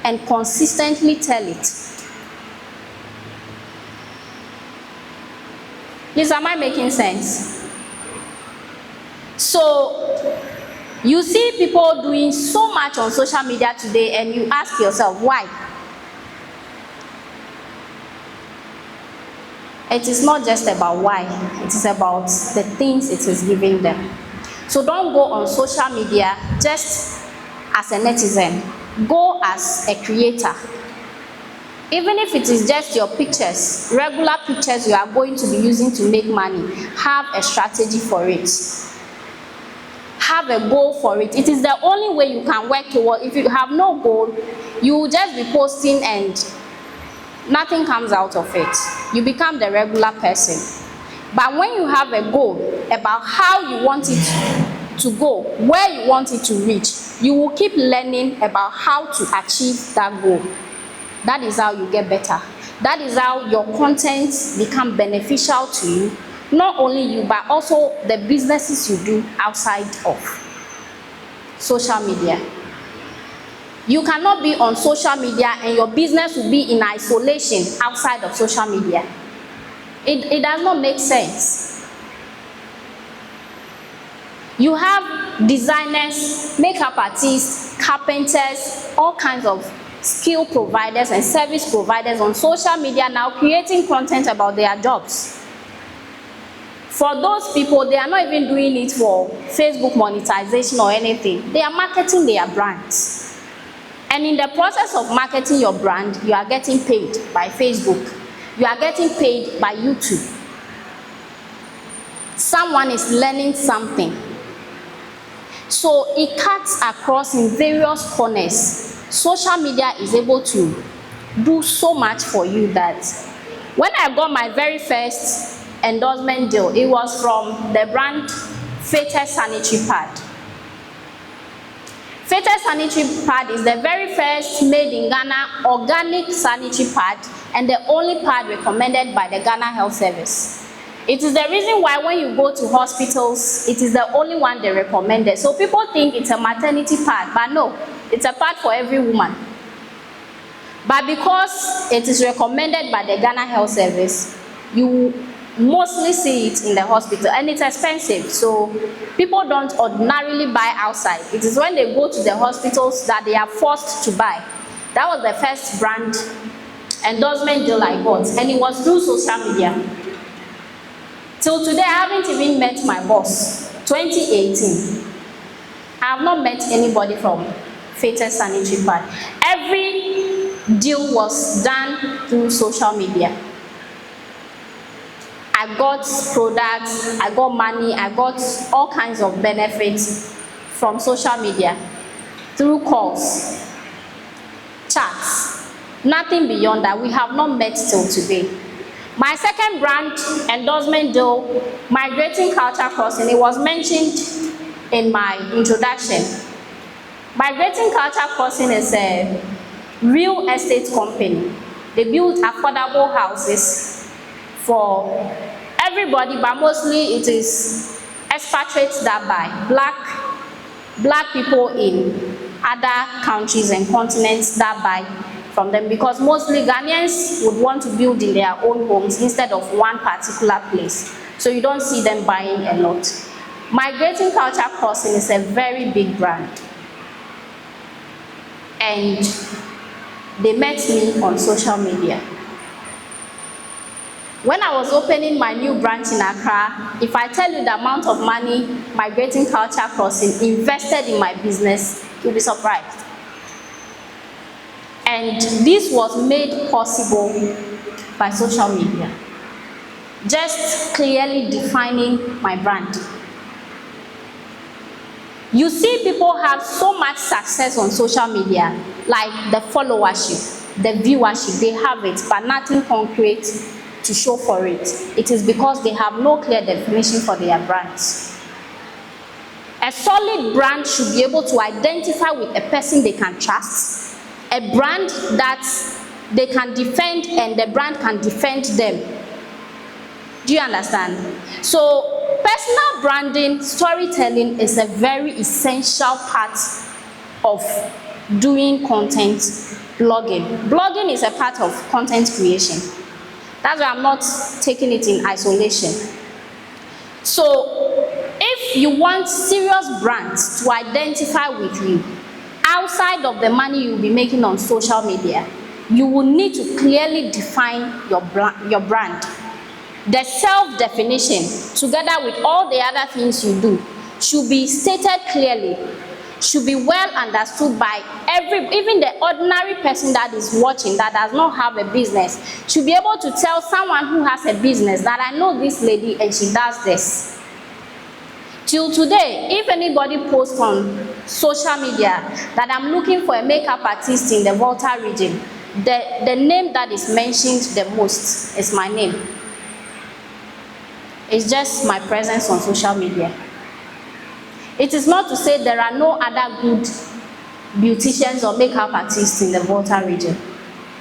and consistently tell it. Please, am I making sense? So you see people doing so much on social media today and you ask yourself, why? It is not just about why, it is about the things it is giving them. So don't go on social media just as a netizen. Go as a creator. Even if it is just your pictures, regular pictures you are going to be using to make money, have a strategy for it. Have a goal for it. It is the only way you can work toward. If you have no goal, you will just be posting and nothing comes out of it. You become the regular person. But when you have a goal about how you want it to go, where you want it to reach, you will keep learning about how to achieve that goal. That is how you get better. That is how your content become beneficial to you. Not only you, but also the businesses you do outside of social media. You cannot be on social media and your business will be in isolation outside of social media. It does not make sense. You have designers, makeup artists, carpenters, all kinds of skill providers and service providers on social media now creating content about their jobs. For those people, they are not even doing it for Facebook monetization or anything. They are marketing their brands. And in the process of marketing your brand, you are getting paid by Facebook. You are getting paid by YouTube. Someone is learning something. So it cuts across in various corners. Social media is able to do so much for you that when I got my very first endorsement deal, it was from the brand Fetus Sanitary Pad. Fetus Sanitary Pad is the very first made in Ghana organic sanitary pad and the only pad recommended by the Ghana Health Service. It is the reason why when you go to hospitals, it is the only one they recommended. So people think it's a maternity pad, but no, it's a pad for every woman. But because it is recommended by the Ghana Health Service, you mostly see it in the hospital, and it's expensive, so people don't ordinarily buy outside. It is when they go to the hospitals that they are forced to buy. That was the first brand endorsement deal I got, and it was through social media. Till today, I haven't even met my boss. 2018, I have not met anybody from Fetus Sanitary Pad. Every deal was done through social media. I got products, I got money, I got all kinds of benefits from social media through calls, chats, nothing beyond that. We have not met till today. My second brand endorsement deal, Migrating Culture Crossing, it was mentioned in my introduction. Migrating Culture Crossing is a real estate company. They build affordable houses for everybody, but mostly it is expatriates that buy, black people in other countries and continents that buy from them, because mostly Ghanaians would want to build in their own homes instead of one particular place. So you don't see them buying a lot. Migrating Culture Crossing is a very big brand. And they met me on social media. When I was opening my new branch in Accra, if I tell you the amount of money Migrating Culture Crossing invested in my business, you'll be surprised. And this was made possible by social media. Just clearly defining my brand. You see people have so much success on social media, like the followership, the viewership, they have it, but nothing concrete to show for it. It is because they have no clear definition for their brands. A solid brand should be able to identify with a person they can trust, a brand that they can defend and the brand can defend them. Do you understand? So personal branding, storytelling is a very essential part of doing content blogging. Blogging is a part of content creation. That's why I'm not taking it in isolation. So if you want serious brands to identify with you, outside of the money you'll be making on social media, you will need to clearly define your brand. The self-definition, together with all the other things you do, should be stated clearly, should be well understood by even the ordinary person that is watching, that does not have a business, should be able to tell someone who has a business that I know this lady and she does this. Till today, if anybody posts on social media that I'm looking for a makeup artist in the Volta region, the name that is mentioned the most is my name. It's just my presence on social media. It is not to say there are no other good beauticians or makeup artists in the Volta region.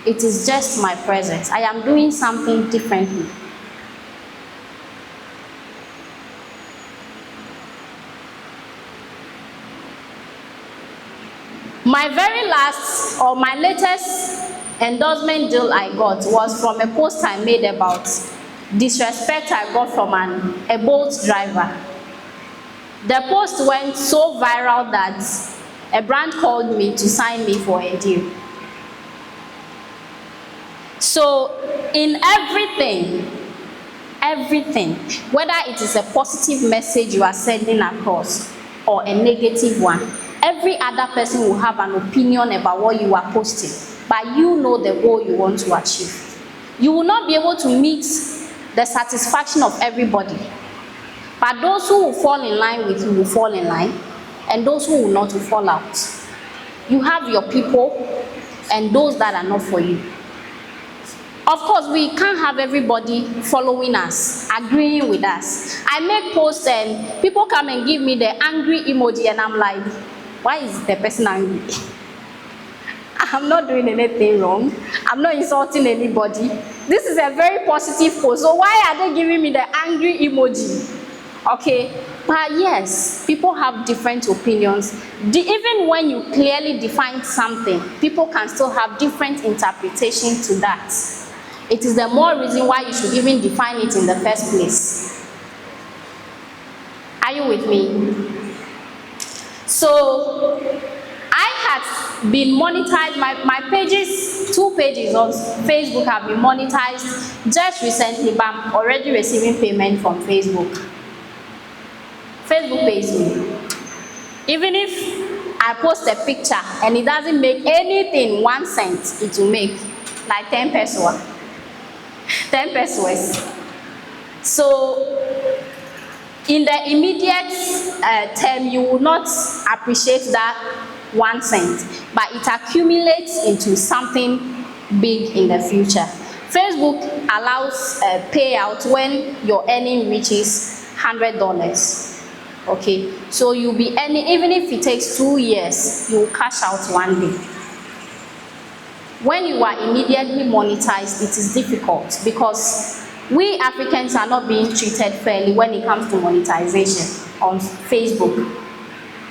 It is just my presence. I am doing something differently. My very last or my latest endorsement deal I got was from a post I made about disrespect I got from a Bolt driver. The post went so viral that a brand called me to sign me for a deal. So in everything, whether it is a positive message you are sending across or a negative one, Every other person will have an opinion about what you are posting, but you know the goal you want to achieve. You will not be able to meet the satisfaction of everybody, but those who will fall in line with you will fall in line, and those who will not will fall out. You have your people and those that are not for you. Of course, we can't have everybody following us, agreeing with us. I make posts and people come and give me the angry emoji, and I'm like, why is the person angry? I'm not doing anything wrong. I'm not insulting anybody. This is a very positive post. So why are they giving me the angry emoji? Okay, but yes, people have different opinions. Even when you clearly define something, people can still have different interpretation to that. It is the more reason why you should even define it in the first place. Are you with me? So I had been monetized, my pages, 2 pages on Facebook have been monetized just recently, but I'm already receiving payment from Facebook. Facebook pays me. Even if I post a picture and it doesn't make anything 1 cent, it will make like 10 pesos. 10 pesos. So in the immediate term, you will not appreciate that 1 cent, but it accumulates into something big in the future. Facebook allows a payout when your earning reaches $100. Okay, so you'll be earning, even if it takes 2 years, you will cash out 1 day. When you are immediately monetized, it is difficult because we Africans are not being treated fairly when it comes to monetization on Facebook.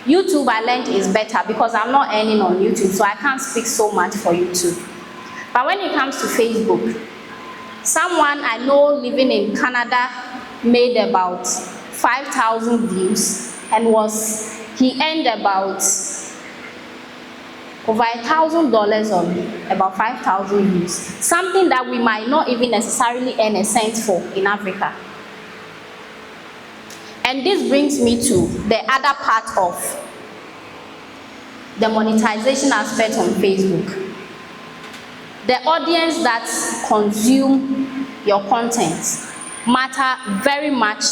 YouTube, I learned, is better because I'm not earning on YouTube, so I can't speak so much for YouTube. But when it comes to Facebook, someone I know living in Canada made about 5,000 views and he earned about over $1,000 on about 5,000 views, something that we might not even necessarily earn a cent for in Africa. And this brings me to the other part of the monetization aspect on Facebook. The audience that consume your content matter very much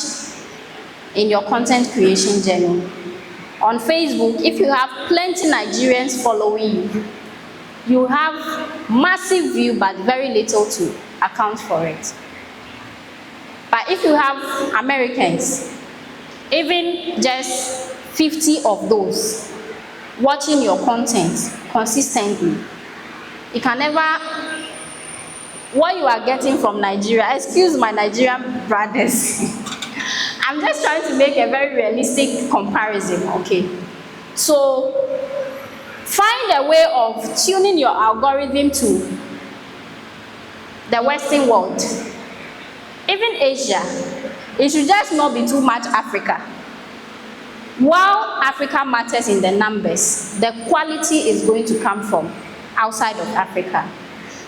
in your content creation journey. On Facebook, if you have plenty Nigerians following you, you have massive view but very little to account for it. But if you have Americans, even just 50 of those watching your content consistently, you can never, what you are getting from Nigeria, excuse my Nigerian brothers, I'm just trying to make a very realistic comparison, okay? So, find a way of tuning your algorithm to the Western world. Even Asia, it should just not be too much Africa. While Africa matters in the numbers, the quality is going to come from outside of Africa.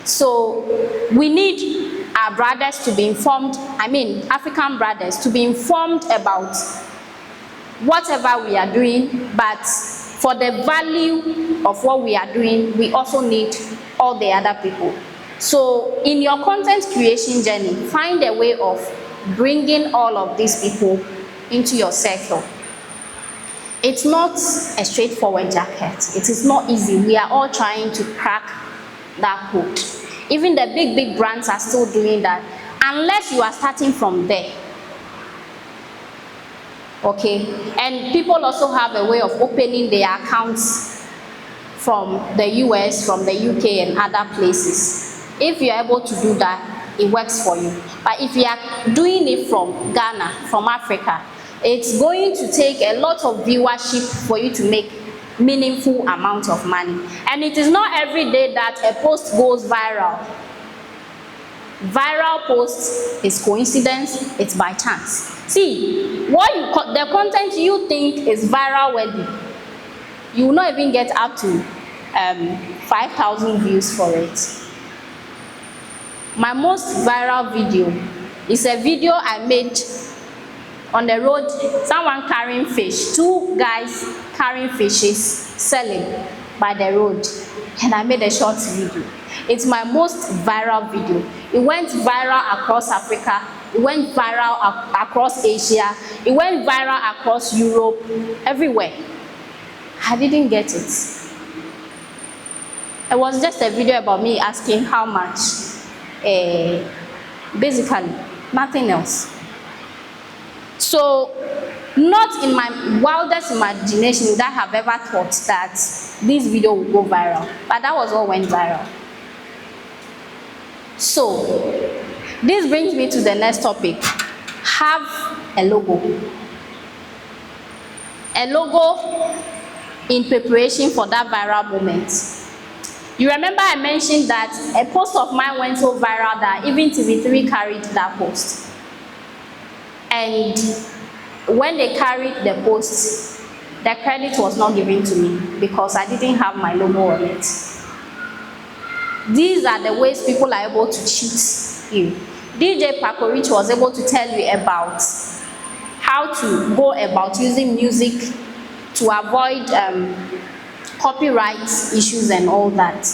So, we need our brothers to be informed, African brothers to be informed about whatever we are doing, but for the value of what we are doing, we also need all the other people. So in your content creation journey, find a way of bringing all of these people into your circle. It's not a straightforward jacket. It is not easy. We are all trying to crack that code. Even the big brands are still doing that, unless you are starting from there. Okay, and people also have a way of opening their accounts from the US, from the UK and other places. If you're able to do that, it works for you. But if you are doing it from Ghana, from Africa, it's going to take a lot of viewership for you to make meaningful amount of money. And it is not every day that a post goes viral. Viral post is coincidence, it's by chance. See, the content you think is viral worthy, you will not even get up to 5,000 views for it. My most viral video is a video I made on the road, someone carrying fish, 2 guys carrying fishes, selling by the road, and I made a short video. It's my most viral video. It went viral across Africa, it went viral across Asia, it went viral across Europe, everywhere. I didn't get it. It was just a video about me asking how much, basically, nothing else. So, not in my wildest imagination would I have ever thought that this video would go viral, but that was what went viral. So, this brings me to the next topic. Have a logo. A logo in preparation for that viral moment. You remember I mentioned that a post of mine went so viral that even TV3 carried that post. And when they carried the post, the credit was not given to me because I didn't have my logo on it. These are the ways people are able to cheat you. DJ Pakorich was able to tell you about how to go about using music to avoid copyright issues and all that.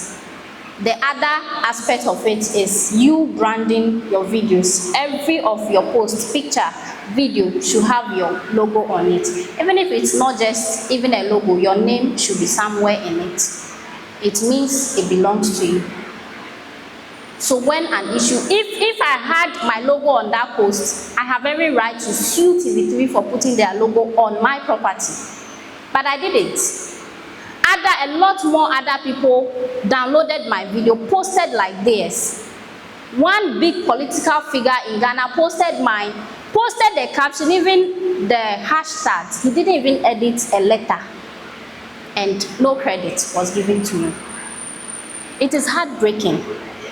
The other aspect of it is you branding your videos. Every of your posts, picture, video should have your logo on it. Even if it's not just even a logo, your name should be somewhere in it. It means it belongs to you. So when an issue, if I had my logo on that post, I have every right to sue TV3 for putting their logo on my property. But I didn't. A lot more other people downloaded my video, posted like this. One big political figure in Ghana posted mine, posted the caption, even the hashtags. He didn't even edit a letter, and no credit was given to me. It is heartbreaking.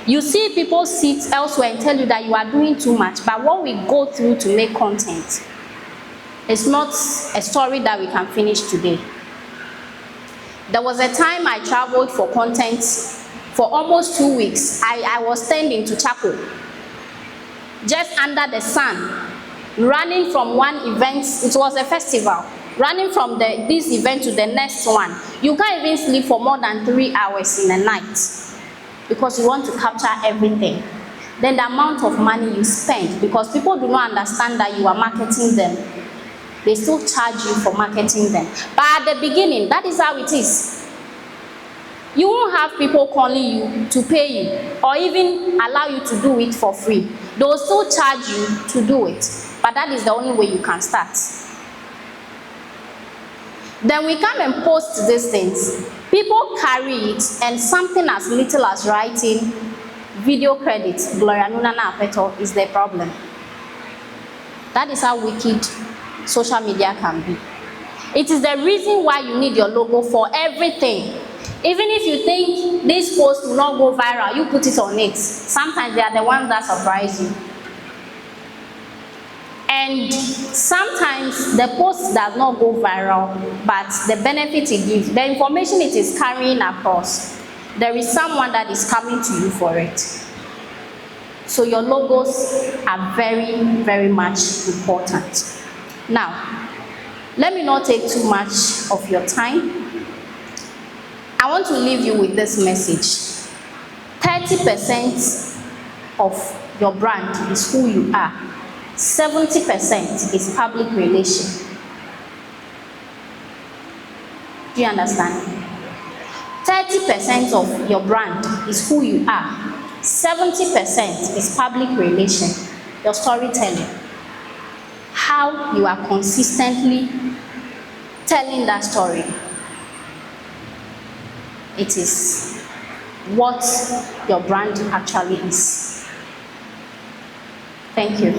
You see people sit elsewhere and tell you that you are doing too much, but what we go through to make content, it's not a story that we can finish today. There was a time I traveled for content for almost 2 weeks. I was standing to Chaco, just under the sun, running from one event. It was a festival, running from this event to the next one. You can't even sleep for more than 3 hours in a night because you want to capture everything. Then the amount of money you spend, because people do not understand that you are marketing them. They still charge you for marketing them. But at the beginning, that is how it is. You won't have people calling you to pay you or even allow you to do it for free. They will still charge you to do it. But that is the only way you can start. Then we come and post these things. People carry it, and something as little as writing video credits, Gloria Nunana Apeto, is the problem. That is how wicked social media can be. It is the reason why you need your logo for everything. Even if you think this post will not go viral, you put it on it. Sometimes they are the ones that surprise you. And sometimes the post does not go viral, but the benefit it gives, the information it is carrying across, there is someone that is coming to you for it. So your logos are very, very much important. Now, let me not take too much of your time. I want to leave you with this message. 30% of your brand is who you are. 70% is public relation. Do you understand? 30% of your brand is who you are. 70% is public relation, your storytelling. How you are consistently telling that story. It is what your brand actually is. Thank you.